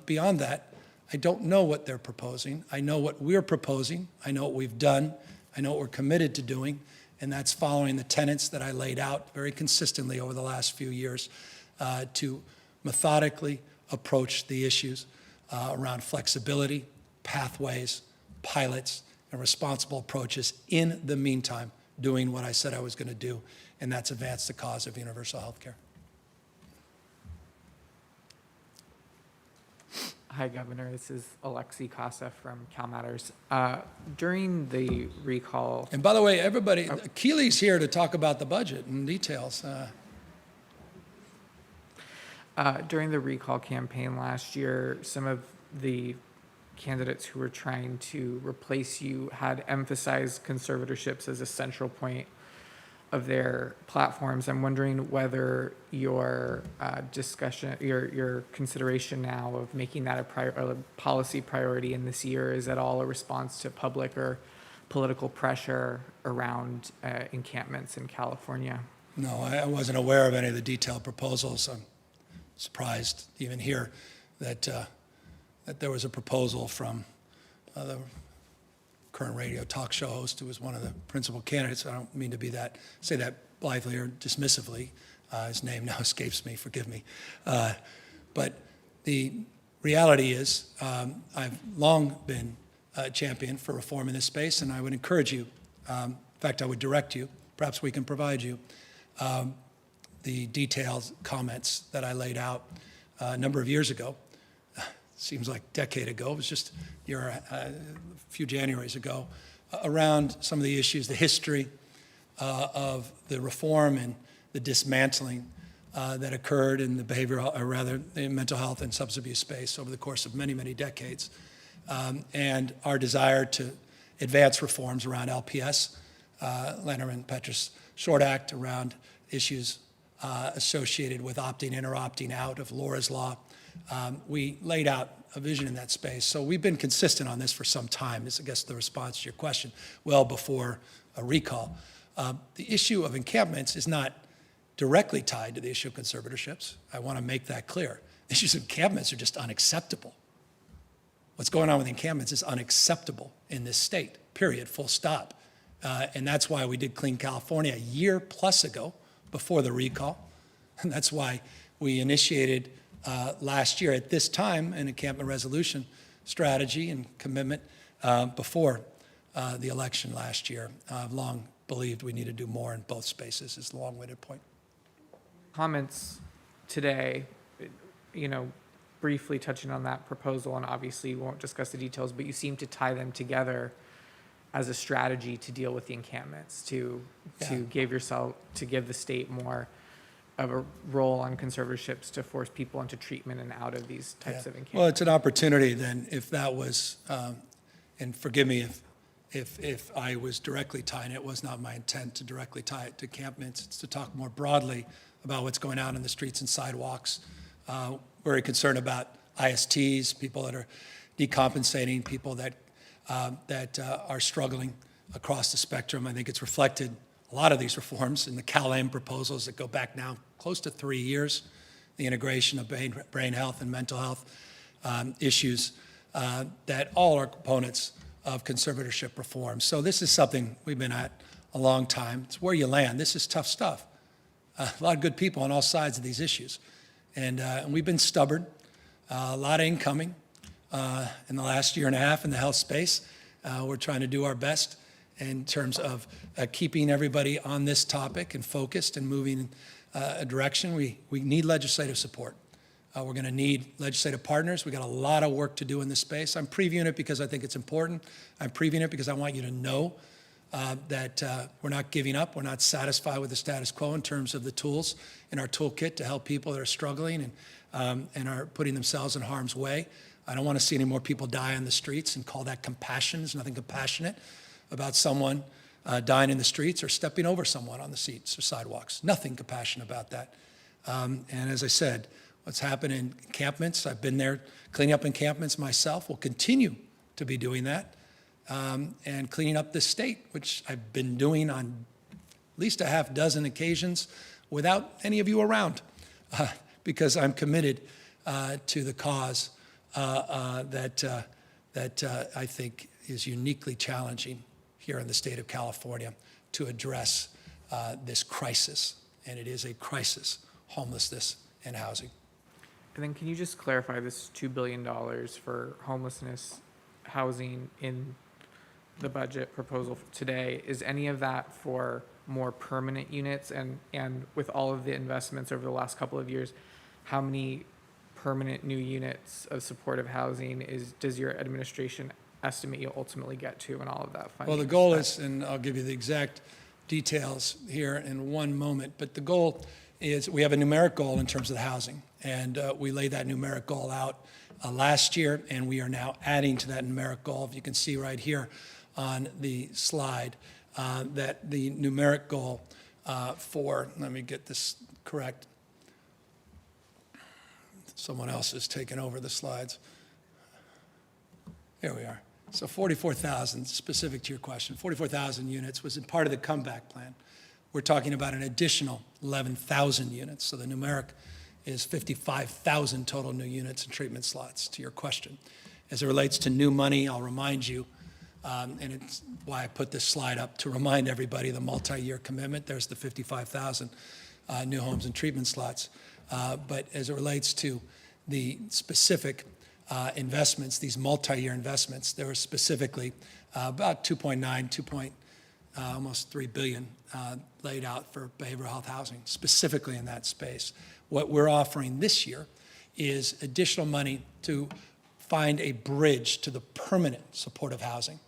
Beyond that, I don't know what they're proposing. I know what we're proposing. I know what we've done. I know what we're committed to doing, and that's following the tenets that I laid out very consistently over the last few years to methodically approach the issues around flexibility, pathways, pilots, and responsible approaches. In the meantime, doing what I said I was going to do, and that's advance the cause of universal health care. Hi, Governor. This is Alexi Casa from CalMatters. During the recall, And by the way, everybody, Keely's here to talk about the budget and details. during the recall campaign last year, some of the candidates who were trying to replace you had emphasized conservatorships as a central point of their platforms. I'm wondering whether your discussion, your consideration now of making that a policy priority in this year is at all a response to public or political pressure around encampments in California. No, I wasn't aware of any of the detailed proposals. I'm surprised to even hear that that there was a proposal from the current radio talk show host who was one of the principal candidates. I don't mean to say that blithely or dismissively. His name now escapes me, forgive me. But the reality is I've long been a champion for reform in this space, and I would encourage you, in fact, I would direct you, perhaps we can provide you the detailed comments that I laid out a number of years ago. Seems like a decade ago. It was just a few Januaries ago, around some of the issues, the history of the reform and the dismantling that occurred in the behavioral, or rather, the mental health and substance abuse space over the course of many, many decades, and our desire to advance reforms around LPS, Lanterman-Petrus Short Act, around issues associated with opting in or opting out of Laura's Law. We laid out a vision in that space. So we've been consistent on this for some time. This, I guess, the response to your question, well before a recall. The issue of encampments is not directly tied to the issue of conservatorships. I want to make that clear. Issues of encampments are just unacceptable. What's going on with encampments is unacceptable in this state, period, full stop. And that's why we did Clean California a year plus ago, before the recall. And that's why we initiated last year at this time an encampment resolution strategy and commitment before the election last year. I've long believed we need to do more in both spaces, is the long-winded point. Comments today, briefly touching on that proposal, and obviously you won't discuss the details, but you seem to tie them together. as a strategy to deal with the encampments, to give the state more of a role on conservatorships to force people into treatment and out of these types of encampments? Well, it's an opportunity then, if that was, and forgive me if I was directly tying it, it was not my intent to directly tie it to encampments. It's to talk more broadly about what's going on in the streets and sidewalks. Very concerned about ISTs, people that are decompensating, people that are struggling across the spectrum. I think it's reflected, a lot of these reforms, in the CalAIM proposals that go back now close to 3 years, the integration of brain health and mental health issues that all are components of conservatorship reform. So this is something we've been at a long time. It's where you land. This is tough stuff. A lot of good people on all sides of these issues. And we've been stubborn, a lot of incoming in the last year and a half in the health space. We're trying to do our best in terms of keeping everybody on this topic and focused and moving a direction. We need legislative support. We're going to need legislative partners. We've got a lot of work to do in this space. I'm previewing it because I think it's important. I'm previewing it because I want you to know that we're not giving up. We're not satisfied with the status quo in terms of the tools in our toolkit to help people that are struggling and are putting themselves in harm's way. I don't want to see any more people die on the streets and call that compassion. There's nothing compassionate about someone dying in the streets or stepping over someone on the seats or sidewalks. Nothing compassionate about that. And as I said, what's happened in encampments, I've been there cleaning up encampments myself. We'll continue to be doing that. And cleaning up this state, which I've been doing on at least a half dozen occasions without any of you around, because I'm committed to the cause that I think is uniquely challenging here in the state of California to address this crisis, and it is a crisis, homelessness and housing. And then can you just clarify this $2 billion for homelessness, housing in the budget proposal today? Is any of that for more permanent units? And with all of the investments over the last couple of years, how many permanent new units of supportive housing does your administration estimate you'll ultimately get to and all of that funding? Well, the goal is, and I'll give you the exact details here in one moment, but the goal is we have a numeric goal in terms of the housing, and we laid that numeric goal out last year, and we are now adding to that numeric goal. If you can see right here on the slide, that the numeric goal for, let me get this correct. Someone else is taking over the slides. Here we are. So 44,000, specific to your question, 44,000 units was in part of the comeback plan. We're talking about an additional 11,000 units. So the numeric is 55,000 total new units and treatment slots, to your question. As it relates to new money, I'll remind you, and it's why I put this slide up, to remind everybody the multi-year commitment. There's the 55,000 new homes and treatment slots. But as it relates to the specific investments, these multi-year investments, there was specifically about almost $3 billion laid out for behavioral health housing, specifically in that space. What we're offering this year is additional money to find a bridge to the permanent supportive housing.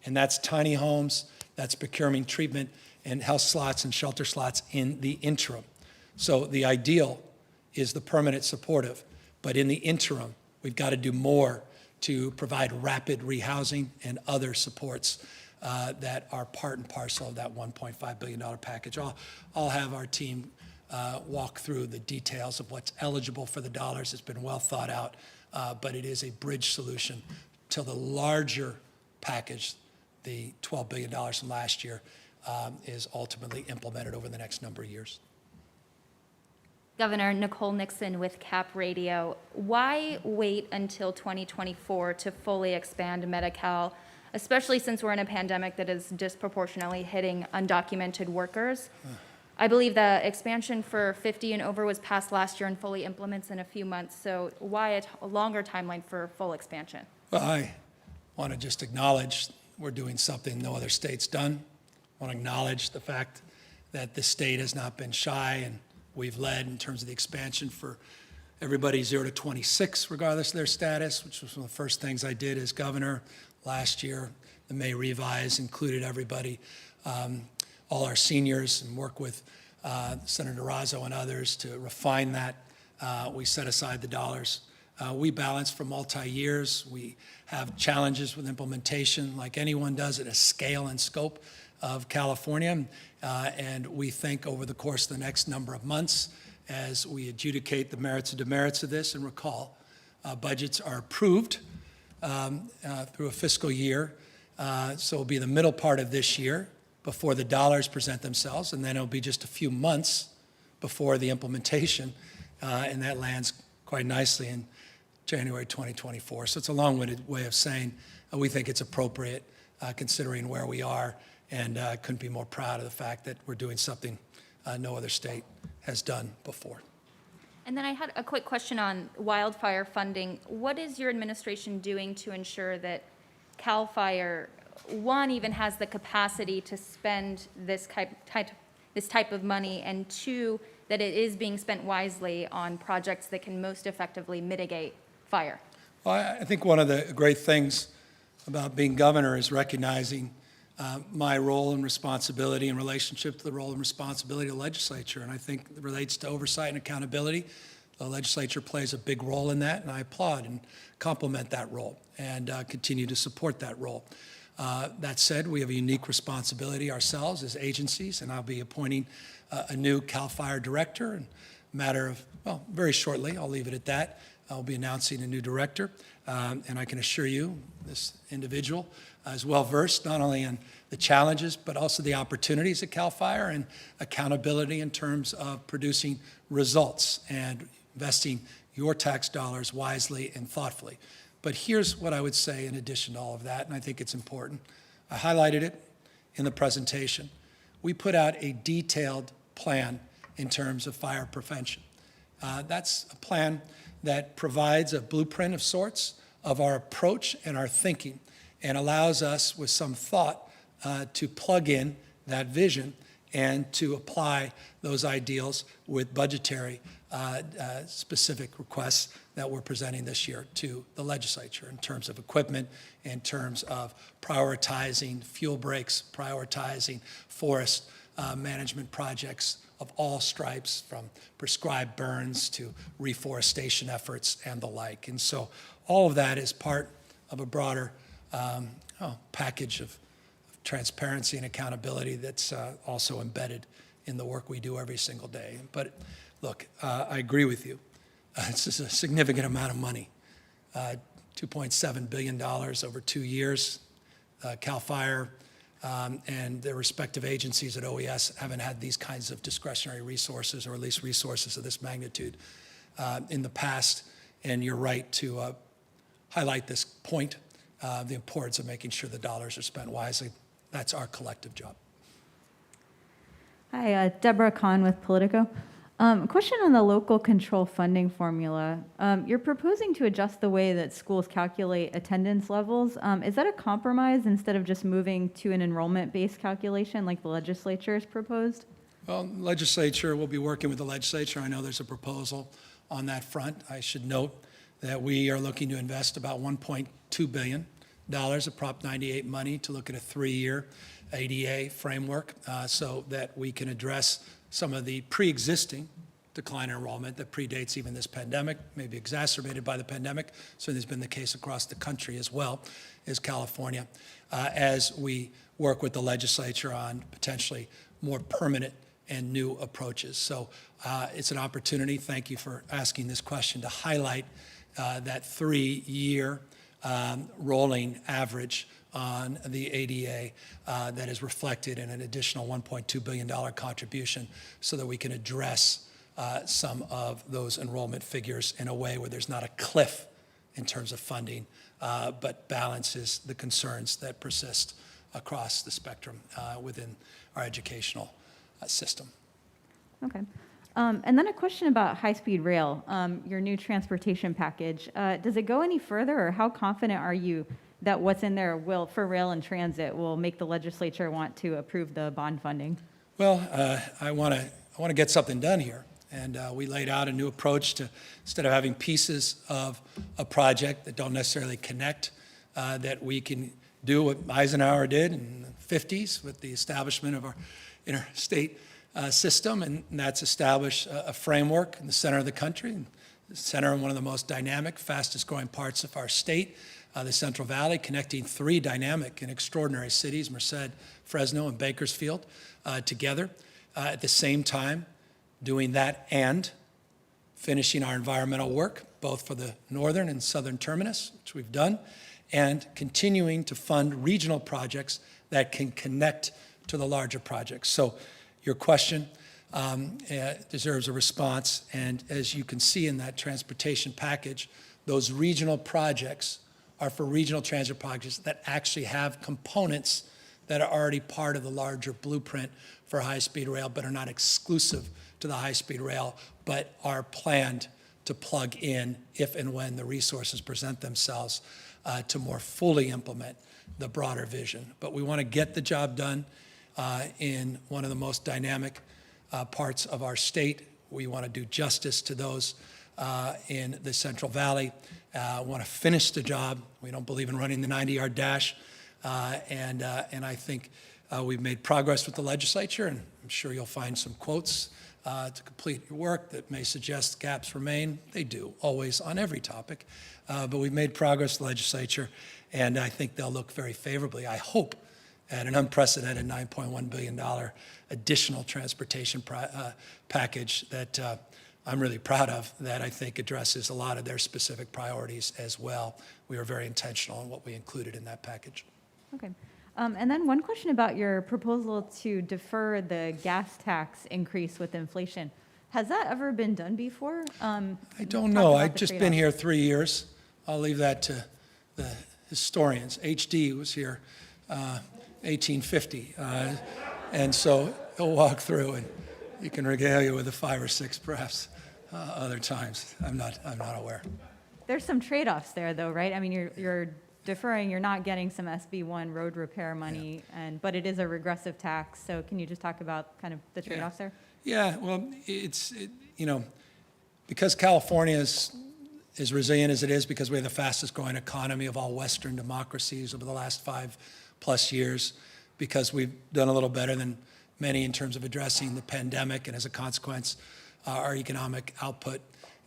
And that's tiny homes, that's procuring treatment and health slots and shelter slots in the interim. So the ideal is the permanent supportive, but in the interim, we've got to do more to provide rapid rehousing and other supports that are part and parcel of that $1.5 billion package. I'll have our team walk through the details of what's eligible for the dollars. It's been well thought out, but it is a bridge solution till the larger package, the $12 billion from last year, is ultimately implemented over the next number of years. Governor, Nicole Nixon with Cap Radio. Why wait until 2024 to fully expand Medi-Cal, especially since we're in a pandemic that is disproportionately hitting undocumented workers? I believe the expansion for 50 and over was passed last year and fully implements in a few months. So why a longer timeline for full expansion? Well, I want to just acknowledge we're doing something no other state's done. I want to acknowledge the fact that this state has not been shy, and we've led in terms of the expansion for everybody 0 to 26, regardless of their status, which was one of the first things I did as governor last year. The May revise included everybody, all our seniors, and work with Senator Razzo and others to refine that. We set aside the dollars. We balance for multi-years. We have challenges with implementation like anyone does at a scale and scope of California. And we think over the course of the next number of months, as we adjudicate the merits and demerits of this, and recall, budgets are approved through a fiscal year. So it'll be the middle part of this year before the dollars present themselves, and then it'll be just a few months before the implementation, and that lands quite nicely in January 2024. So it's a long-winded way of saying we think it's appropriate considering where we are, and couldn't be more proud of the fact that we're doing something no other state has done before. And then I had a quick question on wildfire funding. What is your administration doing to ensure that CAL FIRE, one, even has the capacity to spend this type of money, and two, that it is being spent wisely on projects that can most effectively mitigate fire? Well, I think one of the great things about being governor is recognizing my role and responsibility in relationship to the role and responsibility of the legislature. And I think it relates to oversight and accountability. The legislature plays a big role in that, and I applaud and compliment that role and continue to support that role. That said, we have a unique responsibility ourselves as agencies, and I'll be appointing a new CAL FIRE director in a matter of, well, very shortly. I'll leave it at that. I'll be announcing a new director, and I can assure you this individual is well-versed not only in the challenges but also the opportunities at CAL FIRE and accountability in terms of producing results and investing your tax dollars wisely and thoughtfully. But here's what I would say in addition to all of that, and I think it's important. I highlighted it in the presentation. We put out a detailed plan in terms of fire prevention. That's a plan that provides a blueprint of sorts of our approach and our thinking, and allows us, with some thought, to plug in that vision and to apply those ideals with budgetary specific requests that we're presenting this year to the legislature in terms of equipment, in terms of prioritizing fuel breaks, prioritizing forest management projects of all stripes, from prescribed burns to reforestation efforts and the like. And so all of that is part of a broader package of transparency and accountability that's also embedded in the work we do every single day. But look, I agree with you. It's just a significant amount of money, $2.7 billion over 2 years. CAL FIRE and their respective agencies at OES haven't had these kinds of discretionary resources, or at least resources of this magnitude, in the past. And you're right to highlight this point, the importance of making sure the dollars are spent wisely. That's our collective job. Hi, Deborah Kahn with Politico. Question on the local control funding formula. You're proposing to adjust the way that schools calculate attendance levels. Is that a compromise instead of just moving to an enrollment-based calculation like the legislature has proposed? Well, legislature, we'll be working with the legislature. I know there's a proposal on that front. I should note that we are looking to invest about $1.2 billion of Prop 98 money to look at a 3-year ADA framework so that we can address some of the pre-existing decline in enrollment that predates even this pandemic, maybe exacerbated by the pandemic. So there's been the case across the country as well as California, as we work with the legislature on potentially more permanent and new approaches. So it's an opportunity, thank you for asking this question, to highlight that 3-year rolling average on the ADA that is reflected in an additional $1.2 billion contribution, so that we can address some of those enrollment figures in a way where there's not a cliff in terms of funding, but balances the concerns that persist across the spectrum within our educational system. Okay. And then a question about high-speed rail, your new transportation package. Does it go any further, or how confident are you that what's in there will, for rail and transit, will make the legislature want to approve the bond funding? Well, I want to get something done here, And we laid out a new approach to, instead of having pieces of a project that don't necessarily connect, that we can do what Eisenhower did in the 50s with the establishment of our interstate system, and that's establish a framework in the center of the country, the center of one of the most dynamic, fastest growing parts of our state, the Central Valley, connecting three dynamic and extraordinary cities, Merced, Fresno, and Bakersfield, together. At the same time, doing that and finishing our environmental work, both for the northern and southern terminus, which we've done, and continuing to fund regional projects that can connect to the larger projects. So your question deserves a response, and as you can see in that transportation package, those regional projects are for regional transit projects that actually have components that are already part of the larger blueprint for high-speed rail, but are not exclusive to the high-speed rail, but are planned to plug in if and when the resources present themselves to more fully implement the broader vision. But we want to get the job done in one of the most dynamic parts of our state. We want to do justice to those in the Central Valley. Want to finish the job. We don't believe in running the 90-yard dash. And I think we've made progress with the legislature, and I'm sure you'll find some quotes to complete your work that may suggest gaps remain. They do, always, on every topic. But we've made progress with the legislature, and I think they'll look very favorably, I hope, at an unprecedented $9.1 billion additional transportation package that I'm really proud of, that I think addresses a lot of their specific priorities as well. We were very intentional in what we included in that package. Okay. And then one question about your proposal to defer the gas tax increase with inflation. Has that ever been done before? I don't know. I've just been here 3 years. I'll leave that to the historians. HD was here 1850. And so he'll walk through and you can regale you with the 5 or 6 perhaps other times. I'm not aware. There's some trade-offs there though, right? I mean, you're deferring, you're not getting some SB1 road repair money, but it is a regressive tax. So can you just talk about kind of the trade-offs there? Yeah, well, because California is as resilient as it is, because we have the fastest growing economy of all Western democracies over the last 5+ years, because we've done a little better than many in terms of addressing the pandemic, and as a consequence, our economic output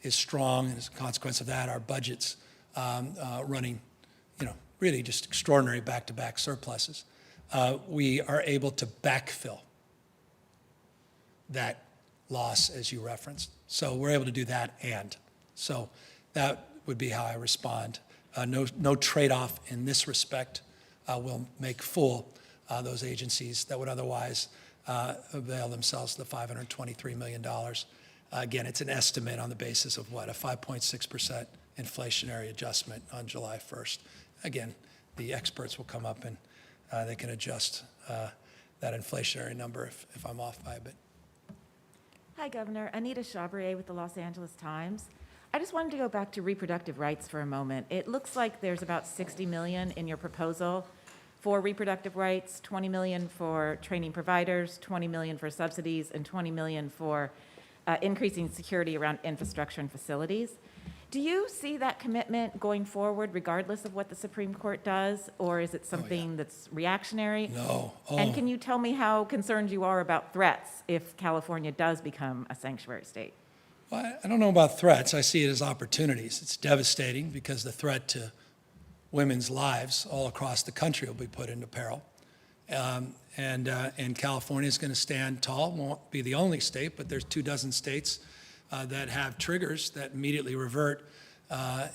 is strong, and as a consequence of that, our budget's running, really just extraordinary back-to-back surpluses. We are able to backfill that loss, as you referenced. So we're able to do that, and so that would be how I respond. No trade-off in this respect will make full those agencies that would otherwise avail themselves of the $523 million. Again, it's an estimate on the basis of what, a 5.6% inflationary adjustment on July 1st. Again, the experts will come up and they can adjust that inflationary number if I'm off by a bit. Hi, Governor. Anita Chabrier with the Los Angeles Times. I just wanted to go back to reproductive rights for a moment. It looks like there's about $60 million in your proposal for reproductive rights, $20 million for training providers, $20 million for subsidies, and $20 million for increasing security around infrastructure and facilities. Do you see that commitment going forward regardless of what the Supreme Court does, or is it something that's reactionary? No. And can you tell me how concerned you are about threats if California does become a sanctuary state? Well, I don't know about threats. I see it as opportunities. It's devastating because the threat to women's lives all across the country will be put into peril. And California is going to stand tall. Won't be the only state, but there's 24 states that have triggers that immediately revert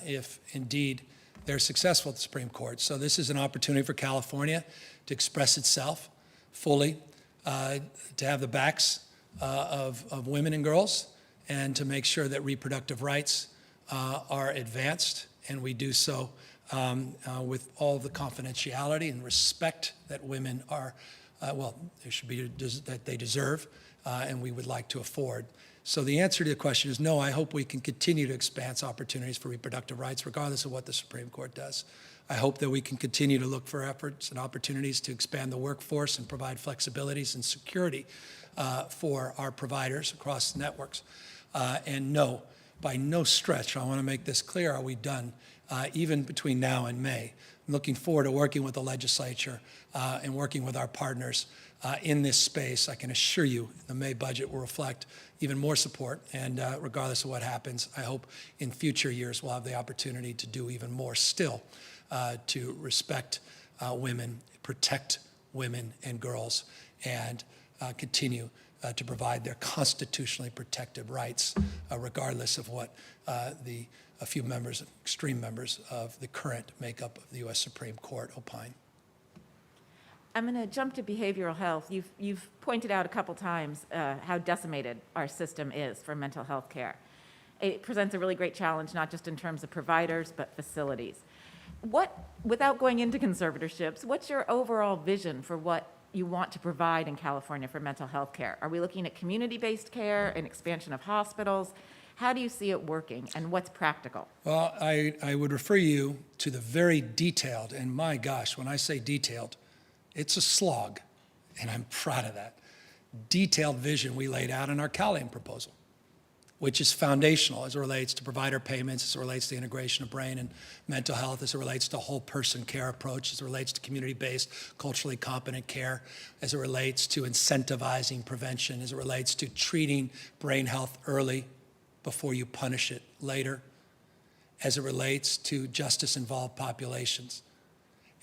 if indeed they're successful at the Supreme Court. So this is an opportunity for California to express itself fully, to have the backs of women and girls, and to make sure that reproductive rights are advanced, and we do so with all the confidentiality and respect that women are, they should be, that they deserve, and we would like to afford. So the answer to the question is no. I hope we can continue to expand opportunities for reproductive rights, regardless of what the Supreme Court does. I hope that we can continue to look for efforts and opportunities to expand the workforce and provide flexibilities and security for our providers across networks. And no, by no stretch, I want to make this clear, are we done, even between now and May. I'm looking forward to working with the legislature and working with our partners in this space. I can assure you the May budget will reflect even more support, and regardless of what happens, I hope in future years we'll have the opportunity to do even more still to respect women, protect women and girls, and continue to provide their constitutionally protected rights, regardless of what a few members, extreme members of the current makeup of the U.S. Supreme Court opine. I'm going to jump to behavioral health. You've pointed out a couple times how decimated our system is for mental health care. It presents a really great challenge, not just in terms of providers, but facilities. Without going into conservatorships, what's your overall vision for what you want to provide in California for mental health care? Are we looking at community-based care, an expansion of hospitals? How do you see it working, and what's practical? Well, I would refer you to the very detailed, and my gosh, when I say detailed, it's a slog, and I'm proud of that, detailed vision we laid out in our CalAIM proposal, which is foundational as it relates to provider payments, as it relates to the integration of brain and mental health, as it relates to whole person care approach, as it relates to community-based, culturally competent care, as it relates to incentivizing prevention, as it relates to treating brain health early before you punish it later, as it relates to justice-involved populations.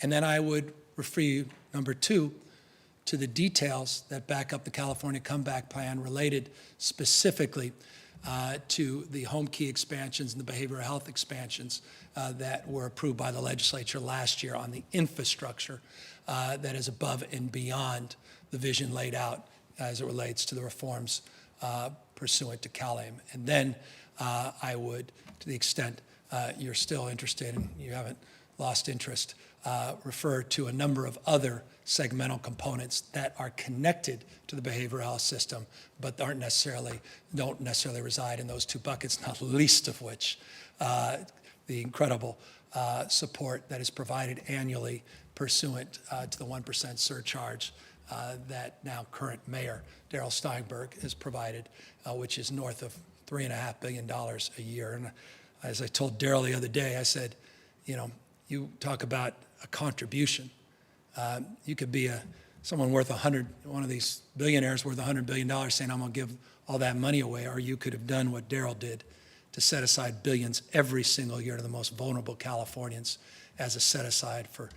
And then I would refer you, number two, to the details that back up the California Comeback Plan related specifically to the home key expansions and the behavioral health expansions that were approved by the legislature last year on the infrastructure that is above and beyond the vision laid out as it relates to the reforms pursuant to CalAIM. And then I would, to the extent you're still interested and you haven't lost interest, refer to a number of other segmental components that are connected to the behavioral health system, but don't necessarily reside in those two buckets, not least of which the incredible support that is provided annually pursuant to the 1% surcharge that now current Mayor Darrell Steinberg has provided, which is north of $3.5 billion a year. And as I told Darrell the other day, I said, you talk about a contribution. You could be someone worth one of these billionaires worth $100 billion saying, I'm going to give all that money away, or you could have done what Darrell did to set aside billions every single year to the most vulnerable Californians as a set aside for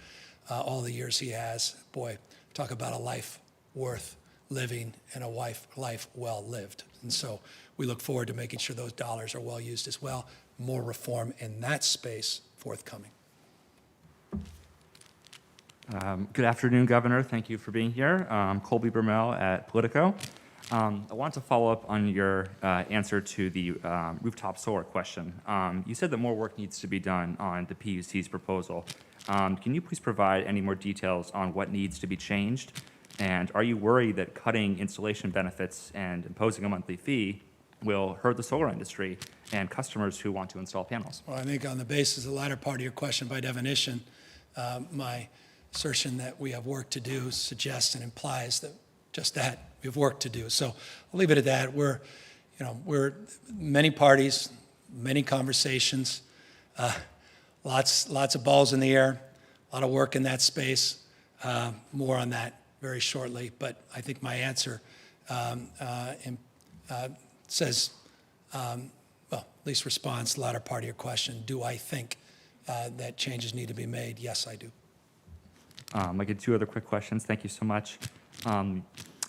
all the years he has. Boy, talk about a life worth living and a life well lived. And so we look forward to making sure those dollars are well used as well. More reform in that space forthcoming. Good afternoon, Governor. Thank you for being here. Colby Bermel at Politico. I want to follow up on your answer to the rooftop solar question. You said that more work needs to be done on the PUC's proposal. Can you please provide any more details on what needs to be changed? And are you worried that cutting installation benefits and imposing a monthly fee will hurt the solar industry and customers who want to install panels? Well, I think on the basis of the latter part of your question, by definition, my assertion that we have work to do suggests and implies that just that, we have work to do. So I'll leave it at that. We're many parties, many conversations, lots of balls in the air, a lot of work in that space. More on that very shortly, but I think my answer says, well, at least responds to the latter part of your question. Do I think that changes need to be made? Yes, I do. I get two other quick questions. Thank you so much.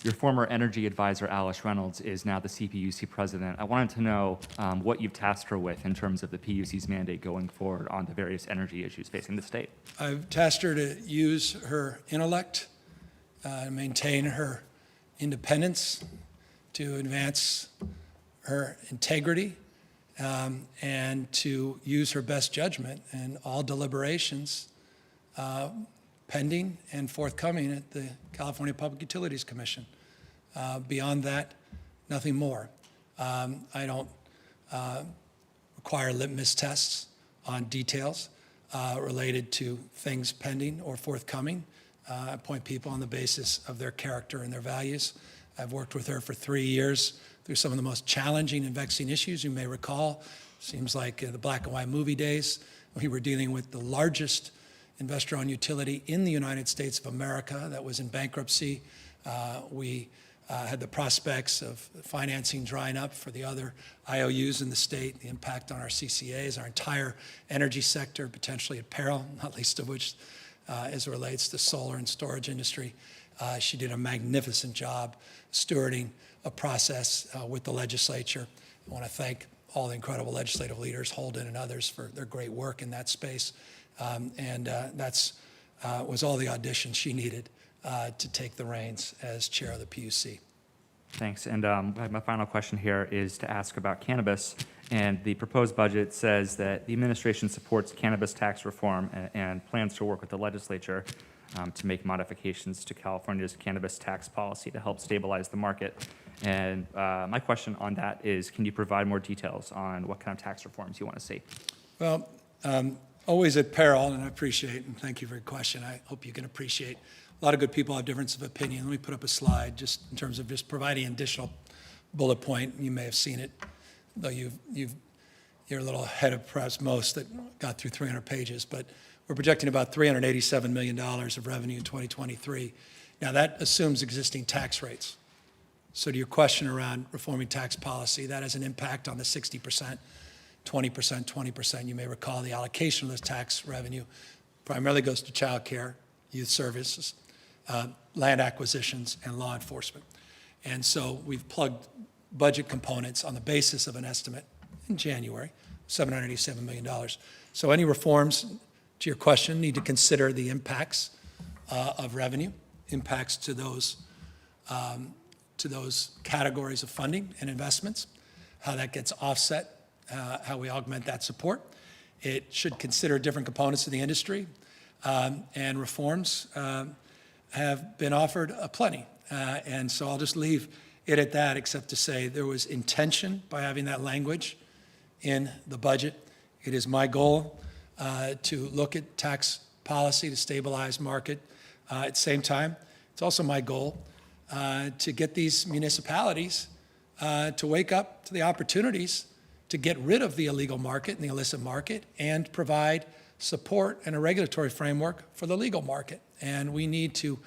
Your former energy advisor, Alice Reynolds, is now the CPUC president. I wanted to know what you've tasked her with in terms of the PUC's mandate going forward on the various energy issues facing the state. I've tasked her to use her intellect, maintain her independence, to advance her integrity, and to use her best judgment in all deliberations pending and forthcoming at the California Public Utilities Commission. Beyond that, nothing more. I don't require litmus tests on details related to things pending or forthcoming. I appoint people on the basis of their character and their values. I've worked with her for 3 years through some of the most challenging and vexing issues you may recall. Seems like the black and white movie days, we were dealing with the largest investor-owned utility in the United States of America that was in bankruptcy. We had the prospects of financing drying up for the other IOUs in the state, the impact on our CCAs, our entire energy sector potentially at peril, not least of which as it relates to solar and storage industry. She did a magnificent job stewarding a process with the legislature. I want to thank all the incredible legislative leaders, Holden and others, for their great work in that space. That's was all the audition she needed to take the reins as chair of the PUC. Thanks. And my final question here is to ask about cannabis. And the proposed budget says that the administration supports cannabis tax reform and plans to work with the legislature to make modifications to California's cannabis tax policy to help stabilize the market. And my question on that is, can you provide more details on what kind of tax reforms you want to see? Well, always at peril, and I appreciate, and thank you for your question. I hope you can appreciate. A lot of good people have difference of opinion. Let me put up a slide just in terms of just providing additional bullet point. You may have seen it, though you're a little ahead of perhaps most that got through 300 pages, but we're projecting about $387 million of revenue in 2023. Now that assumes existing tax rates. So to your question around reforming tax policy, that has an impact on the 60%, 20%, 20%. You may recall the allocation of this tax revenue primarily goes to child care, youth services, land acquisitions, and law enforcement. And so we've plugged budget components on the basis of an estimate in January, $787 million. So any reforms, to your question, need to consider the impacts of revenue, impacts to those categories of funding and investments, how that gets offset, how we augment that support. It should consider different components of the industry, and reforms have been offered plenty. And so I'll just leave it at that, except to say there was intention by having that language in the budget. It is my goal to look at tax policy to stabilize market. At the same time, it's also my goal to get these municipalities to wake up to the opportunities to get rid of the illegal market and the illicit market and provide support and a regulatory framework for the legal market. And we need to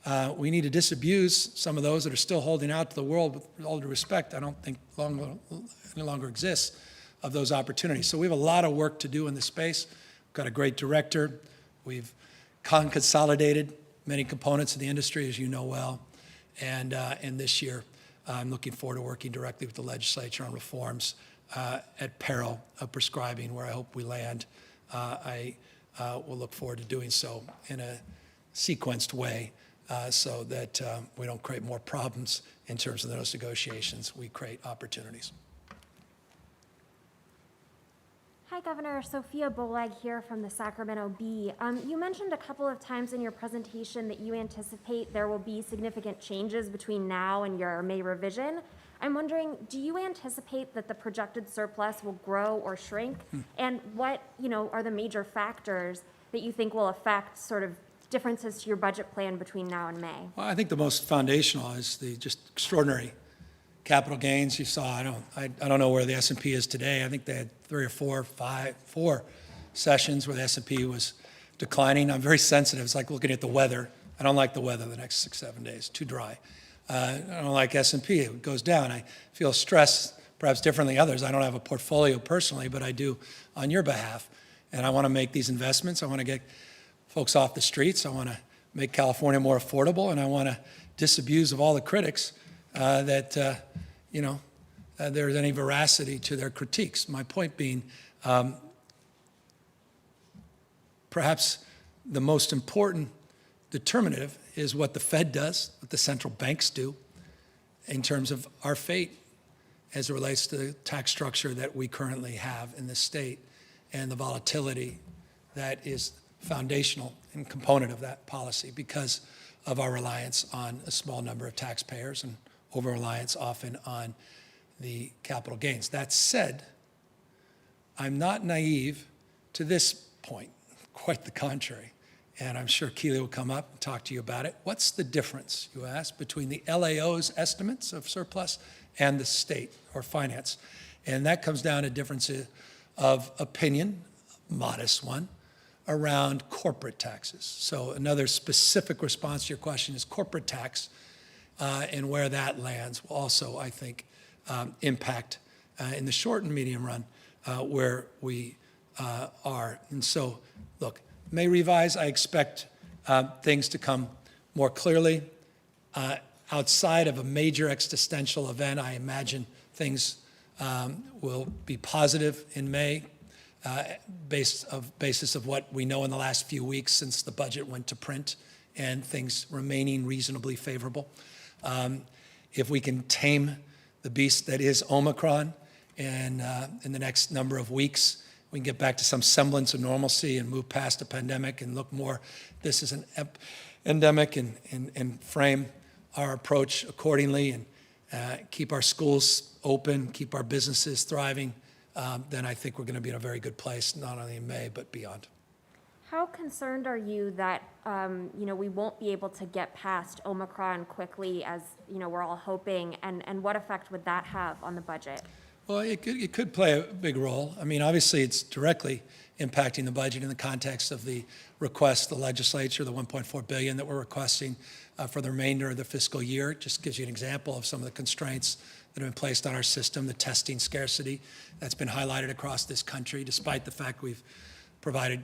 disabuse some of those that are still holding out to the world. With all due respect, I don't think any longer exists of those opportunities. So we have a lot of work to do in this space. We've got a great director. We've consolidated many components of the industry, as you know well. And this year, I'm looking forward to working directly with the legislature on reforms at peril of prescribing, where I hope we land. I will look forward to doing so in a sequenced way so that we don't create more problems in terms of those negotiations. We create opportunities. Hi, Governor. Sophia Bolag here from the Sacramento Bee. You mentioned a couple of times in your presentation that you anticipate there will be significant changes between now and your May revision. I'm wondering, do you anticipate that the projected surplus will grow or shrink? And what, are the major factors that you think will affect sort of differences to your budget plan between now and May? Well, I think the most foundational is the just extraordinary capital gains you saw. I don't know where the S&P is today. I think they had 3 or 4 sessions where the S&P was declining. I'm very sensitive. It's like looking at the weather. I don't like the weather the next 6-7 days. Too dry. I don't like S&P. It goes down. I feel stress perhaps differently than others. I don't have a portfolio personally, but I do on your behalf. And I want to make these investments. I want to get folks off the streets. I want to make California more affordable, and I want to disabuse of all the critics that there's any veracity to their critiques. My point being, perhaps the most important determinative is what the Fed does, what the central banks do in terms of our fate as it relates to the tax structure that we currently have in this state and the volatility that is foundational and component of that policy because of our reliance on a small number of taxpayers and over-reliance often on the capital gains. That said, I'm not naive to this point, quite the contrary. and I'm sure Keely will come up and talk to you about it. What's the difference, you ask, between the LAO's estimates of surplus and the state or finance? And that comes down to differences of opinion, modest one, around corporate taxes. So another specific response to your question is corporate tax, and where that lands will also, I think, impact in the short and medium run where we are. And so, look, may revise. I expect things to come more clearly. Outside of a major existential event, I imagine things will be positive in May, basis of what we know in the last few weeks since the budget went to print, and things remaining reasonably favorable. If we can tame the beast that is Omicron, and in the next number of weeks, we can get back to some semblance of normalcy and move past a pandemic and look more, this is an endemic, and frame our approach accordingly, and keep our schools open, keep our businesses thriving, then I think we're going to be in a very good place, not only in May, but beyond. How concerned are you that, we won't be able to get past Omicron quickly as, we're all hoping, and what effect would that have on the budget? Well, it could play a big role. I mean, obviously, it's directly impacting the budget in the context of the request, the legislature, the $1.4 billion that we're requesting for the remainder of the fiscal year. It just gives you an example of some of the constraints that have been placed on our system, the testing scarcity that's been highlighted across this country, despite the fact we've provided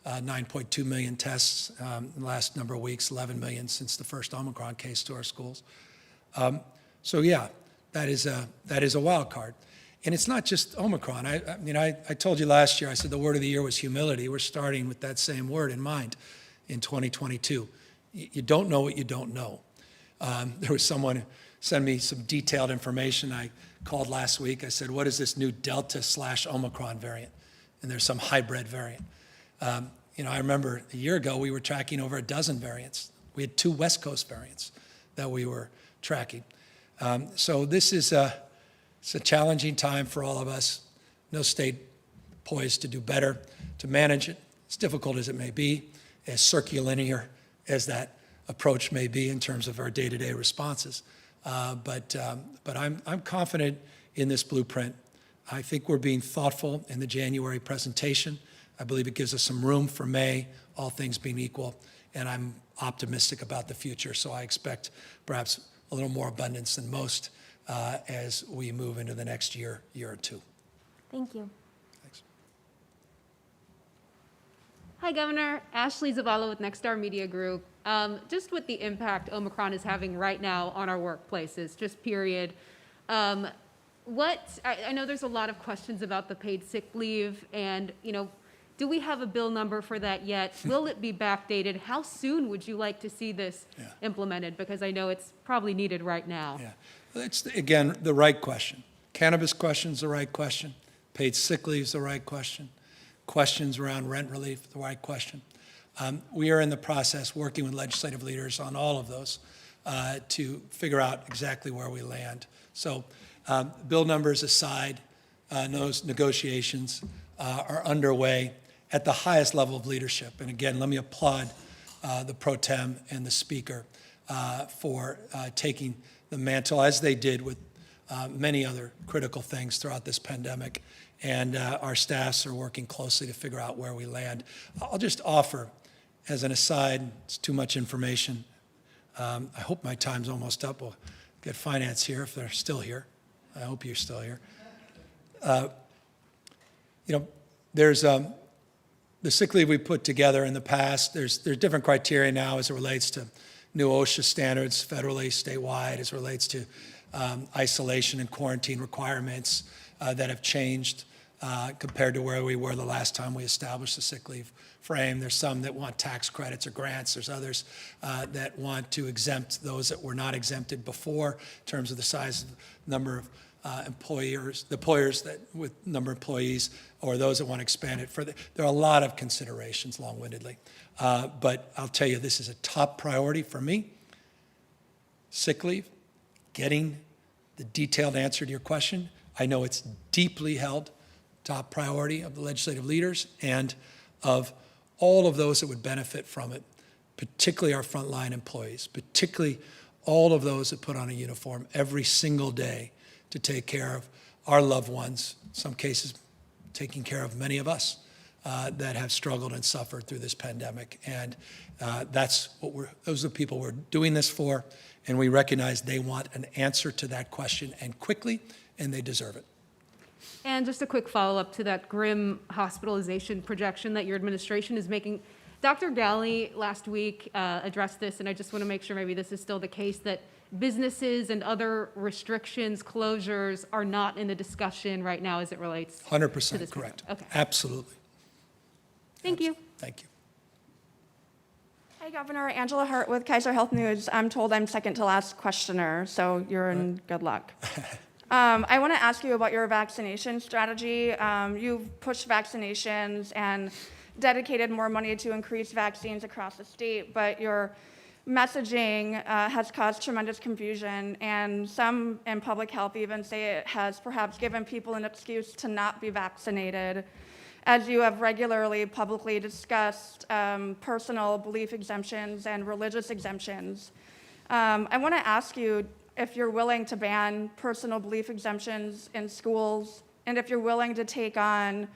9.2 million tests in the last number of weeks, 11 million since the first Omicron case to our schools. So yeah, that is a wild card. And it's not just Omicron. I told you last year, I said the word of the year was humility. We're starting with that same word in mind in 2022. You don't know what you don't know. There was someone who sent me some detailed information. I called last week. I said, what is this new Delta/Omicron variant? And there's some hybrid variant. I remember a year ago, we were tracking over a dozen variants. We had 2 West Coast variants that we were tracking. So this is it's a challenging time for all of us. No state poised to do better to manage it, as difficult as it may be, as circulinear as that approach may be in terms of our day-to-day responses. But I'm confident in this blueprint. I think we're being thoughtful in the January presentation. I believe it gives us some room for May, all things being equal, and I'm optimistic about the future. So I expect perhaps a little more abundance than most as we move into the next year or two. Thank you. Thanks. Hi, Governor. Ashley Zavala with Nexstar Media Group. Just with the impact Omicron is having right now on our workplaces, just period. I know there's a lot of questions about the paid sick leave, and do we have a bill number for that yet? Will it be backdated? How soon would you like to see this implemented? Because I know it's probably needed right now. Yeah, it's, again, the right question. Cannabis question's the right question. Paid sick leave's the right question. Questions around rent relief, the right question. We are in the process working with legislative leaders on all of those to figure out exactly where we land. So bill numbers aside, those negotiations are underway at the highest level of leadership. And again, let me applaud the pro tem and the speaker for taking the mantle, as they did with many other critical things throughout this pandemic. And our staffs are working closely to figure out where we land. I'll just offer, as an aside, it's too much information. I hope my time's almost up. We'll get finance here if they're still here. I hope you're still here. There's the sick leave we put together in the past. There's different criteria now as it relates to new OSHA standards, federally, statewide, as it relates to isolation and quarantine requirements that have changed compared to where we were the last time we established the sick leave frame. There's some that want tax credits or grants. There's others that want to exempt those that were not exempted before in terms of the size of number of employers that with number of employees, or those that want to expand it further. There are a lot of considerations, long-windedly. But I'll tell you, this is a top priority for me. Sick leave, getting the detailed answer to your question. I know it's deeply held top priority of the legislative leaders and of all of those that would benefit from it, particularly our frontline employees, particularly all of those that put on a uniform every single day to take care of our loved ones, in some cases taking care of many of us that have struggled and suffered through this pandemic. And those are the people we're doing this for, and we recognize they want an answer to that question, and quickly, and they deserve it. And just a quick follow-up to that grim hospitalization projection that your administration is making. Dr. Galley last week addressed this, and I just want to make sure maybe this is still the case, that businesses and other restrictions, closures are not in the discussion right now as it relates to 100% this correct. program. Okay. Absolutely. Thank you. Thank you. Hi, Governor. Angela Hart with Kaiser Health News. I'm told I'm second to last questioner, so you're in good luck. I want to ask you about your vaccination strategy. You've pushed vaccinations and dedicated more money to increase vaccines across the state, but your messaging has caused tremendous confusion, and some in public health even say it has perhaps given people an excuse to not be vaccinated, as you have regularly publicly discussed personal belief exemptions and religious exemptions. I want to ask you if you're willing to ban personal belief exemptions in schools, and if you're willing to take on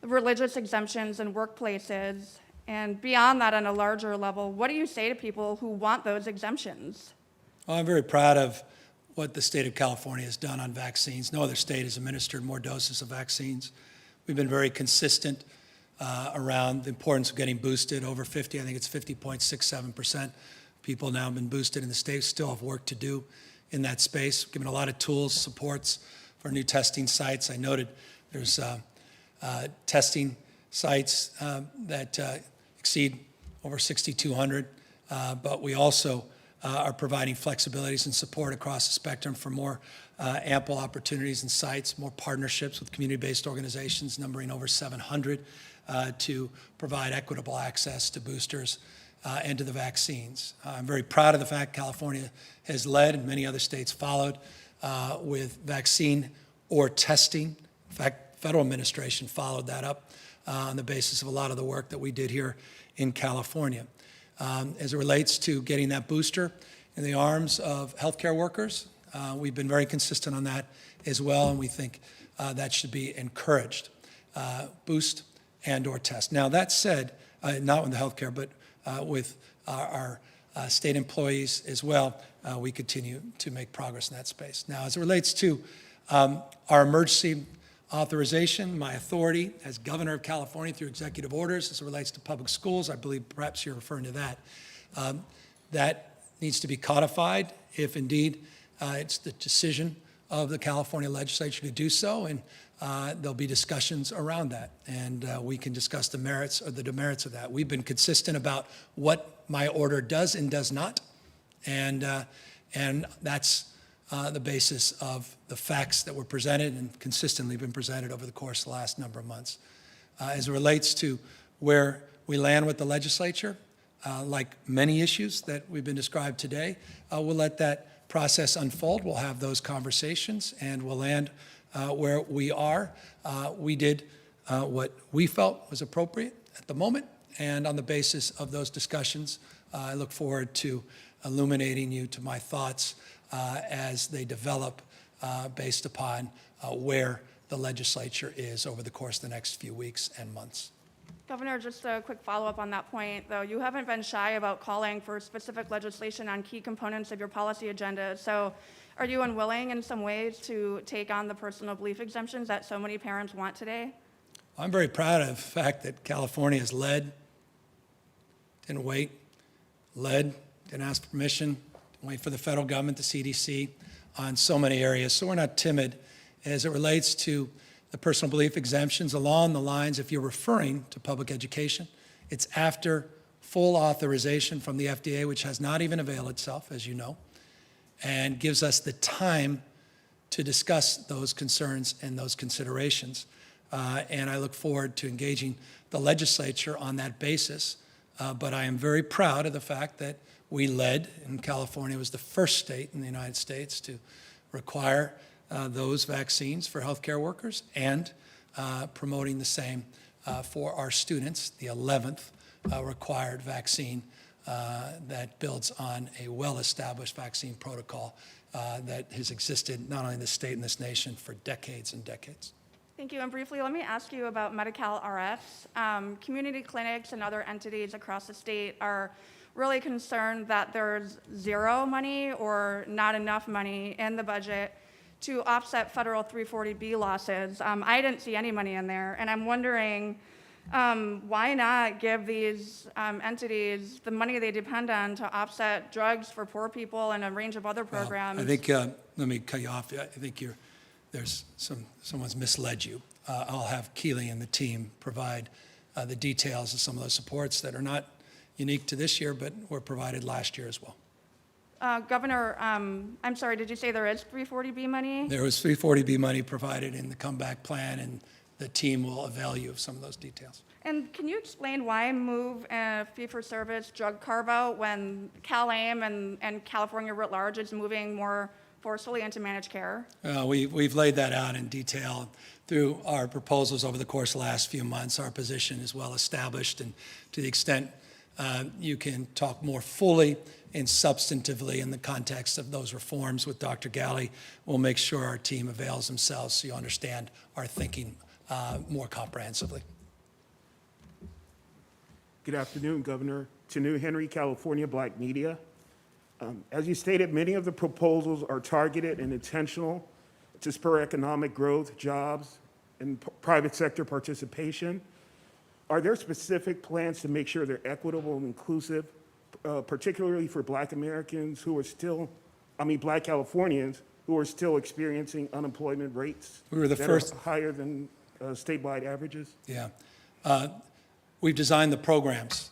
religious exemptions in workplaces. And beyond that, on a larger level, what do you say to people who want those exemptions? Well, I'm very proud of what the state of California has done on vaccines. No other state has administered more doses of vaccines. We've been very consistent around the importance of getting boosted. Over 50, I think it's 50.67%. People now have been boosted in the state, still have work to do in that space. Given a lot of tools, supports for new testing sites. I noted there's testing sites that exceed over 6,200, but we also are providing flexibilities and support across the spectrum for more ample opportunities and sites, more partnerships with community-based organizations numbering over 700 to provide equitable access to boosters and to the vaccines. I'm very proud of the fact California has led, and many other states followed, with vaccine or testing. In fact, federal administration followed that up on the basis of a lot of the work that we did here in California. As it relates to getting that booster in the arms of healthcare workers, we've been very consistent on that as well, and we think that should be encouraged. Boost and or test. Now, that said, not with the healthcare, but with our state employees as well, we continue to make progress in that space. Now, as it relates to our emergency authorization, my authority as governor of California through executive orders as it relates to public schools, I believe perhaps you're referring to that, that needs to be codified if indeed it's the decision of the California legislature to do so, and there'll be discussions around that, and we can discuss the merits or the demerits of that. We've been consistent about what my order does and does not, and that's the basis of the facts that were presented and consistently been presented over the course of the last number of months. As it relates to where we land with the legislature, like many issues that we've been described today, we'll let that process unfold. We'll have those conversations, and we'll land where we are. We did what we felt was appropriate at the moment, and on the basis of those discussions, I look forward to illuminating you to my thoughts as they develop based upon where the legislature is over the course of the next few weeks and months. Governor, just a quick follow-up on that point, though. You haven't been shy about calling for specific legislation on key components of your policy agenda. So are you unwilling in some ways to take on the personal belief exemptions that so many parents want today? I'm very proud of the fact that California has led, didn't wait, led, didn't ask for permission, didn't wait for the federal government, the CDC, on so many areas. So we're not timid as it relates to the personal belief exemptions along the lines, if you're referring to public education, it's after full authorization from the FDA, which has not even availed itself, as you know, and gives us the time to discuss those concerns and those considerations. And I look forward to engaging the legislature on that basis. But I am very proud of the fact that we led, and California was the first state in the United States to require those vaccines for healthcare workers and promoting the same for our students, the 11th required vaccine that builds on a well-established vaccine protocol that has existed not only in this state and this nation for decades and decades. Thank you. And briefly, let me ask you about Medi-Cal RFs. Community clinics and other entities across the state are really concerned that there's zero money or not enough money in the budget to offset federal 340B losses. I didn't see any money in there, and I'm wondering why not give these entities the money they depend on to offset drugs for poor people and a range of other programs? I think, let me cut you off. I think someone's misled you. I'll have Keely and the team provide the details of some of those supports that are not unique to this year, but were provided last year as well. Governor, I'm sorry, did you say there is 340B money? There was 340B money provided in the comeback plan, and the team will avail you of some of those details. And can you explain why move a fee-for-service drug carve-out when CalAIM and California writ large is moving more forcefully into managed care? We've laid that out in detail through our proposals over the course of the last few months. Our position is well established, and to the extent you can talk more fully and substantively in the context of those reforms with Dr. Galley, we'll make sure our team avails themselves so you understand our thinking more comprehensively. Good afternoon, Governor. Tanu Henry, California Black Media. As you stated, many of the proposals are targeted and intentional to spur economic growth, jobs, and private sector participation. Are there specific plans to make sure they're equitable and inclusive, particularly for Black Americans who are still, Black Californians who are still experiencing unemployment rates that are higher than statewide averages? Yeah. We've designed the programs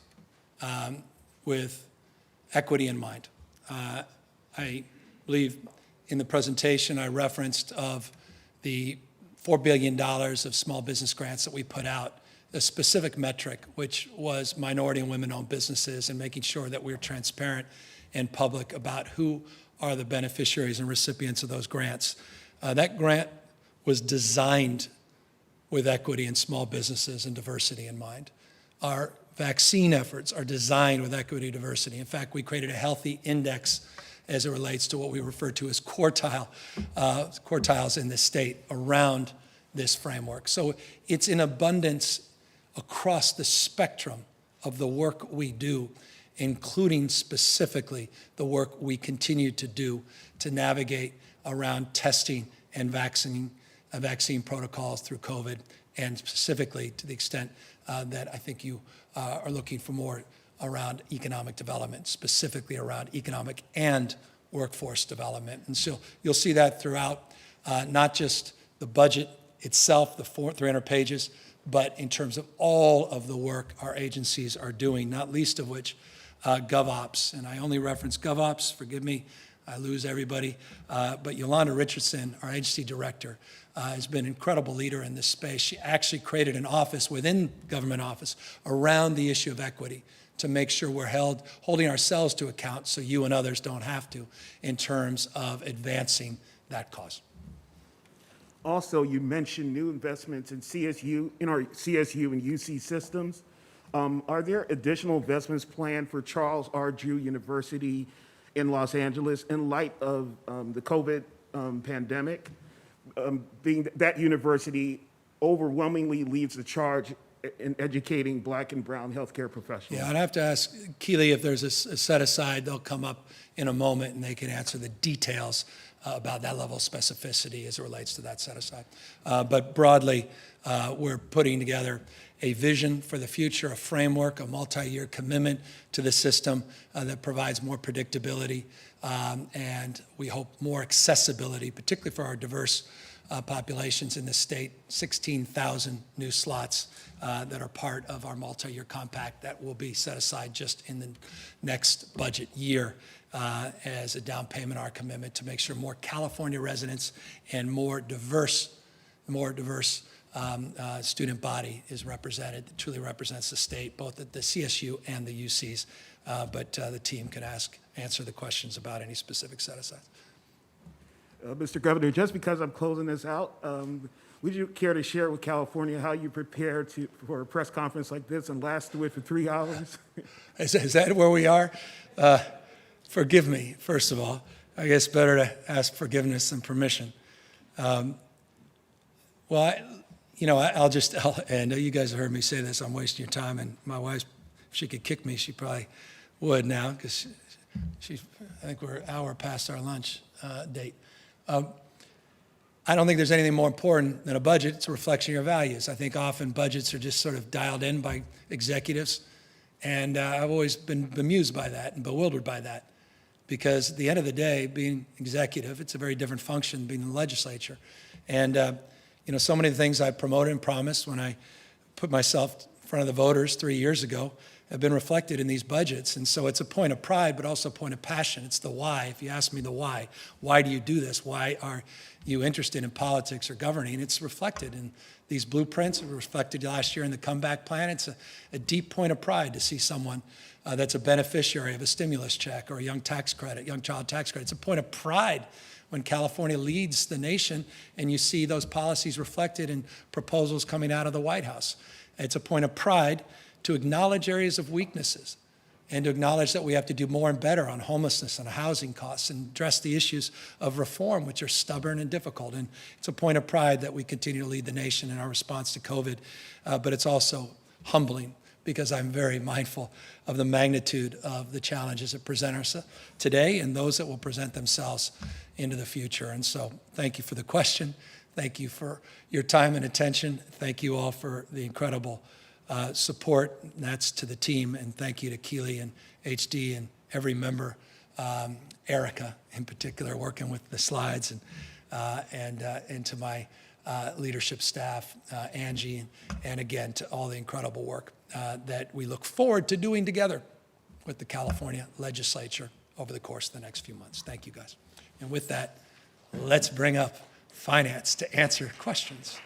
with equity in mind. I believe in the presentation I referenced of the $4 billion of small business grants that we put out, a specific metric, which was minority and women-owned businesses, and making sure that we're transparent and public about who are the beneficiaries and recipients of those grants. That grant was designed with equity in small businesses and diversity in mind. Our vaccine efforts are designed with equity and diversity. In fact, we created a healthy index as it relates to what we refer to as quartiles in the state around this framework. So it's in abundance across the spectrum of the work we do, including specifically the work we continue to do to navigate around testing and vaccine protocols through COVID, and specifically to the extent that I think you are looking for more around economic development, specifically around economic and workforce development. And so you'll see that throughout not just the budget itself, the 300 pages, but in terms of all of the work our agencies are doing, not least of which GovOps. And I only reference GovOps, forgive me, I lose everybody. But Yolanda Richardson, our agency director, has been an incredible leader in this space. She actually created an office within government office around the issue of equity to make sure we're holding ourselves to account so you and others don't have to in terms of advancing that cause. Also, you mentioned new investments in our CSU and UC systems. Are there additional investments planned for Charles R. Drew University in Los Angeles in light of the COVID pandemic? Being that university overwhelmingly leads the charge in educating Black and brown healthcare professionals. Yeah, I'd have to ask Keely if there's a set aside. They'll come up in a moment and they can answer the details about that level of specificity as it relates to that set aside. But broadly, we're putting together a vision for the future, a framework, a multi-year commitment to the system that provides more predictability and we hope more accessibility, particularly for our diverse populations in the state, 16,000 new slots that are part of our multi-year compact that will be set aside just in the next budget year as a down payment, our commitment to make sure more California residents and more diverse student body is represented, that truly represents the state, both at the CSU and the UCs. But the team can answer the questions about any specific set-asides. Mr. Governor, just because I'm closing this out, Would you care to share with California how you prepare for a press conference like this and last through it for 3 hours? Is that where we are? Forgive me, first of all. I guess better to ask forgiveness than permission. I'll I know you guys have heard me say this, I'm wasting your time, and my wife, if she could kick me, she probably would now, because I think we're an hour past our lunch date. I don't think there's anything more important than a budget. It's a reflection of your values. I think often budgets are just sort of dialed in by executives, and I've always been bemused by that and bewildered by that, because at the end of the day, being executive, it's a very different function than being in the legislature. And so many of the things I promoted and promised when I put myself in front of the voters 3 years ago have been reflected in these budgets. And so it's a point of pride, but also a point of passion. It's the why. If you ask me the why do you do this? Why are you interested in politics or governing? It's reflected in these blueprints. It was reflected last year in the comeback plan. It's a deep point of pride to see someone that's a beneficiary of a stimulus check or a young child tax credit. It's a point of pride when California leads the nation and you see those policies reflected in proposals coming out of the White House. It's a point of pride to acknowledge areas of weaknesses and to acknowledge that we have to do more and better on homelessness and housing costs and address the issues of reform, which are stubborn and difficult. And it's a point of pride that we continue to lead the nation in our response to COVID, but it's also humbling, because I'm very mindful of the magnitude of the challenges that present us today and those that will present themselves into the future. And so thank you for the question. Thank you for your time and attention. Thank you all for the incredible support. And that's to the team. And thank you to Keely and HD and every member, Erica in particular, working with the slides, and to my leadership staff, Angie, and again, to all the incredible work that we look forward to doing together with the California legislature over the course of the next few months. Thank you, guys. And with that, let's bring up finance to answer questions.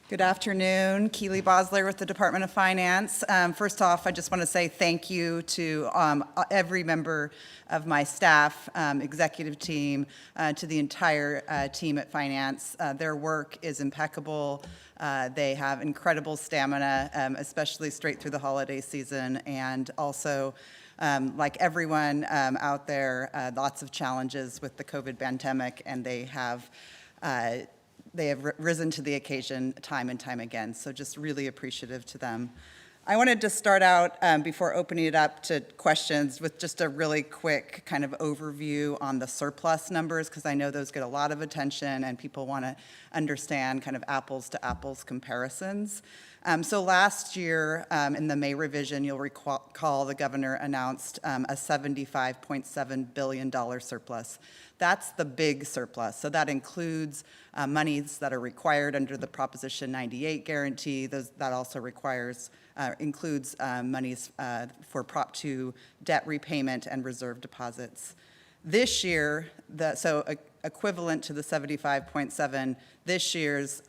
Good afternoon, Keely Bosler with the Department of Finance. First off, I just want to say thank you to every member of my staff, executive team, to the entire team at Finance. Their work is impeccable. They have incredible stamina, especially straight through the holiday season, and also like everyone out there, lots of challenges with the COVID pandemic, and they have risen to the occasion time and time again. So just really appreciative to them. I wanted to start out before opening it up to questions with just a really quick kind of overview on the surplus numbers, because I know those get a lot of attention and people want to understand kind of apples to apples comparisons. So last year in the May revision, you'll recall the governor announced a $75.7 billion surplus. That's the big surplus. So that includes monies that are required under the Proposition 98 guarantee. That also includes monies for Prop 2 debt repayment and reserve deposits. This year, equivalent to the 75.7, this year's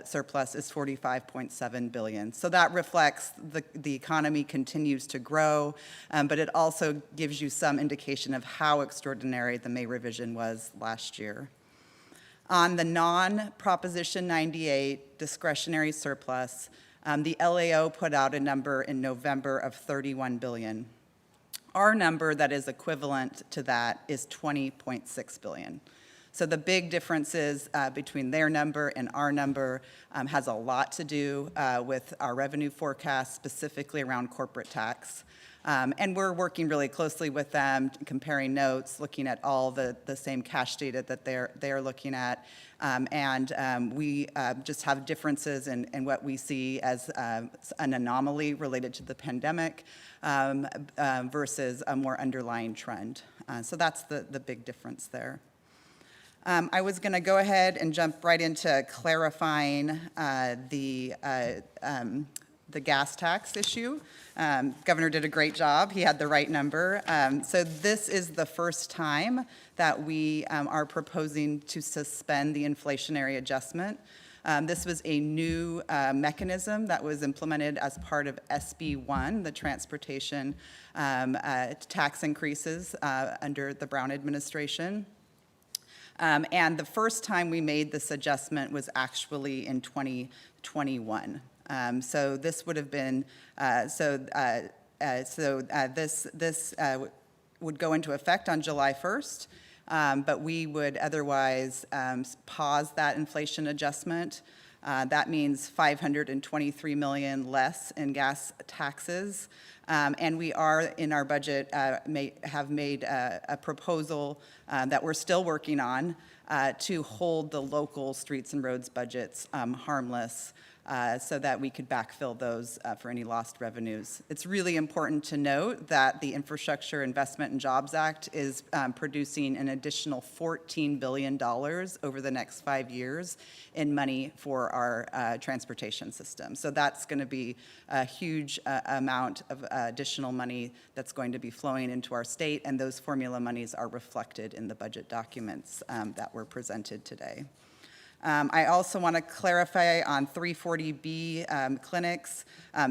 surplus is 45.7 billion. So that reflects the economy continues to grow, but it also gives you some indication of how extraordinary the May revision was last year. On the non-Proposition 98 discretionary surplus, the LAO put out a number in November of 31 billion. Our number that is equivalent to that is 20.6 billion. So the big differences between their number and our number has a lot to do with our revenue forecast, specifically around corporate tax. And we're working really closely with them, comparing notes, looking at all the same cash data that they're looking at. We just have differences in what we see as an anomaly related to the pandemic versus a more underlying trend. So that's the big difference there. I was going to go ahead and jump right into clarifying the gas tax issue. Governor did a great job. He had the right number. So this is the first time that we are proposing to suspend the inflationary adjustment. This was a new mechanism that was implemented as part of SB 1, the transportation tax increases under the Brown administration. And the first time we made this adjustment was actually in 2021. So this would have been, this would go into effect on July 1st, but we would otherwise pause that inflation adjustment. That means $523 million less in gas taxes. And we are, in our budget, have made a proposal that we're still working on to hold the local streets and roads budgets harmless so that we could backfill those for any lost revenues. It's really important to note that the Infrastructure Investment and Jobs Act is producing an additional $14 billion over the next 5 years in money for our transportation system. So that's going to be a huge amount of additional money that's going to be flowing into our state, and those formula monies are reflected in the budget documents that were presented today. I also want to clarify on 340B clinics.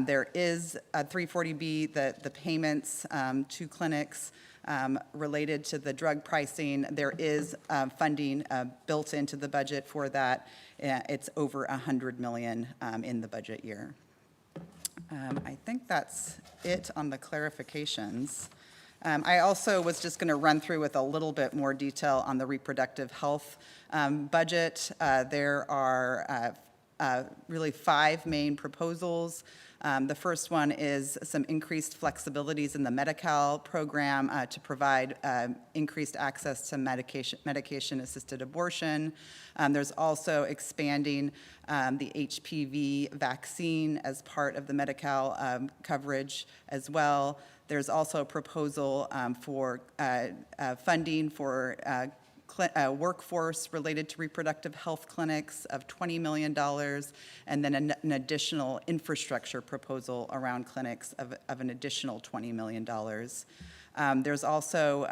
There is a 340B, the payments to clinics related to the drug pricing. There is funding built into the budget for that. It's over $100 million in the budget year. I think that's it on the clarifications. I also was just going to run through with a little bit more detail on the reproductive health budget. There are really 5 main proposals. The first one is some increased flexibilities in the Medi-Cal program to provide increased access to medication-assisted abortion. There's also expanding the HPV vaccine as part of the Medi-Cal coverage as well. There's also a proposal for funding for workforce related to reproductive health clinics of $20 million, and then an additional infrastructure proposal around clinics of an additional $20 million. There's also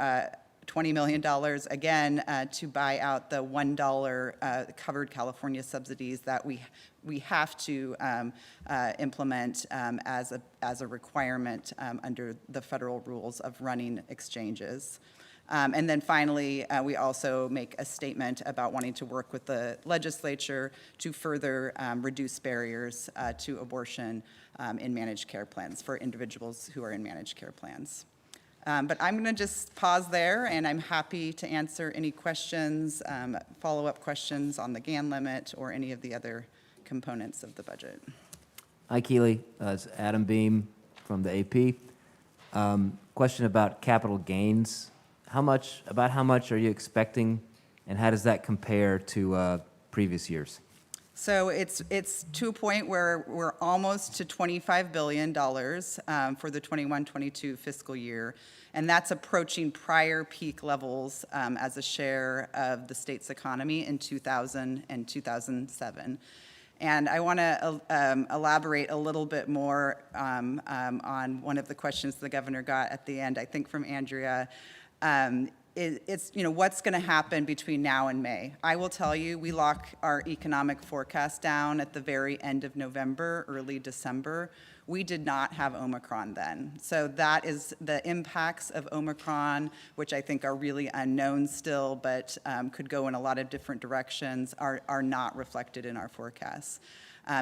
$20 million, again, to buy out the $1 covered California subsidies that we have to implement as a requirement under the federal rules of running exchanges. And then finally, we also make a statement about wanting to work with the legislature to further reduce barriers to abortion in managed care plans for individuals who are in managed care plans. But I'm going to just pause there, and I'm happy to answer any questions, follow-up questions on the GAN limit or any of the other components of the budget. Hi, Keely. It's Adam Beam from the AP. Question about capital gains. How much are you expecting, and how does that compare to previous years? So it's to a point where we're almost to $25 billion for the 21-22 fiscal year, and that's approaching prior peak levels as a share of the state's economy in 2000 and 2007. And I want to elaborate a little bit more on one of the questions the governor got at the end, I think from Andrea. It's, what's going to happen between now and May. I will tell you, we lock our economic forecast down at the very end of November, early December. We did not have Omicron then. So that is the impacts of Omicron, which I think are really unknown still, but could go in a lot of different directions, are not reflected in our forecasts.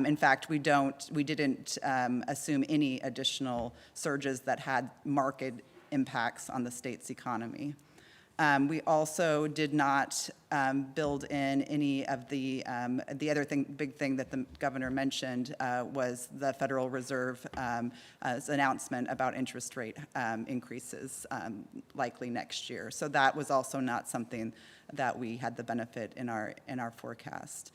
In fact, we didn't assume any additional surges that had marked impacts on the state's economy. We also did not build in any of the other big thing that the governor mentioned was the Federal Reserve's announcement about interest rate increases likely next year. So that was also not something that we had the benefit in our forecast.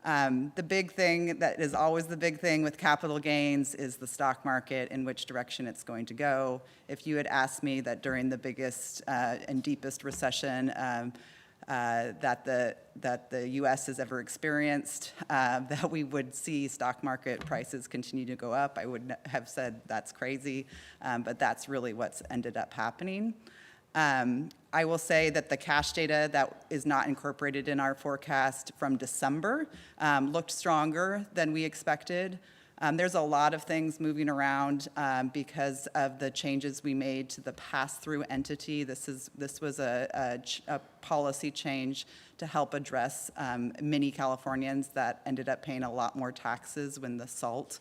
The big thing that is always the big thing with capital gains is the stock market, in which direction it's going to go. If you had asked me that during the biggest and deepest recession that the U.S. has ever experienced, that we would see stock market prices continue to go up. I would have said that's crazy, but that's really what's ended up happening. I will say that the cash data that is not incorporated in our forecast from December looked stronger than we expected. There's a lot of things moving around because of the changes we made to the pass-through entity. This was a policy change to help address many Californians that ended up paying a lot more taxes when the SALT,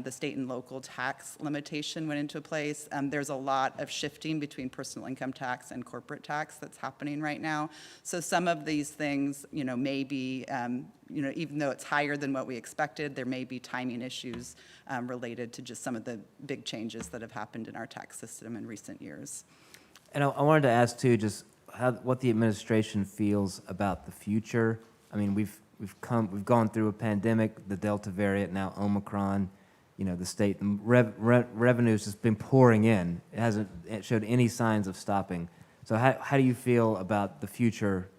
the state and local tax limitation, went into place. There's a lot of shifting between personal income tax and corporate tax that's happening right now. So some of these things, may be, even though it's higher than what we expected, there may be timing issues related to just some of the big changes that have happened in our tax system in recent years. And I wanted to ask too, just what the administration feels about the future. I mean, we've gone through a pandemic, the Delta variant, now Omicron. The state revenue's just been pouring in. It showed any signs of stopping. So how do you feel about the future?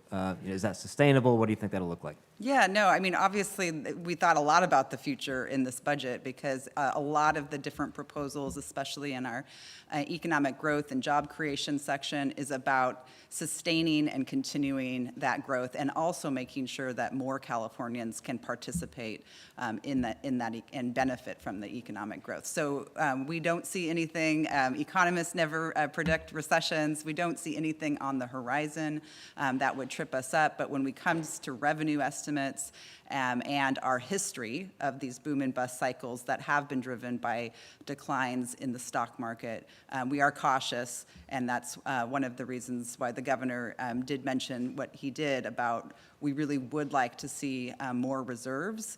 Is that sustainable? What do you think that'll look like? Yeah, no, I mean, obviously, we thought a lot about the future in this budget because a lot of the different proposals, especially in our economic growth and job creation section, is about sustaining and continuing that growth and also making sure that more Californians can participate in that and benefit from the economic growth. So we don't see anything, economists never predict recessions. We don't see anything on the horizon that would trip us up. But when it comes to revenue estimates, and our history of these boom and bust cycles that have been driven by declines in the stock market, we are cautious, and that's one of the reasons why the governor did mention what he did about we really would like to see more reserves.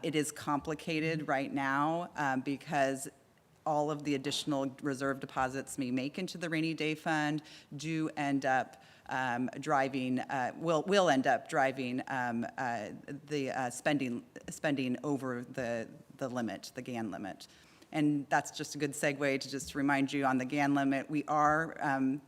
It is complicated right now because all of the additional reserve deposits we make into the rainy day fund do end up will end up driving the spending over the limit, the GAN limit. And that's just a good segue to just remind you on the GAN limit, we are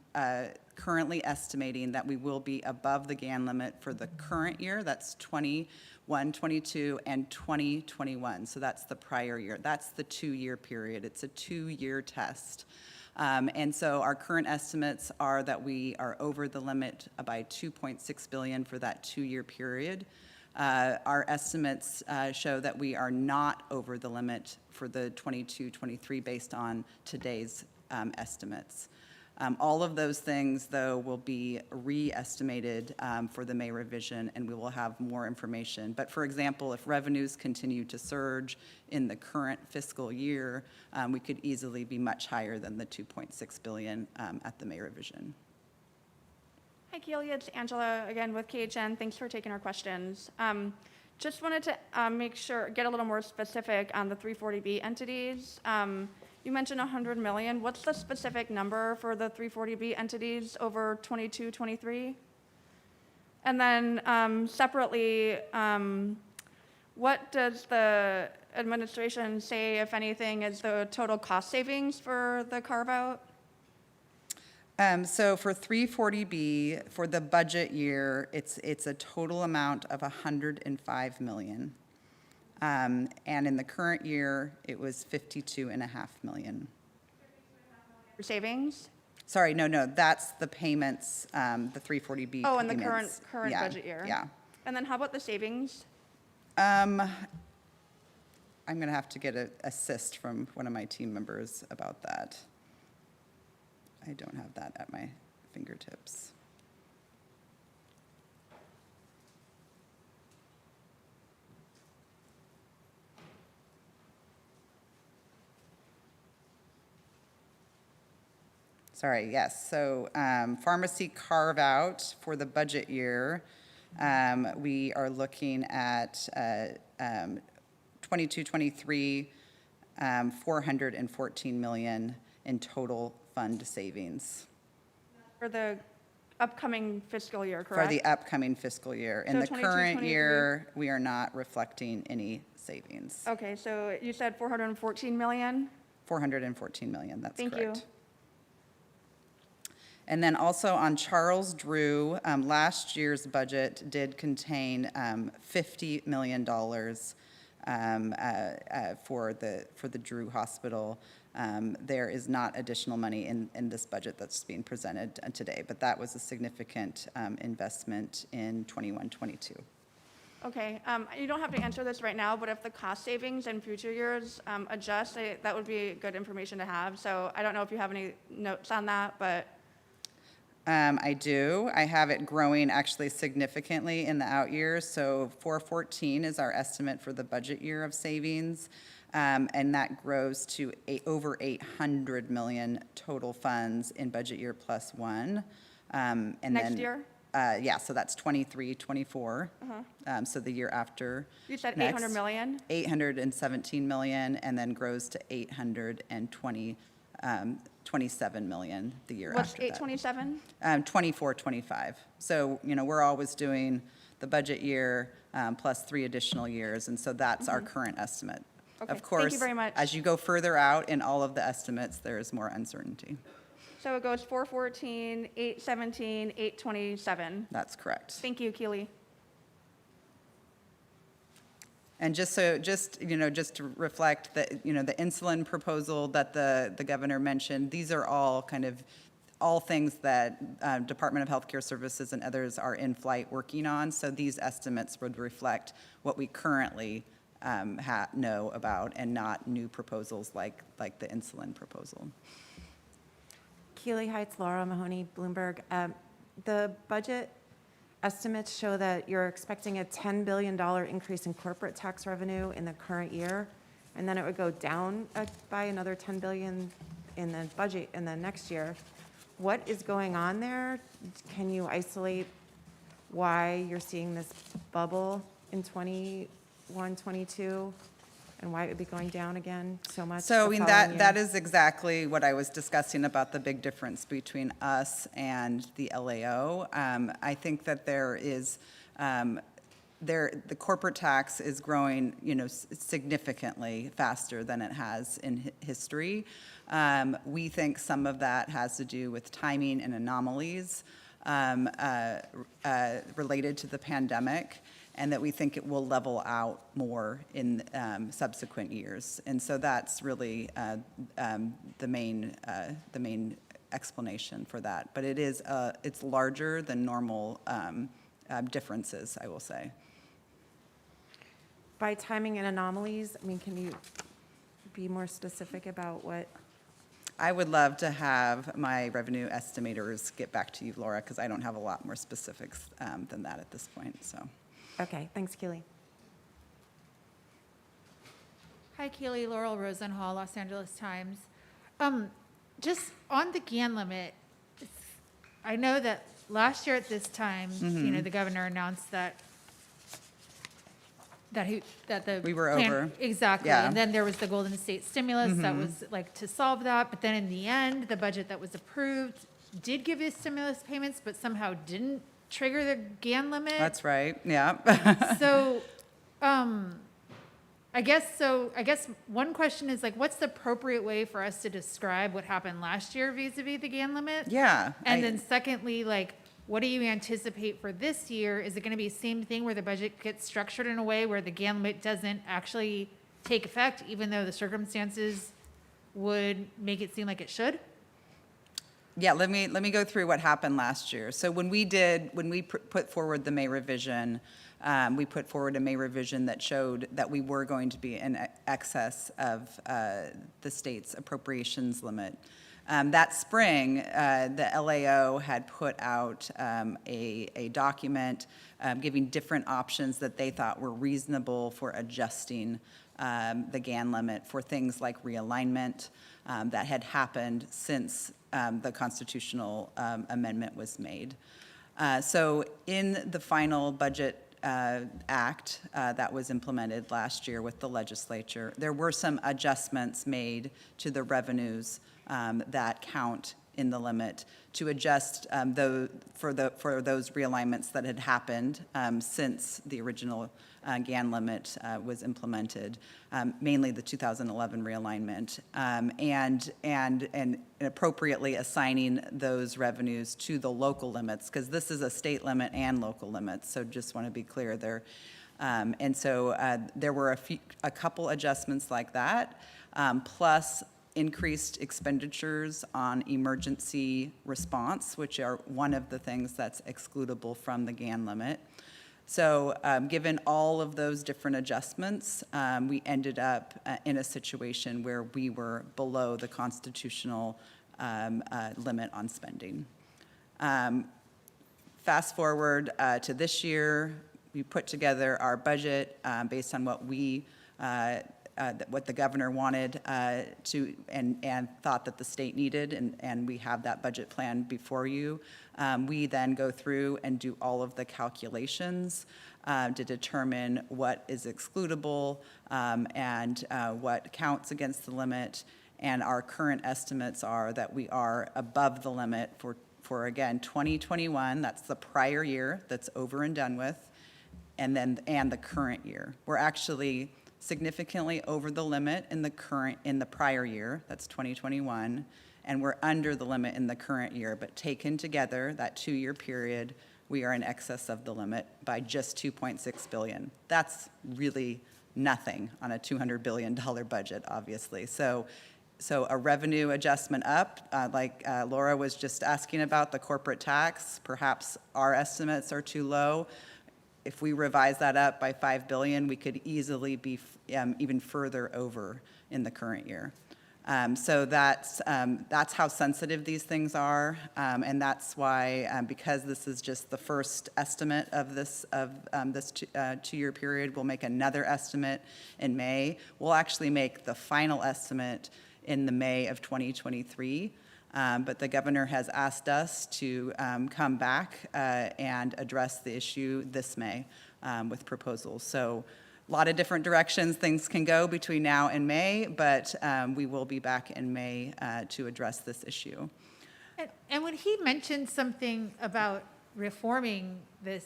currently estimating that we will be above the GAN limit for the current year. That's 21, 22, and 2021. So that's the prior year. That's the 2-year period. It's a 2-year test. And so our current estimates are that we are over the limit by $2.6 billion for that 2-year period. Our estimates show that we are not over the limit for the 22-23 based on today's estimates. All of those things, though, will be re-estimated for the May revision, and we will have more information. But for example, if revenues continue to surge in the current fiscal year, we could easily be much higher than the $2.6 billion at the May revision. Hi, Keely. It's Angela again with KHN. Thanks for taking our questions. Just wanted to get a little more specific on the 340B entities. You mentioned $100 million. What's the specific number for the 340B entities over 22, 23? And then separately, what does the administration say, if anything, is the total cost savings for the carve-out? So for 340B, for the budget year, it's a total amount of $105 million. And in the current year, it was $52.5 million. For savings? Sorry, no, that's the payments, the 340B Oh, in the payments. current Yeah, budget year? Yeah. And then how about the savings? I'm going to have to get an assist from one of my team members about that. I don't have that at my fingertips. Sorry, yes. So pharmacy carve-out for the budget year, we are looking at 22-23, $414 million in total fund savings. For the upcoming fiscal year, correct? For the upcoming fiscal year. In So the 22, current 23. year, we are not reflecting any savings. Okay, so you said $414 million? $414 million, that's Thank correct. you. And then also on Charles Drew, last year's budget did contain $50 million for the Drew Hospital. There is not additional money in this budget that's being presented today, but that was a significant investment in 21-22. Okay, you don't have to answer this right now, but if the cost savings in future years adjust, that would be good information to have. So I don't know if you have any notes on that, but. I do. I have it growing actually significantly in the out years. So 414 is our estimate for the budget year of savings, and that grows to over 800 million total funds in budget year plus one. And Next then, year? Yeah, so that's 23, 24. So the year after. You said next, 800 million? 817 million, and then grows to 827 million the year What's after 827? 24, 25. So, we're always doing the budget year plus 3 additional years, and so that's our current estimate. Okay, Of course, thank you very much. as you go further out in all of the estimates, there is more uncertainty. So it goes 414, 817, 827. That's correct. Thank you, Keely. And just to reflect that, the insulin proposal that the governor mentioned, these are all all things that Department of Healthcare Services and others are in flight working on. So these estimates would reflect what we currently know about, and not new proposals like the insulin proposal. Keely Heights, Laura Mahoney, Bloomberg. The budget estimates show that you're expecting a $10 billion increase in corporate tax revenue in the current year, and then it would go down by another $10 billion in the budget in the next year. What is going on there? Can you isolate why you're seeing this bubble in 21, 22, and why it would be going down again so much? So, the following that year? is exactly what I was discussing about the big difference between us and the LAO. I think that there is, the corporate tax is growing, significantly faster than it has in history. We think some of that has to do with timing and anomalies related to the pandemic, and that we think it will level out more in subsequent years. And so that's really the main explanation for that. But it's larger than normal differences, I will say. By timing and anomalies, can you be more specific about what? I would love to have my revenue estimators get back to you, Laura, because I don't have a lot more specifics than that at this point, so. Okay, thanks, Keely. Hi, Keely. Laurel Rosenhall, Los Angeles Times. Just on the GAN limit, I know that last year at this time, the governor announced that We were over. Exactly. Yeah. And then there was the Golden State stimulus that was to solve that. But then in the end, the budget that was approved did give us stimulus payments, but somehow didn't trigger the GAN limit. That's right, yeah. So, I guess one question is what's the appropriate way for us to describe what happened last year vis-a-vis the GAN limit? Yeah. And then secondly, what do you anticipate for this year? Is it going to be the same thing where the budget gets structured in a way where the GAN limit doesn't actually take effect, even though the circumstances would make it seem like it should? Yeah, let me go through what happened last year. So when we put forward the May revision, we put forward a May revision that showed that we were going to be in excess of the state's appropriations limit. That spring, the LAO had put out a document giving different options that they thought were reasonable for adjusting the GAN limit for things like realignment that had happened since the constitutional amendment was made. So in the final budget act that was implemented last year with the legislature, there were some adjustments made to the revenues that count in the limit to adjust for those realignments that had happened since the original GAN limit was implemented, mainly the 2011 realignment, and appropriately assigning those revenues to the local limits, because this is a state limit and local limits, so just want to be clear there. And so there were a couple adjustments like that, plus increased expenditures on emergency response, which are one of the things that's excludable from the GAN limit. So given all of those different adjustments, we ended up in a situation where we were below the constitutional limit on spending. Fast forward to this year, we put together our budget based on what what the governor wanted to and thought that the state needed, and we have that budget plan before you. We then go through and do all of the calculations to determine what is excludable and what counts against the limit. And our current estimates are that we are above the limit for again, 2021, that's the prior year that's over and done with, and the current year. We're actually significantly over the limit in the prior year, that's 2021, and we're under the limit in the current year, but taken together, that 2-year period, we are in excess of the limit by just $2.6 billion. That's really nothing on a $200 billion budget, obviously. So a revenue adjustment up, like Laura was just asking about the corporate tax, perhaps our estimates are too low. If we revise that up by $5 billion, we could easily be even further over in the current year. So that's how sensitive these things are, and that's why, because this is just the first estimate of this 2-year period, we'll make another estimate in May. We'll actually make the final estimate in the May of 2023. But the governor has asked us to come back and address the issue this May with proposals. So a lot of different directions things can go between now and May, but we will be back in May to address this issue. And when he mentioned something about reforming this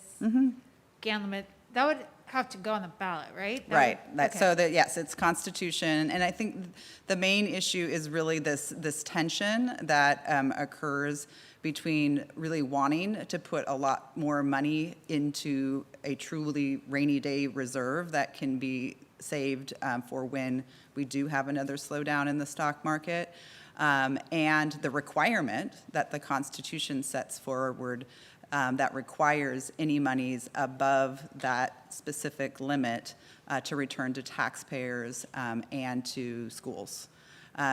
GAN limit, that would have to go on the ballot, right? Right. So that, yes, it's constitution, and I think the main issue is really this tension that occurs between really wanting to put a lot more money into a truly rainy day reserve that can be saved for when we do have another slowdown in the stock market, and the requirement that the Constitution sets forward that requires any monies above that specific limit to return to taxpayers and to schools.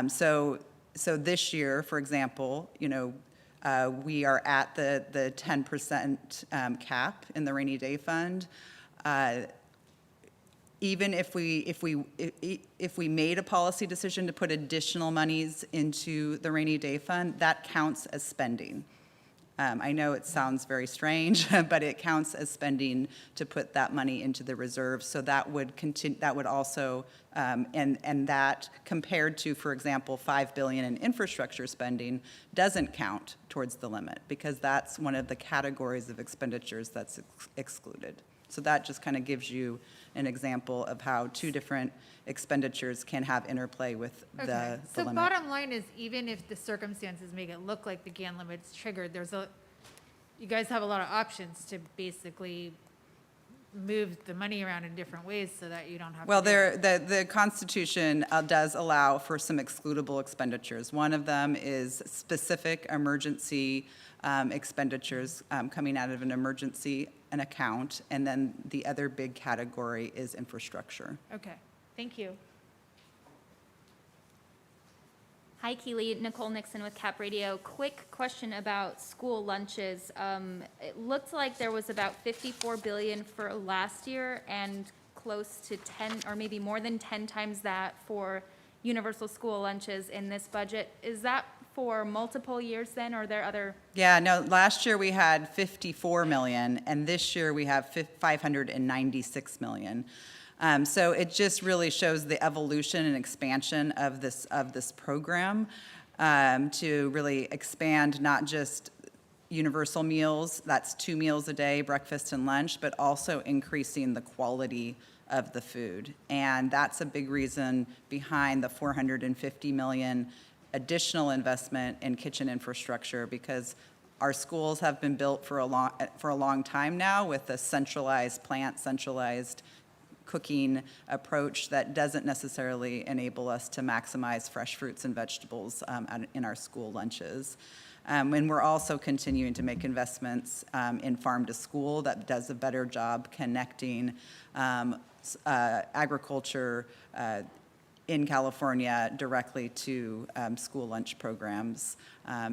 So this year, for example, we are at the 10% cap in the rainy day fund. Even if we made a policy decision to put additional monies into the rainy day fund, that counts as spending. I know it sounds very strange, but it counts as spending to put that money into the reserve. So that would continue. That would also, and that compared to, for example, $5 billion in infrastructure spending, doesn't count towards the limit because that's one of the categories of expenditures that's excluded. So that just kind of gives you an example of how two different expenditures can have interplay with the limit. So bottom line is, even if the circumstances make it look like the GAN limit's triggered, you guys have a lot of options to basically move the money around in different ways so that you don't have well, to the Constitution does allow for some excludable expenditures. One of them is specific emergency expenditures coming out of an account, and then the other big category is infrastructure. Okay, thank you. Hi, Keely. Nicole Nixon with Cap Radio. Quick question about school lunches. It looked like there was about $54 billion for last year and close to 10 or maybe more than 10 times that for universal school lunches in this budget. Is that for multiple years then, or are there other? Yeah, no, last year we had 54 million, and this year we have 596 million. So it just really shows the evolution and expansion of this program to really expand not just universal meals, that's 2 meals a day, breakfast and lunch, but also increasing the quality of the food. And that's a big reason behind the $450 million additional investment in kitchen infrastructure, because our schools have been built for a long time now with a centralized plant, centralized cooking approach that doesn't necessarily enable us to maximize fresh fruits and vegetables in our school lunches. And we're also continuing to make investments in farm to school that does a better job connecting agriculture in California directly to school lunch programs.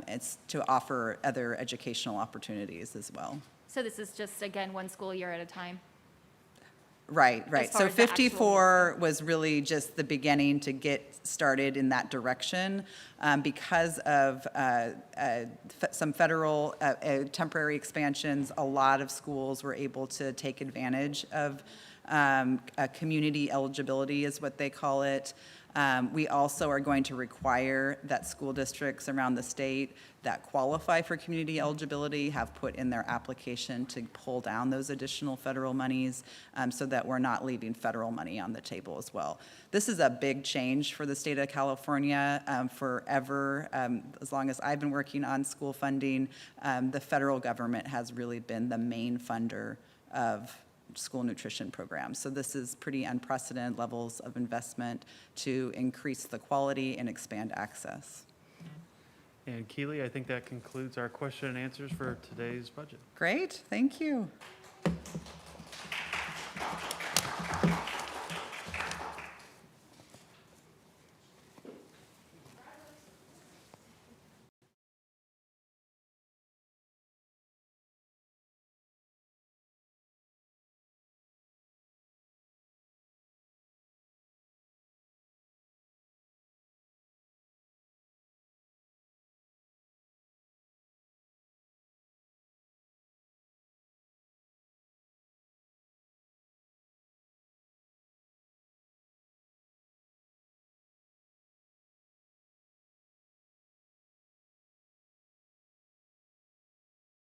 It's to offer other educational opportunities as well. So this is just, again, one school year at a time? Right. far So as the actual 54 was really just the beginning to get started in that direction. Because of some federal temporary expansions, a lot of schools were able to take advantage of community eligibility is what they call it. We also are going to require that school districts around the state that qualify for community eligibility have put in their application to pull down those additional federal monies so that we're not leaving federal money on the table as well. This is a big change for the state of California. Forever, as long as I've been working on school funding, the federal government has really been the main funder of school nutrition programs. So this is pretty unprecedented levels of investment to increase the quality and expand access. And Keely, I think that concludes our question and answers for today's budget. Great, thank you.